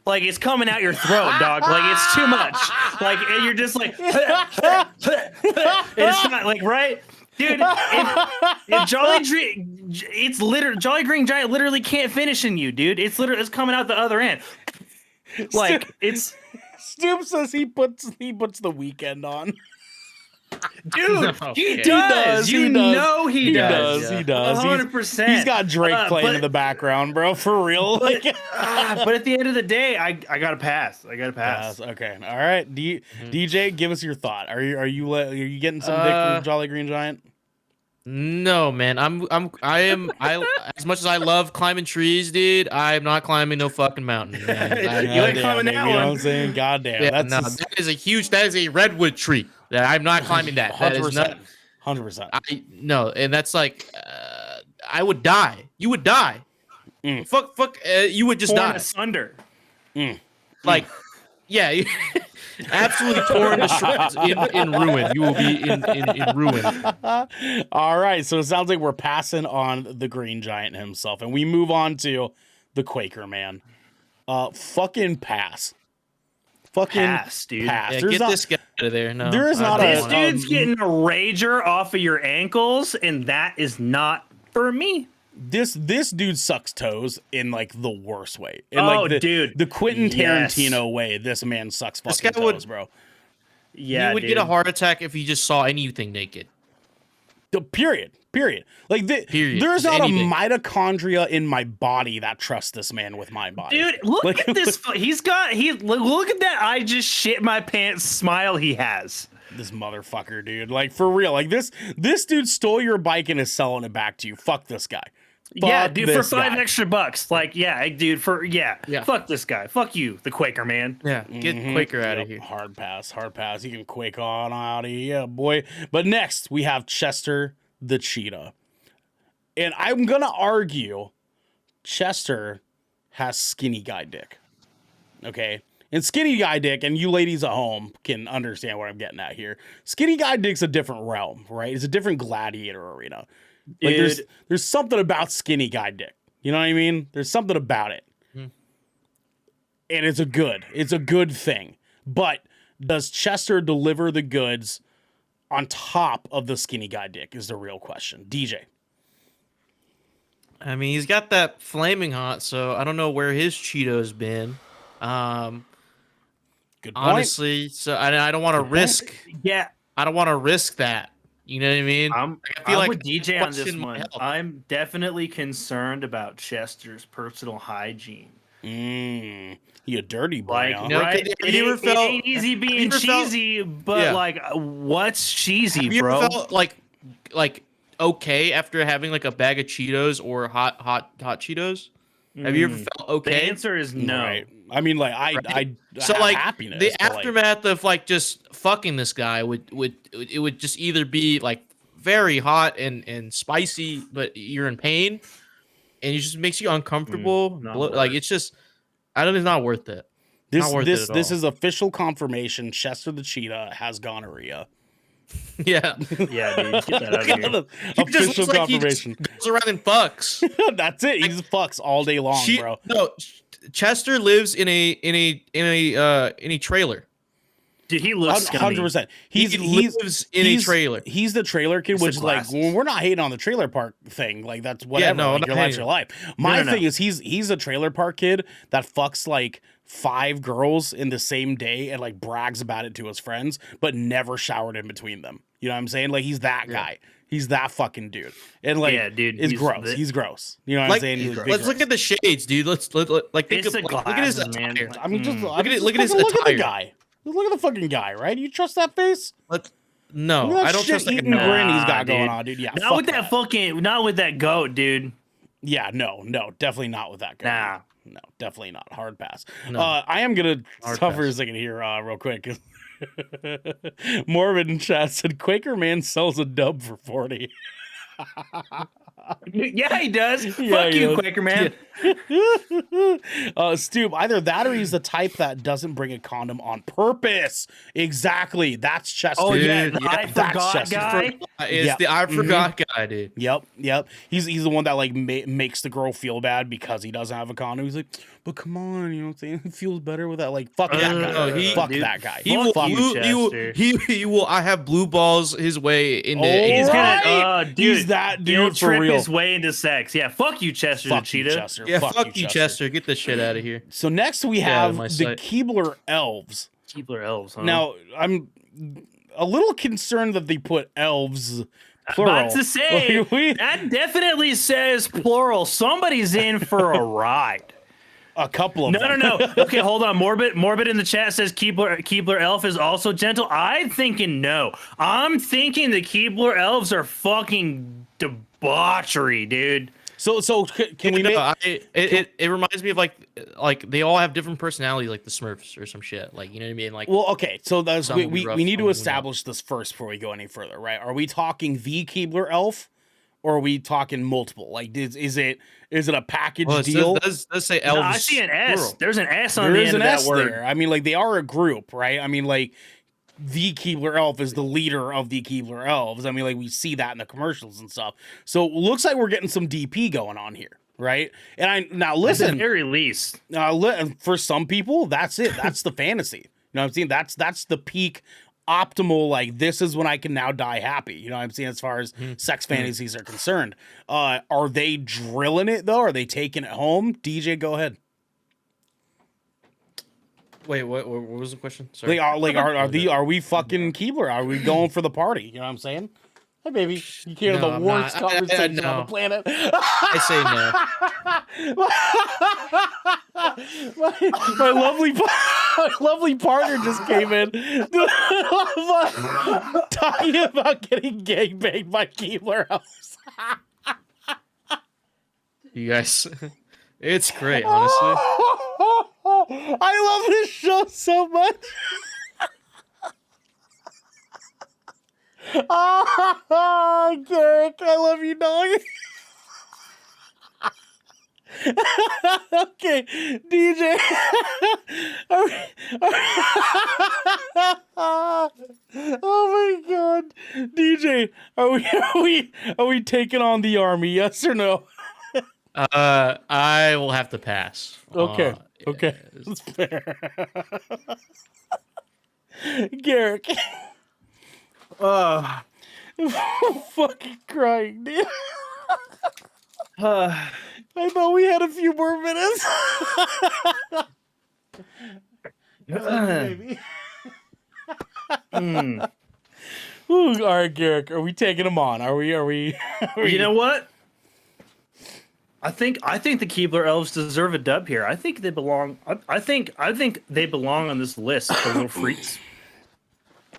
[SPEAKER 2] it's coming out your throat, dog. Like it's too much. Like and you're just like it's not like right. Dude, if Jolly Green Giant literally can't finish in you, dude. It's coming out the other end. Like it's
[SPEAKER 1] Stoop says he puts the weekend on.
[SPEAKER 2] dude,
[SPEAKER 3] Okay.
[SPEAKER 2] he does.
[SPEAKER 1] He does.
[SPEAKER 2] He does.
[SPEAKER 1] He does.
[SPEAKER 2] 100%.
[SPEAKER 1] He's got Drake playing in the background, bro. For real.
[SPEAKER 2] But at the end of the day, I gotta pass.
[SPEAKER 1] Yes, okay. All right. DJ, give us your thought. Are you getting some dick from Jolly Green Giant?
[SPEAKER 3] No, man. I as much as I love climbing trees, dude, I'm not climbing no fucking mountain, man.
[SPEAKER 2] You ain't
[SPEAKER 1] Goddamn,
[SPEAKER 2] climbing
[SPEAKER 1] baby,
[SPEAKER 2] that
[SPEAKER 1] you know
[SPEAKER 2] one.
[SPEAKER 1] what I'm saying? Goddamn,
[SPEAKER 3] Yeah,
[SPEAKER 1] that's
[SPEAKER 3] no,
[SPEAKER 1] just
[SPEAKER 3] that is a redwood tree. That I'm not climbing that. That is not
[SPEAKER 1] 100%.
[SPEAKER 3] no, and that's like I would die. You would die.
[SPEAKER 1] Mm.
[SPEAKER 3] Fuck, you would just
[SPEAKER 2] Torn
[SPEAKER 3] die.
[SPEAKER 2] asunder.
[SPEAKER 3] Like, yeah, absolutely torn to shreds in ruin. You will be in ruin.
[SPEAKER 1] All right, so it sounds like we're passing on the Green Giant himself, and we move on to the Quaker Man. Fucking pass. Fucking
[SPEAKER 2] Pass, dude.
[SPEAKER 1] pass.
[SPEAKER 3] Yeah,
[SPEAKER 1] There's
[SPEAKER 3] get
[SPEAKER 1] not,
[SPEAKER 3] this guy out of there. No,
[SPEAKER 1] there is
[SPEAKER 3] I
[SPEAKER 1] not
[SPEAKER 3] don't
[SPEAKER 1] a-
[SPEAKER 2] This
[SPEAKER 3] want it.
[SPEAKER 2] dude's getting a rager off of your ankles, and that is not for me.
[SPEAKER 1] this dude sucks toes in like the worst way. In
[SPEAKER 2] Oh,
[SPEAKER 1] like
[SPEAKER 2] dude.
[SPEAKER 1] the Quentin
[SPEAKER 2] Yes.
[SPEAKER 1] Tarantino way. This man sucks
[SPEAKER 3] This
[SPEAKER 1] fucking
[SPEAKER 3] guy would-
[SPEAKER 1] toes, bro.
[SPEAKER 2] Yeah,
[SPEAKER 3] He would
[SPEAKER 2] dude.
[SPEAKER 3] get a heart attack if he just saw anything naked.
[SPEAKER 1] The period. Like
[SPEAKER 3] Period.
[SPEAKER 1] there's
[SPEAKER 3] Just
[SPEAKER 1] not
[SPEAKER 3] anything.
[SPEAKER 1] a mitochondria in my body that trusts this man with my body.
[SPEAKER 2] Dude, look
[SPEAKER 1] Like-
[SPEAKER 2] at this. Look at that. I just shit my pants smile he has.
[SPEAKER 1] This motherfucker, dude. Like for real. Like this dude stole your bike and is selling it back to you. Fuck this guy.
[SPEAKER 2] Yeah,
[SPEAKER 1] Fuck
[SPEAKER 2] dude, for
[SPEAKER 1] this
[SPEAKER 2] $5
[SPEAKER 1] guy.
[SPEAKER 2] extra bucks. Like, yeah, dude,
[SPEAKER 3] Yeah.
[SPEAKER 2] Fuck this guy. Fuck you, the Quaker man.
[SPEAKER 3] Yeah, get Quaker out of
[SPEAKER 1] Yep,
[SPEAKER 3] here.
[SPEAKER 1] Hard pass. You can quake on out of here, boy. But next we have Chester the Cheetah. And I'm gonna argue Chester has skinny guy dick. Okay? And skinny guy dick, and you ladies at home can understand what I'm getting at here. Skinny guy dick's a different realm, right? It's a different gladiator arena. Like
[SPEAKER 2] Dude.
[SPEAKER 1] there's something about skinny guy dick. You know what I mean? There's something about it. And it's a good thing. But does Chester deliver the goods on top of the skinny guy dick is the real question. DJ.
[SPEAKER 3] I mean, he's got that flaming hot, so I don't know where his Cheetos been.
[SPEAKER 1] Good point.
[SPEAKER 3] Honestly, so I don't want to risk.
[SPEAKER 2] Yeah,
[SPEAKER 3] I don't want to risk that. You know what I mean?
[SPEAKER 2] I'm with DJ on this
[SPEAKER 3] question my
[SPEAKER 2] one.
[SPEAKER 3] health.
[SPEAKER 2] I'm definitely concerned about Chester's personal hygiene.
[SPEAKER 1] You a dirty boy.
[SPEAKER 2] Like,
[SPEAKER 1] huh?
[SPEAKER 3] know,
[SPEAKER 2] right?
[SPEAKER 3] have you ever
[SPEAKER 2] It
[SPEAKER 3] felt-
[SPEAKER 2] ain't easy
[SPEAKER 3] have
[SPEAKER 2] being
[SPEAKER 3] you ever felt-
[SPEAKER 2] cheesy, but
[SPEAKER 3] Yeah.
[SPEAKER 2] like, what's cheesy,
[SPEAKER 3] Have you
[SPEAKER 2] bro?
[SPEAKER 3] ever felt like okay after having like a bag of Cheetos or hot Cheetos? Have you ever felt
[SPEAKER 2] The
[SPEAKER 3] okay?
[SPEAKER 2] answer is no.
[SPEAKER 1] Right. I mean, like I
[SPEAKER 3] So
[SPEAKER 1] have
[SPEAKER 3] like
[SPEAKER 1] happiness.
[SPEAKER 3] the
[SPEAKER 1] but, like,
[SPEAKER 3] aftermath of like just fucking this guy would just either be like very hot and spicy, but you're in pain, and it just makes you uncomfortable.
[SPEAKER 2] not
[SPEAKER 3] Like it's just, it's not worth it.
[SPEAKER 1] this
[SPEAKER 3] not worth
[SPEAKER 1] this
[SPEAKER 3] it at
[SPEAKER 1] this
[SPEAKER 3] all.
[SPEAKER 1] is official confirmation. Chester the Cheetah has gonorrhea.
[SPEAKER 3] Yeah.
[SPEAKER 2] Yeah, dude, get that out of here.
[SPEAKER 3] He just
[SPEAKER 1] Official
[SPEAKER 3] looks like he just
[SPEAKER 1] confirmation.
[SPEAKER 3] goes around and fucks.
[SPEAKER 1] That's it. He just fucks all day long, bro.
[SPEAKER 3] No, Chester lives in a trailer.
[SPEAKER 2] Dude, he looks scummy.
[SPEAKER 1] 100%.
[SPEAKER 3] He lives in a trailer.
[SPEAKER 1] He's the trailer kid, which is like
[SPEAKER 2] glasses.
[SPEAKER 1] when we're not hating on the trailer park thing. Like that's whatever.
[SPEAKER 3] no,
[SPEAKER 1] like,
[SPEAKER 3] I'm
[SPEAKER 1] your
[SPEAKER 3] not
[SPEAKER 1] life's
[SPEAKER 3] hating.
[SPEAKER 1] your life. My
[SPEAKER 2] no.
[SPEAKER 1] thing is he's a trailer park kid that fucks like 5 girls in the same day and like brags about it to his friends, but never showered in between them. You know what I'm saying? Like he's that guy. He's that fucking dude. And like,
[SPEAKER 2] Yeah, dude,
[SPEAKER 1] it's
[SPEAKER 2] he's
[SPEAKER 1] gross.
[SPEAKER 2] the-
[SPEAKER 1] He's gross. You know what
[SPEAKER 3] Like,
[SPEAKER 1] I'm saying? He's big
[SPEAKER 3] let's look
[SPEAKER 1] gross.
[SPEAKER 3] at the shades, dude. Let's think
[SPEAKER 2] It's the
[SPEAKER 3] look at his
[SPEAKER 2] glasses, man.
[SPEAKER 3] attire.
[SPEAKER 2] Like,
[SPEAKER 1] I mean, just
[SPEAKER 3] Look at it-
[SPEAKER 1] just
[SPEAKER 3] look at his
[SPEAKER 1] fucking Look at the
[SPEAKER 3] attire.
[SPEAKER 1] guy. Just look at the fucking guy, right? You trust that face?
[SPEAKER 3] No,
[SPEAKER 1] Look at that
[SPEAKER 3] I don't trust that
[SPEAKER 1] shit-eating
[SPEAKER 3] guy.
[SPEAKER 1] grin he's got
[SPEAKER 2] Nah,
[SPEAKER 1] going
[SPEAKER 2] dude.
[SPEAKER 1] on, dude. Yeah,
[SPEAKER 2] Not
[SPEAKER 1] fuck
[SPEAKER 2] with that fucking, not with that goat, dude.
[SPEAKER 1] Yeah, no, definitely not with that guy.
[SPEAKER 2] Nah.
[SPEAKER 1] No, definitely not. Hard pass.
[SPEAKER 3] No.
[SPEAKER 1] I am gonna
[SPEAKER 3] Hard
[SPEAKER 1] stop for a
[SPEAKER 3] pass.
[SPEAKER 1] second here, real quick. Morbid in chat said Quaker Man sells a dub for 40.
[SPEAKER 2] Yeah, he does.
[SPEAKER 1] Yeah,
[SPEAKER 2] Fuck
[SPEAKER 1] he
[SPEAKER 2] you,
[SPEAKER 1] does.
[SPEAKER 2] Quaker man.
[SPEAKER 1] Stoop, either that or he's the type that doesn't bring a condom on purpose. Exactly. That's Chester.
[SPEAKER 2] Oh yeah,
[SPEAKER 3] Dude,
[SPEAKER 2] the I
[SPEAKER 1] that's
[SPEAKER 2] forgot
[SPEAKER 1] Chester.
[SPEAKER 2] guy.
[SPEAKER 3] It's
[SPEAKER 1] Yeah.
[SPEAKER 3] the I forgot guy, dude.
[SPEAKER 1] Yep. He's the one that like makes the girl feel bad because he doesn't have a condom. He's like, but come on, you know what I'm saying? It feels better with that. Like, fuck that guy.
[SPEAKER 3] no,
[SPEAKER 1] fuck
[SPEAKER 2] dude,
[SPEAKER 1] that guy.
[SPEAKER 3] He will,
[SPEAKER 1] Fuck
[SPEAKER 2] you,
[SPEAKER 3] he will. I have blue balls his way into.
[SPEAKER 2] He's
[SPEAKER 1] Right.
[SPEAKER 2] gonna, dude,
[SPEAKER 1] He's that
[SPEAKER 2] he'll
[SPEAKER 1] dude for
[SPEAKER 2] trip
[SPEAKER 1] real.
[SPEAKER 2] his way into sex. Yeah, fuck you, Chester the
[SPEAKER 1] Fuck you,
[SPEAKER 2] Cheetah.
[SPEAKER 1] Chester.
[SPEAKER 3] Yeah, fuck you, Chester. Get the shit out of here.
[SPEAKER 1] So next we
[SPEAKER 3] out
[SPEAKER 1] have
[SPEAKER 3] of my
[SPEAKER 1] the
[SPEAKER 3] sight.
[SPEAKER 1] Keebler elves.
[SPEAKER 2] Keebler elves, huh?
[SPEAKER 1] Now, I'm a little concerned that they put elves plural.
[SPEAKER 2] about to say
[SPEAKER 1] We-
[SPEAKER 2] that definitely says plural. Somebody's in for a ride.
[SPEAKER 1] A couple of
[SPEAKER 2] No,
[SPEAKER 1] them.
[SPEAKER 2] no, no. Okay, hold on. Morbid in the chat says Keebler elf is also gentle. I'm thinking no. I'm thinking the Keebler elves are fucking debauchery, dude.
[SPEAKER 1] So can we make?
[SPEAKER 3] It reminds me of like they all have different personalities, like the Smurfs or some shit. Like, you know what I mean? Like,
[SPEAKER 1] Well, okay. So that's
[SPEAKER 3] some will be rough,
[SPEAKER 1] we need
[SPEAKER 3] some
[SPEAKER 1] to
[SPEAKER 3] will not.
[SPEAKER 1] establish this first before we go any further, right? Are we talking the Keebler elf, or are we talking multiple? Like, is it a package
[SPEAKER 3] well, it
[SPEAKER 1] deal?
[SPEAKER 3] does say
[SPEAKER 2] No,
[SPEAKER 3] elves.
[SPEAKER 2] I see an S.
[SPEAKER 3] plural.
[SPEAKER 2] There's an S on
[SPEAKER 1] There
[SPEAKER 2] the
[SPEAKER 1] is
[SPEAKER 2] end
[SPEAKER 1] an
[SPEAKER 2] of that
[SPEAKER 1] S
[SPEAKER 2] word.
[SPEAKER 1] there. I mean, like they are a group, right? I mean, like the Keebler elf is the leader of the Keebler elves. I mean, like we see that in the commercials and stuff. So it looks like we're getting some DP going on here, right? And I now
[SPEAKER 2] At the
[SPEAKER 1] listen.
[SPEAKER 2] very least.
[SPEAKER 1] For some people, that's it. That's the fantasy. You know what I'm saying? That's the peak optimal, like this is when I can now die happy. You know what I'm saying? As far as sex fantasies are concerned. Are they drilling it though? Are they taking it home? DJ, go ahead.
[SPEAKER 3] Wait, what was the question? Sorry.
[SPEAKER 1] Are we fucking Keebler? Are we going for the party? You know what I'm saying? Hey baby, you can't
[SPEAKER 3] No,
[SPEAKER 1] have
[SPEAKER 3] I'm
[SPEAKER 1] the worst
[SPEAKER 3] not.
[SPEAKER 1] conversation on
[SPEAKER 3] No.
[SPEAKER 1] the planet.
[SPEAKER 3] I say no.
[SPEAKER 1] my lovely partner just came in talking about getting gangbanged by Keebler House.
[SPEAKER 3] You guys, it's great, honestly.
[SPEAKER 1] I love this show so much. Garrick, I love you, dog. Okay, DJ. Oh my god, DJ, are we taking on the army? Yes or no?
[SPEAKER 3] I will have to pass.
[SPEAKER 1] Okay, okay, that's fair. Garrick, fucking crying, dude. I thought we had a few more minutes. Baby. Ooh, all right, Garrick, are we taking them on? Are we?
[SPEAKER 2] You know what? I think the Keebler elves deserve a dub here. I think they belong. I think they belong on this list. The little freaks.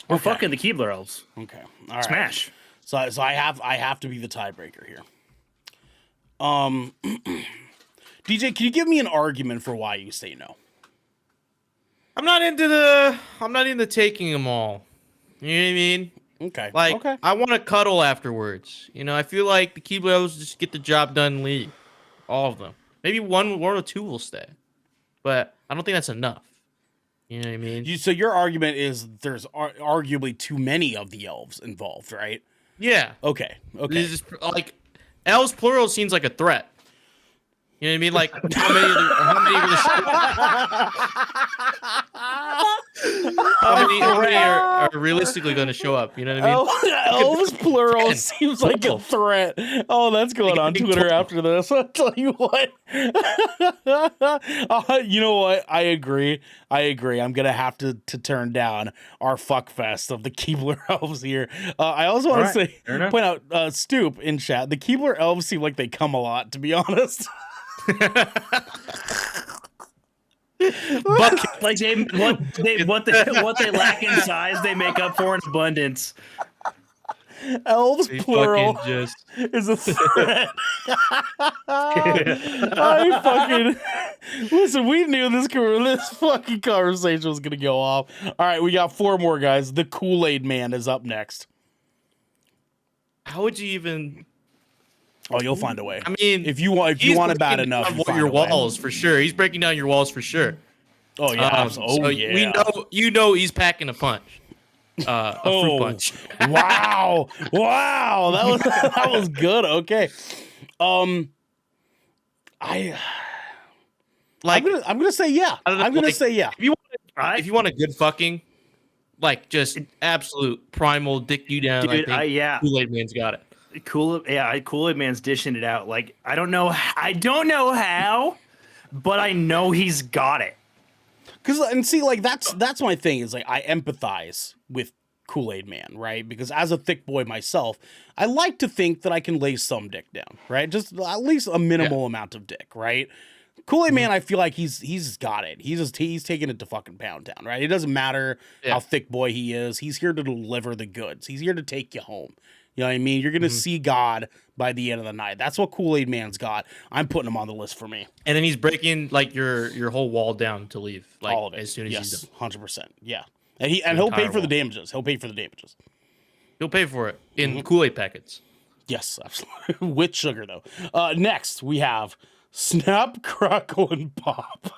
[SPEAKER 2] We're fucking the Keebler elves.
[SPEAKER 1] Okay, all right.
[SPEAKER 2] Smash.
[SPEAKER 1] So I have to be the tiebreaker here. DJ, can you give me an argument for why you say no?
[SPEAKER 3] I'm not into taking them all. You know what I mean?
[SPEAKER 1] Okay.
[SPEAKER 3] Like,
[SPEAKER 1] okay.
[SPEAKER 3] I want to cuddle afterwards. You know, I feel like the Keebler elves just get the job done and leave. All of them. Maybe one or two will stay. But I don't think that's enough. You know what I mean?
[SPEAKER 1] So your argument is there's arguably too many of the elves involved, right?
[SPEAKER 3] Yeah.
[SPEAKER 1] Okay. Okay.
[SPEAKER 3] It's just, like, elves plural seems like a threat. You know what I mean? Like, how many are realistically going to show up? You know what I mean?
[SPEAKER 1] Elves plural
[SPEAKER 3] 10,
[SPEAKER 1] seems like a
[SPEAKER 3] 12.
[SPEAKER 1] threat. Oh, that's going on Twitter
[SPEAKER 3] 12.
[SPEAKER 1] after this. I'll tell you what. You know what? I agree. I'm gonna have to turn down our fuck fest of the Keebler elves here. I also want to say, point out, Stoop in chat. The Keebler elves seem like they come a lot, to be honest.
[SPEAKER 2] Like what they lack in size, they make up for in abundance.
[SPEAKER 1] Elves
[SPEAKER 3] They
[SPEAKER 1] plural
[SPEAKER 3] fucking just
[SPEAKER 1] is a threat. I fucking listen. We knew this fucking conversation was gonna go off. All right, we got 4 more guys. The Kool-Aid Man is up next.
[SPEAKER 3] how would you even?
[SPEAKER 1] Oh, you'll find a way.
[SPEAKER 3] I mean,
[SPEAKER 1] if you want it bad
[SPEAKER 3] breaking
[SPEAKER 1] enough,
[SPEAKER 3] down
[SPEAKER 1] you find
[SPEAKER 3] your
[SPEAKER 1] a way.
[SPEAKER 3] walls for sure. He's breaking down your walls for sure.
[SPEAKER 1] Oh yeah,
[SPEAKER 3] So
[SPEAKER 1] yeah.
[SPEAKER 3] we know he's packing a punch. A fruit punch.
[SPEAKER 1] Wow, that was good. Okay, I'm gonna say yeah.
[SPEAKER 3] I don't know,
[SPEAKER 1] I'm gonna
[SPEAKER 3] like,
[SPEAKER 1] say yeah.
[SPEAKER 3] If you want a good fucking, like, just absolute primal dick you down,
[SPEAKER 2] Dude,
[SPEAKER 3] I think
[SPEAKER 2] yeah.
[SPEAKER 3] Kool-Aid Man's got it.
[SPEAKER 2] Kool-Aid Man's dishing it out. Like, I don't know how, but I know he's got it.
[SPEAKER 1] And see, like that's my thing is like I empathize with Kool-Aid Man, right? Because as a thick boy myself, I like to think that I can lay some dick down, right? Just at least a minimal amount of dick, right? Kool-Aid Man, I feel like he's got it. He's taking it to fucking Pound Town, right? It doesn't matter how thick boy he is. He's here to deliver the goods. He's here to take you home. You know what I mean? You're gonna see God by the end of the night. That's what Kool-Aid Man's got. I'm putting him on the list for me.
[SPEAKER 3] And then he's breaking like your whole wall down to leave, like
[SPEAKER 1] All of it.
[SPEAKER 3] as soon as he's done.
[SPEAKER 1] 100%. Yeah, and he'll pay for the damages. He'll pay for the damages.
[SPEAKER 3] He'll pay for it in Kool-Aid packets.
[SPEAKER 1] Yes, absolutely. With sugar though. Next we have Snap, Crackle, and Pop.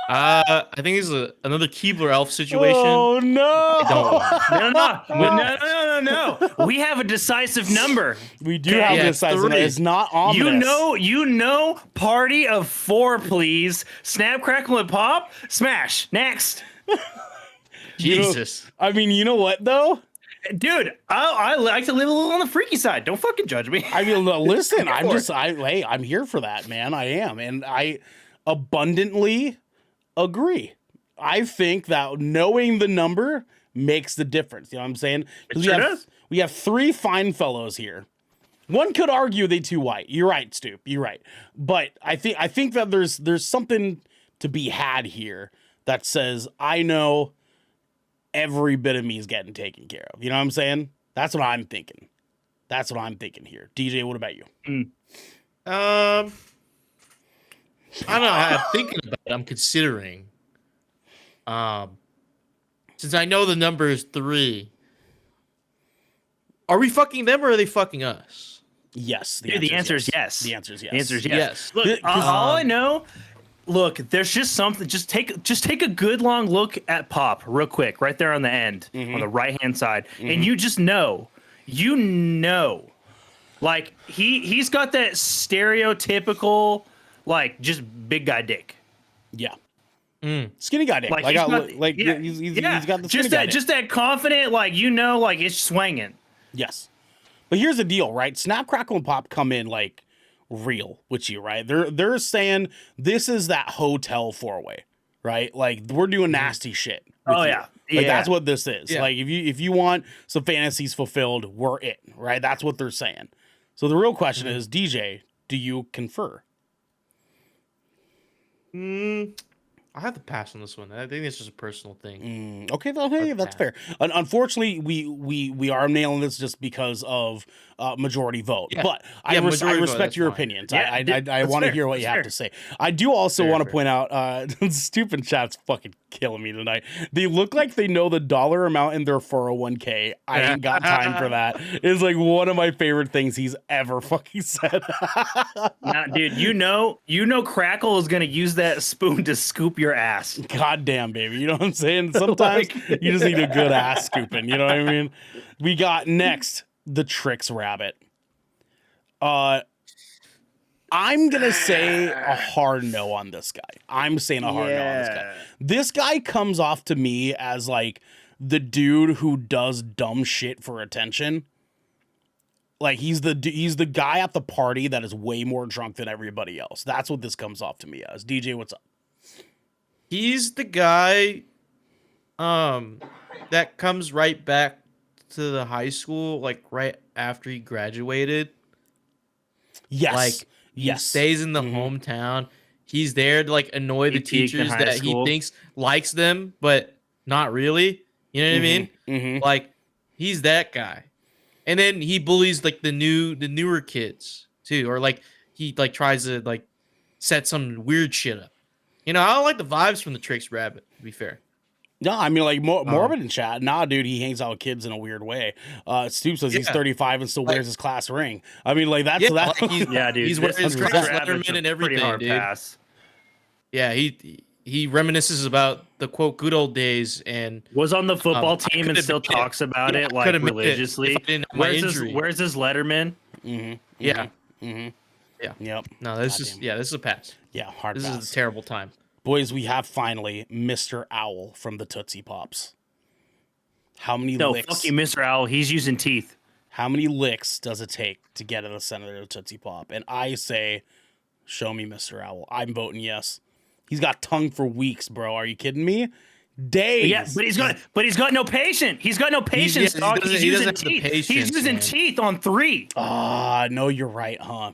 [SPEAKER 3] I think it's another Keebler Elf situation.
[SPEAKER 1] Oh no!
[SPEAKER 2] No. We have a decisive number.
[SPEAKER 1] We do have this size. It's not ominous.
[SPEAKER 2] You know, party of 4, please. Snap, Crackle, and Pop. Smash. Next.
[SPEAKER 3] Jesus.
[SPEAKER 1] I mean, you know what though?
[SPEAKER 2] Dude, I like to live a little on the freaky side. Don't fucking judge me.
[SPEAKER 1] I mean, listen, I'm here for that, man. I am, and I abundantly agree. I think that knowing the number makes the difference. You know what I'm saying? Because we have 3 fine fellows here. One could argue they too white. You're right, Stoop. You're right. But I think that there's something to be had here that says I know every bit of me is getting taken care of. You know what I'm saying? That's what I'm thinking. That's what I'm thinking here. DJ, what about you?
[SPEAKER 3] I don't know. I'm thinking about it. I'm considering. Since I know the number is 3, are we fucking them or are they fucking us?
[SPEAKER 1] Yes.
[SPEAKER 2] The answer is yes.
[SPEAKER 1] The answer is yes.
[SPEAKER 2] The answer is yes.
[SPEAKER 3] Yes.
[SPEAKER 2] Look, all I know. Look, there's just something. Just take a good long look at Pop real quick, right there on the end, on the right hand side, and you just know, like he's got that stereotypical, like just big guy dick.
[SPEAKER 1] Yeah. Skinny guy dick. He's got the skinny guy dick.
[SPEAKER 2] Just that confident, like like it's swinging.
[SPEAKER 1] Yes. But here's the deal, right? Snap, Crackle, and Pop come in like real with you, right? They're saying this is that hotel 4-way, right? Like we're doing nasty shit. Like that's what this is.
[SPEAKER 3] Yeah.
[SPEAKER 1] Like if you want some fantasies fulfilled, we're it, right? That's what they're saying. So the real question is, DJ, do you confer?
[SPEAKER 3] I have to pass on this one. I think it's just a personal thing.
[SPEAKER 1] Okay, well, hey, that's fair. Unfortunately, we are nailing this just because of majority vote.
[SPEAKER 3] Yeah.
[SPEAKER 1] But I respect your opinions. I want to hear what you have to say. I do also want to point out, stupid chat's fucking killing me tonight. They look like they know the dollar amount in their 401k. I ain't got time for that. It's like one of my favorite things he's ever fucking said.
[SPEAKER 2] Now, dude, you know, Crackle is gonna use that spoon to scoop your ass.
[SPEAKER 1] Goddamn, baby. You know what I'm saying? Sometimes you just need a good ass scooping. You know what I mean? We got next the Trix Rabbit. I'm gonna say a hard no on this guy. I'm saying a hard no on this guy. This guy comes off to me as like the dude who does dumb shit for attention. Like he's the guy at the party that is way more drunk than everybody else. That's what this comes off to me as. DJ, what's up?
[SPEAKER 3] He's the guy that comes right back to the high school, like right after he graduated.
[SPEAKER 1] Yes.
[SPEAKER 3] Like he stays in the hometown. He's there to like annoy the teachers that he thinks likes them, but not really. You know what I mean? Like he's that guy. And then he bullies like the newer kids too, or like he like tries to like set some weird shit up. You know, I don't like the vibes from the Trix Rabbit, to be fair.
[SPEAKER 1] No, I mean, like, Morbid in chat. Nah, dude, he hangs out with kids in a weird way. Stoop says he's 35 and still wears his class ring. I mean, like, that's...
[SPEAKER 3] Like
[SPEAKER 2] dude.
[SPEAKER 3] He's wearing his class letterman and everything, dude.
[SPEAKER 2] Pass.
[SPEAKER 3] Yeah, he reminisces about the, quote, good old days and...
[SPEAKER 2] Was on the football team and still talks about it, like, religiously. Where's his letterman?
[SPEAKER 3] Yeah.
[SPEAKER 1] Yeah. Yep.
[SPEAKER 3] No, this is a pass.
[SPEAKER 1] Yeah, hard
[SPEAKER 3] This
[SPEAKER 1] pass.
[SPEAKER 3] is a terrible time.
[SPEAKER 1] Boys, we have finally Mr. Owl from the Tootsie Pops. How many licks?
[SPEAKER 2] No, fuck you, Mr. Owl. He's using teeth.
[SPEAKER 1] How many licks does it take to get in the center of the Tootsie Pop? And I say, show me Mr. Owl. I'm voting yes. He's got tongue for weeks, bro. Are you kidding me? Days.
[SPEAKER 2] Yeah, but he's got no patience. He's got no patience, dog. He's using teeth. He's using teeth on 3.
[SPEAKER 1] No, you're right, huh?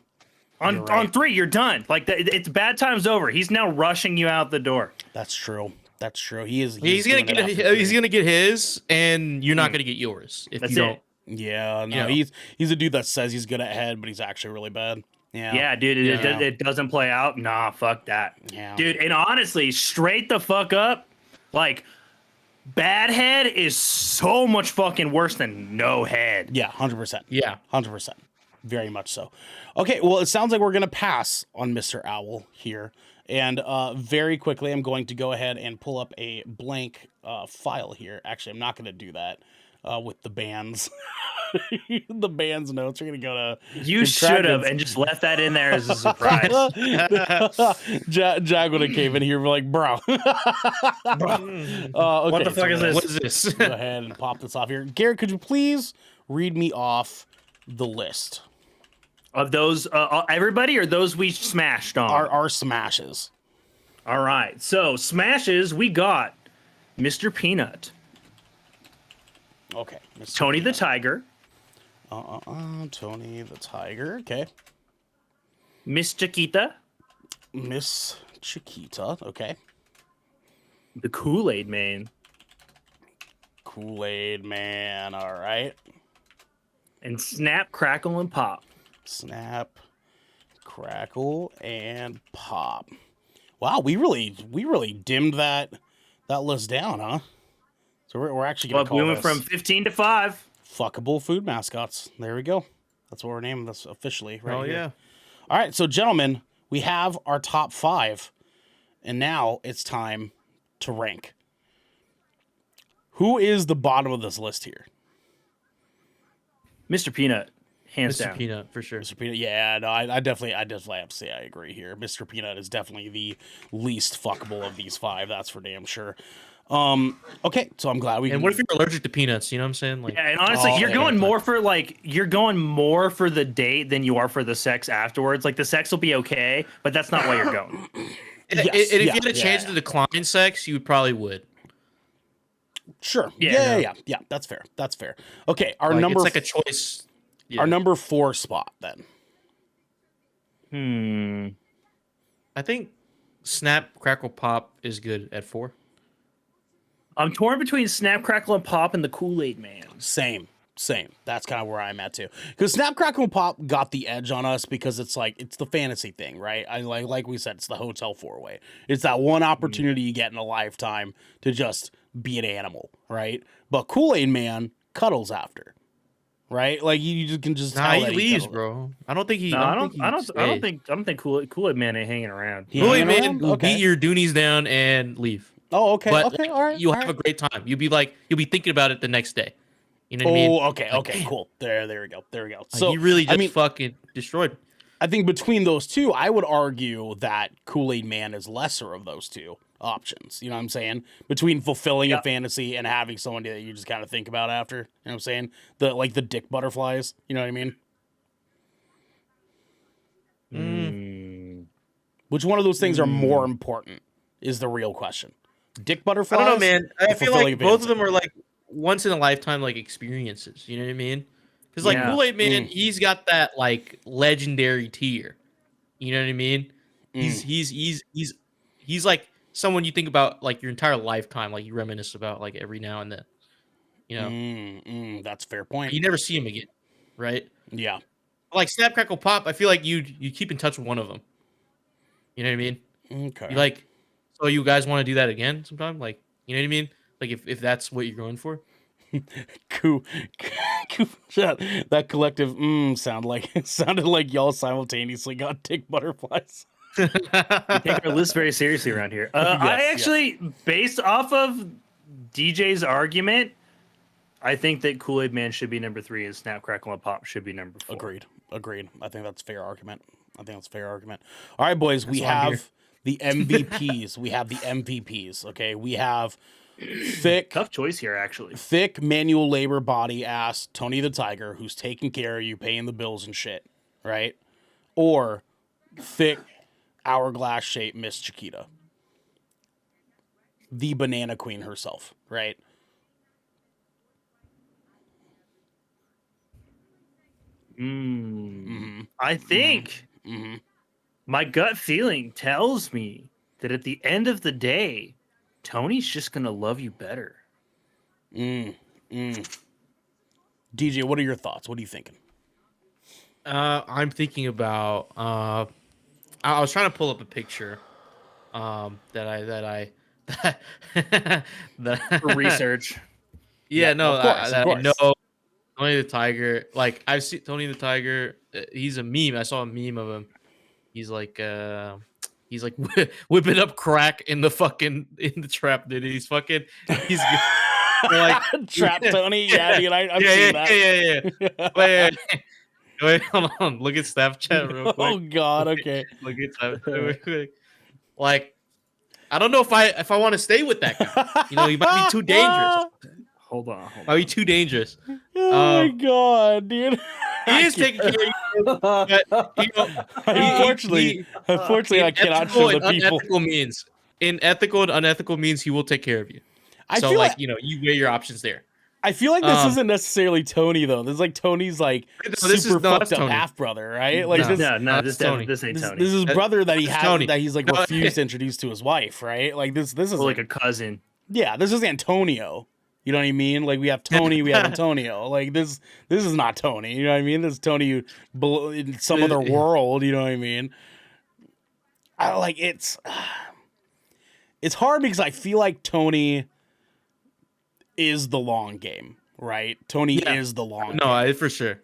[SPEAKER 1] You're right.
[SPEAKER 2] On 3, you're done. Like it's bad times over. He's now rushing you out the door.
[SPEAKER 1] That's true. That's true. He is.
[SPEAKER 3] He's gonna
[SPEAKER 1] doing it
[SPEAKER 3] get
[SPEAKER 1] after
[SPEAKER 3] he's
[SPEAKER 1] 3.
[SPEAKER 3] gonna get his, and you're not gonna get yours if
[SPEAKER 2] That's
[SPEAKER 3] you don't.
[SPEAKER 2] it.
[SPEAKER 1] Yeah, no,
[SPEAKER 3] You know.
[SPEAKER 1] he's a dude that says he's good at head, but he's actually really bad. Yeah.
[SPEAKER 2] Yeah, dude, it doesn't play out. Nah, fuck that.
[SPEAKER 1] Yeah.
[SPEAKER 2] Dude, and honestly, straight the fuck up, like, bad head is so much fucking worse than no head.
[SPEAKER 1] Yeah, 100%.
[SPEAKER 3] Yeah.
[SPEAKER 1] 100%. Very much so. Okay, well, it sounds like we're going to pass on Mr. Owl here. And very quickly, I'm going to go ahead and pull up a blank file here. Actually, I'm not going to do that with the band's the band's notes. We're going to go to...
[SPEAKER 2] You should have and just left that in there as a surprise.
[SPEAKER 1] Jag would have came in here and be like, bro. Okay,
[SPEAKER 2] What the fuck is this?
[SPEAKER 3] What is this?
[SPEAKER 1] Go ahead and pop this off here. Garrett, could you please read me off the list?
[SPEAKER 2] Of those, everybody, or those we smashed on?
[SPEAKER 1] Our smashes.
[SPEAKER 2] All right. So, smashes, we got Mr. Peanut,
[SPEAKER 1] Okay. Mr.
[SPEAKER 2] Tony the Tiger,
[SPEAKER 1] Tony the Tiger. Okay.
[SPEAKER 2] Miss Chiquita,
[SPEAKER 1] Miss Chiquita. Okay.
[SPEAKER 2] the Kool-Aid Man,
[SPEAKER 1] Kool-Aid Man. All right.
[SPEAKER 2] and Snap, Crackle, and Pop.
[SPEAKER 1] Snap, Crackle, and Pop. Wow, we really dimmed that list down, huh? So we're actually gonna
[SPEAKER 2] Well,
[SPEAKER 1] call
[SPEAKER 2] we went
[SPEAKER 1] this
[SPEAKER 2] from 15 to 5.
[SPEAKER 1] fuckable food mascots. There we go. That's what we're naming this officially, right?
[SPEAKER 3] Oh
[SPEAKER 1] here.
[SPEAKER 3] yeah.
[SPEAKER 1] All right, so gentlemen, we have our top 5, and now it's time to rank. Who is the bottom of this list here?
[SPEAKER 2] Mr. Peanut, hands
[SPEAKER 3] Mr.
[SPEAKER 2] down.
[SPEAKER 3] Peanut for sure.
[SPEAKER 1] Mr. Peanut, yeah, no, I definitely have to say I agree here. Mr. Peanut is definitely the least fuckable of these 5. That's for damn sure. Okay, so I'm glad we.
[SPEAKER 3] And what if you're allergic to peanuts? You know what I'm saying? Like,
[SPEAKER 2] Yeah, and honestly,
[SPEAKER 1] Oh,
[SPEAKER 2] you're
[SPEAKER 1] yeah,
[SPEAKER 2] going
[SPEAKER 3] yeah.
[SPEAKER 2] more for the date than you are for the sex afterwards. Like the sex will be okay, but that's not why you're going.
[SPEAKER 1] Yes,
[SPEAKER 3] if you
[SPEAKER 1] yeah,
[SPEAKER 3] had a chance
[SPEAKER 1] yeah.
[SPEAKER 3] to decline sex, you probably would.
[SPEAKER 1] Sure,
[SPEAKER 2] Yeah,
[SPEAKER 1] yeah. That's fair. That's fair. Okay, our
[SPEAKER 3] Like,
[SPEAKER 1] number
[SPEAKER 3] it's like a choice. Yeah.
[SPEAKER 1] our number 4 spot then.
[SPEAKER 3] I think Snap, Crackle, Pop is good at 4.
[SPEAKER 2] I'm torn between Snap, Crackle, and Pop and the Kool-Aid Man.
[SPEAKER 1] Same. That's kind of where I'm at too. Because Snap, Crackle, and Pop got the edge on us because it's the fantasy thing, right? I like we said, it's the Hotel 4-way. It's that one opportunity you get in a lifetime to just be an animal, right? But Kool-Aid Man cuddles after, right? Like you just can just
[SPEAKER 3] Nah,
[SPEAKER 1] tell
[SPEAKER 3] he
[SPEAKER 1] that
[SPEAKER 3] leaves,
[SPEAKER 1] cuddles.
[SPEAKER 3] bro. I don't think he.
[SPEAKER 2] No, I don't
[SPEAKER 3] stays.
[SPEAKER 2] think Kool-Aid Man ain't hanging around.
[SPEAKER 1] He
[SPEAKER 3] Kool-Aid
[SPEAKER 1] hanging
[SPEAKER 3] Man
[SPEAKER 1] around?
[SPEAKER 3] will
[SPEAKER 1] Okay.
[SPEAKER 3] beat your doonies down and leave.
[SPEAKER 1] Oh, okay,
[SPEAKER 3] But
[SPEAKER 1] okay, all right.
[SPEAKER 3] you'll
[SPEAKER 1] all
[SPEAKER 3] have
[SPEAKER 1] right.
[SPEAKER 3] a great time. You'll be thinking about it the next day. You know what I mean?
[SPEAKER 1] Oh, okay,
[SPEAKER 3] Like,
[SPEAKER 1] okay,
[SPEAKER 3] damn.
[SPEAKER 1] cool. There we go.
[SPEAKER 3] Like,
[SPEAKER 1] So
[SPEAKER 3] he really just
[SPEAKER 1] I mean,
[SPEAKER 3] fucking destroyed.
[SPEAKER 1] I think between those two, I would argue that Kool-Aid Man is lesser of those two options. You know what I'm saying? Between fulfilling a fantasy and having somebody that you just kind of think about after. You know what I'm saying? The dick butterflies. You know what I mean? Which one of those things are more important is the real question. Dick
[SPEAKER 3] I
[SPEAKER 1] butterflies?
[SPEAKER 3] don't know, man. I
[SPEAKER 1] or
[SPEAKER 3] feel
[SPEAKER 1] fulfilling
[SPEAKER 3] like
[SPEAKER 1] a
[SPEAKER 3] both
[SPEAKER 1] fantasy?
[SPEAKER 3] of them are like once in a lifetime like experiences. You know what I mean? Because like
[SPEAKER 2] Yeah.
[SPEAKER 3] Kool-Aid Man, he's got that like legendary tier. You know what I mean? He's like someone you think about like your entire lifetime, like you reminisce about like every now and then. You know,
[SPEAKER 1] That's a fair point.
[SPEAKER 3] you never see him again, right?
[SPEAKER 1] Yeah.
[SPEAKER 3] Like Snap Crackle Pop, I feel like you keep in touch with one of them. You know what I mean?
[SPEAKER 1] Okay.
[SPEAKER 3] You like, so you guys want to do that again sometime? Like, you know what I mean? Like if that's what you're going for.
[SPEAKER 1] That collective sounded like y'all simultaneously got dick butterflies.
[SPEAKER 2] We take our list very seriously around here. I actually, based off of DJ's argument, I think that Kool-Aid Man should be number 3 and Snap, Crackle, and Pop should be number 4.
[SPEAKER 1] Agreed. I think that's a fair argument. All right, boys, we
[SPEAKER 3] why I'm
[SPEAKER 1] have the MVPs. We have the MVPs. Okay, we have thick
[SPEAKER 2] Tough choice here, actually.
[SPEAKER 1] manual labor body ass Tony the Tiger, who's taking care of you, paying the bills and shit, right? Or thick hourglass shaped Miss Chiquita, the banana queen herself, right?
[SPEAKER 2] I think My gut feeling tells me that at the end of the day, Tony's just gonna love you better.
[SPEAKER 1] DJ, what are your thoughts? What are you thinking?
[SPEAKER 3] I'm thinking about. I was trying to pull up a picture. That
[SPEAKER 2] For research.
[SPEAKER 3] Yeah, no,
[SPEAKER 1] of course,
[SPEAKER 3] that
[SPEAKER 1] of
[SPEAKER 3] I
[SPEAKER 1] course.
[SPEAKER 3] know. Tony the Tiger. Like I've seen Tony the Tiger. He's a meme. I saw a meme of him. He's like whipping up crack in the trap, dude. He's like
[SPEAKER 1] Trap Tony. Yeah, dude, I've
[SPEAKER 3] yeah,
[SPEAKER 1] seen
[SPEAKER 3] yeah,
[SPEAKER 1] that.
[SPEAKER 3] yeah, yeah. Wait, hold on. Look at Snapchat real quick.
[SPEAKER 1] Oh God. Okay.
[SPEAKER 3] Look at Snapchat real quick. Like, I don't know if I want to stay with that guy. You know, he might be too dangerous.
[SPEAKER 2] Hold on.
[SPEAKER 3] Might be too dangerous.
[SPEAKER 1] Oh my God, dude.
[SPEAKER 3] He is taking care of you, but
[SPEAKER 1] Unfortunately, I cannot show the people.
[SPEAKER 3] In ethical and unethical means, he will take care of you.
[SPEAKER 1] I
[SPEAKER 3] So,
[SPEAKER 1] feel
[SPEAKER 3] like,
[SPEAKER 1] like
[SPEAKER 3] you weigh your options there.
[SPEAKER 1] I feel like this isn't necessarily Tony though. This is like Tony's like super fucked up half brother, right? Like this
[SPEAKER 2] This ain't Tony.
[SPEAKER 1] this is his brother that he
[SPEAKER 3] This is
[SPEAKER 1] has
[SPEAKER 3] Tony.
[SPEAKER 1] that he's like
[SPEAKER 3] No,
[SPEAKER 1] refused to introduce to his wife, right? Like this is
[SPEAKER 2] Or like a cousin.
[SPEAKER 1] yeah, this is Antonio. You know what I mean? Like we have Tony, we have Antonio. Like this is not Tony. You know what I mean? This is Tony in some other world. You know what I mean? It's hard because I feel like Tony is the long game, right? Tony is the long game.
[SPEAKER 3] No, for sure.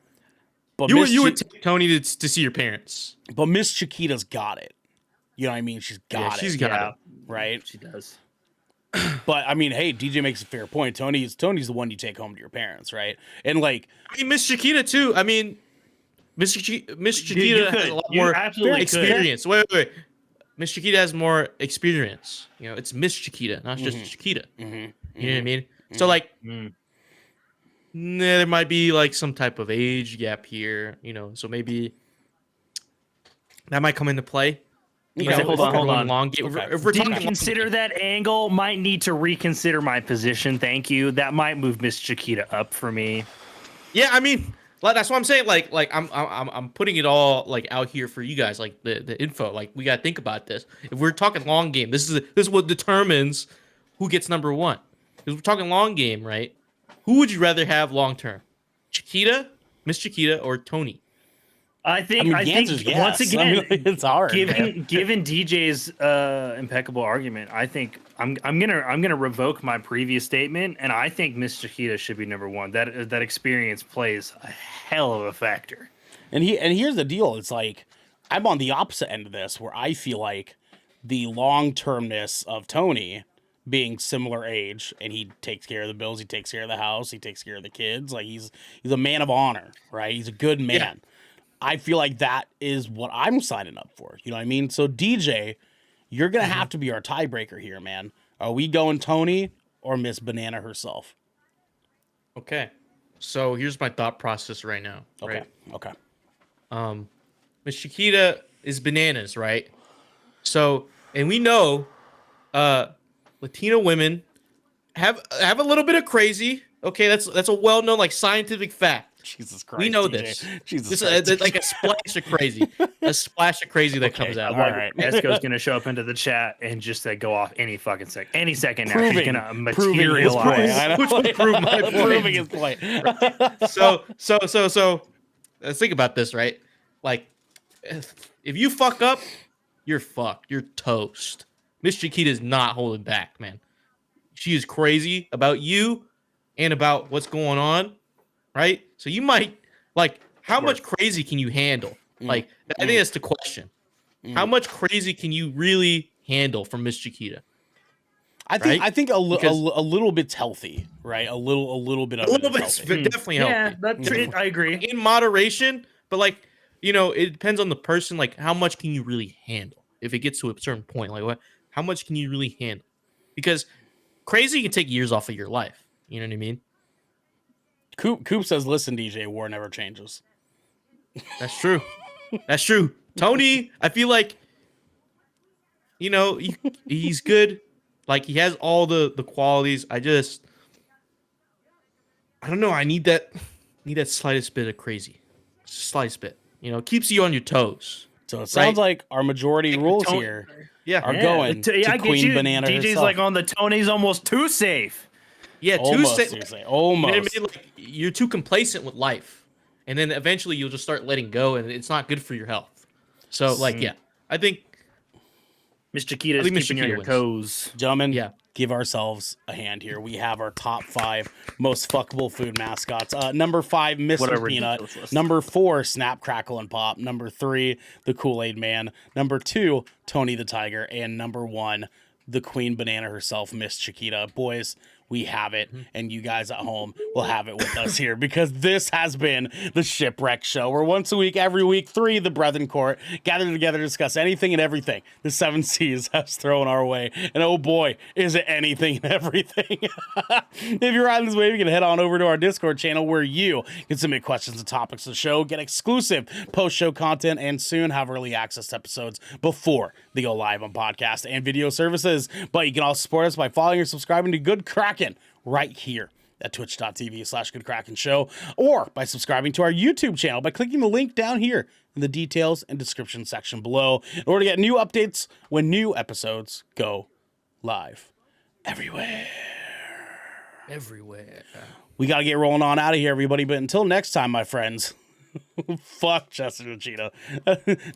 [SPEAKER 1] But
[SPEAKER 3] You would take Tony to see your parents.
[SPEAKER 1] But Miss Chiquita's got it. You know what I mean? She's got it.
[SPEAKER 3] She's got it.
[SPEAKER 1] Right?
[SPEAKER 2] She does.
[SPEAKER 1] But I mean, hey, DJ makes a fair point. Tony's the one you take home to your parents, right? And like,
[SPEAKER 3] I mean, Miss Chiquita too. I mean, Miss Chiquita has a lot
[SPEAKER 2] You
[SPEAKER 3] more
[SPEAKER 2] absolutely
[SPEAKER 3] experience. Wait. Miss Chiquita has more experience. You know, it's Miss Chiquita, not just Chiquita. You know what I mean? So like, there might be like some type of age gap here. You know, so maybe that might come into play. You
[SPEAKER 2] Okay,
[SPEAKER 3] know,
[SPEAKER 2] hold on.
[SPEAKER 3] Long game.
[SPEAKER 1] Okay.
[SPEAKER 3] If we're
[SPEAKER 2] Didn't
[SPEAKER 3] talking
[SPEAKER 2] consider that angle. Might need to reconsider my position. Thank you. That might move Miss Chiquita up for me.
[SPEAKER 3] yeah, I mean, like, that's what I'm saying. Like I'm putting it all like out here for you guys, like the info. Like we gotta think about this. If we're talking long game, this is what determines who gets number one. If we're talking long game, right? Who would you rather have long term? Chiquita, Miss Chiquita, or Tony?
[SPEAKER 2] I think
[SPEAKER 1] the answer's yes.
[SPEAKER 2] once again,
[SPEAKER 1] I mean, it's hard.
[SPEAKER 2] given DJ's impeccable argument, I think I'm gonna revoke my previous statement, and I think Miss Chiquita should be number one. That experience plays a hell of a factor.
[SPEAKER 1] And here's the deal. It's like I'm on the opposite end of this, where I feel like the long termness of Tony being similar age, and he takes care of the bills, he takes care of the house, he takes care of the kids. Like he's a man of honor, right? He's a good man.
[SPEAKER 3] Yeah.
[SPEAKER 1] I feel like that is what I'm signing up for. You know what I mean? So DJ, you're gonna have to be our tiebreaker here, man. Are we going Tony or Miss Banana herself?
[SPEAKER 3] Okay. So here's my thought process right now.
[SPEAKER 1] Okay.
[SPEAKER 3] Right?
[SPEAKER 1] Okay.
[SPEAKER 3] Miss Chiquita is bananas, right? So, and we know Latino women have a little bit of crazy. Okay, that's a well-known like scientific fact.
[SPEAKER 1] Jesus Christ.
[SPEAKER 3] We know
[SPEAKER 1] DJ.
[SPEAKER 3] this.
[SPEAKER 1] Jesus
[SPEAKER 3] This
[SPEAKER 1] Christ.
[SPEAKER 3] is like a splash of crazy. A splash of crazy that comes out.
[SPEAKER 1] all right.
[SPEAKER 2] Esco's gonna show up into the chat and just go off any second now.
[SPEAKER 1] Proving-
[SPEAKER 2] She's gonna
[SPEAKER 1] proving his point.
[SPEAKER 2] materialize.
[SPEAKER 1] I know.
[SPEAKER 3] Which would prove my point.
[SPEAKER 1] Proving his point.
[SPEAKER 3] So let's think about this, right? Like, if you fuck up, you're fucked. You're toast. Miss Chiquita is not holding back, man. She is crazy about you and about what's going on, right? So you might like, how much crazy can you handle? Like, I think that's the question. How much crazy can you really handle from Miss Chiquita?
[SPEAKER 1] I think a little bit's healthy, right? A little bit of
[SPEAKER 3] A little
[SPEAKER 1] it
[SPEAKER 3] bit's
[SPEAKER 1] is healthy.
[SPEAKER 3] definitely healthy.
[SPEAKER 2] Yeah, that's it. I agree.
[SPEAKER 3] In moderation, but like, you know, it depends on the person. Like, how much can you really handle? If it gets to a certain point, like what? How much can you really handle? Because crazy can take years off of your life. You know what I mean?
[SPEAKER 1] Coop says, "Listen, DJ, war never changes."
[SPEAKER 3] That's true. That's true. Tony, I feel like, you know, he's good. Like, he has all the qualities. I don't know. I need that slightest bit of crazy. Slightest bit. You know, keeps you on your toes.
[SPEAKER 1] So it sounds
[SPEAKER 3] Right.
[SPEAKER 1] like our majority rules
[SPEAKER 2] Tony-
[SPEAKER 1] here
[SPEAKER 3] Yeah.
[SPEAKER 1] are going
[SPEAKER 2] I
[SPEAKER 1] to
[SPEAKER 2] get
[SPEAKER 1] Queen
[SPEAKER 2] you.
[SPEAKER 1] Banana
[SPEAKER 2] DJ's
[SPEAKER 1] herself.
[SPEAKER 2] like on the Tony's almost too safe.
[SPEAKER 3] Yeah.
[SPEAKER 1] Almost,
[SPEAKER 3] You
[SPEAKER 1] seriously.
[SPEAKER 3] know what I
[SPEAKER 1] Almost.
[SPEAKER 3] mean? Like, you're too complacent with life, and then eventually you'll just start letting go, and it's not good for your health. So, like, yeah, I think
[SPEAKER 2] Miss Chiquita is
[SPEAKER 3] think Miss
[SPEAKER 2] keeping you on your
[SPEAKER 3] Chiquita
[SPEAKER 2] toes.
[SPEAKER 1] Gentlemen,
[SPEAKER 3] Yeah.
[SPEAKER 1] give ourselves a hand here. We have our top 5 most fuckable food mascots. Number 5, Mr.
[SPEAKER 2] What a
[SPEAKER 1] Peanut.
[SPEAKER 2] ridiculous list.
[SPEAKER 1] Number 4, Snap, Crackle, and Pop. Number 3, the Kool-Aid Man. Number 2, Tony the Tiger. And number 1, the Queen Banana herself, Miss Chiquita. Boys, we have it, and you guys at home will have it with us here, because this has been the Shipwreck Show, where once a week, every week, 3 the Brethren Court gather together to discuss anything and everything the 7 Seas has thrown our way. And oh boy, is it anything and everything. If you're riding this wave, you can head on over to our Discord channel, where you can submit questions and topics of the show, get exclusive post-show content, and soon have early access to episodes before they go live on podcast and video services. But you can also support us by following or subscribing to Good Kraken right here at twitch.tv/goodkrakenshow, or by subscribing to our YouTube channel by clicking the link down here in the details and description section below, in order to get new updates when new episodes go live everywhere. We got to get rolling on out of here, everybody. But until next time, my friends, fuck Chester the Cheetah.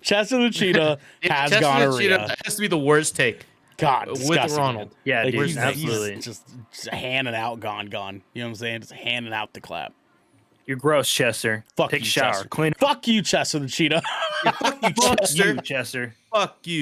[SPEAKER 1] Chester the Cheetah has
[SPEAKER 3] Chester the
[SPEAKER 1] gonorrhea.
[SPEAKER 3] Cheetah has to be the worst take.
[SPEAKER 1] God,
[SPEAKER 3] with
[SPEAKER 1] disgusting,
[SPEAKER 3] Ronald.
[SPEAKER 1] man.
[SPEAKER 2] Yeah,
[SPEAKER 1] Like,
[SPEAKER 2] dude,
[SPEAKER 1] he's
[SPEAKER 2] absolutely.
[SPEAKER 1] just handing out gone. You know what I'm saying? Just handing out the clap.
[SPEAKER 2] You're gross, Chester.
[SPEAKER 1] Fuck
[SPEAKER 2] Take
[SPEAKER 1] you,
[SPEAKER 2] a shower.
[SPEAKER 1] Chester.
[SPEAKER 2] Clean
[SPEAKER 1] Fuck you, Chester the Cheetah.
[SPEAKER 3] Fuck you,
[SPEAKER 2] Fuck
[SPEAKER 3] Chester.
[SPEAKER 2] you, Chester.
[SPEAKER 3] Fuck you.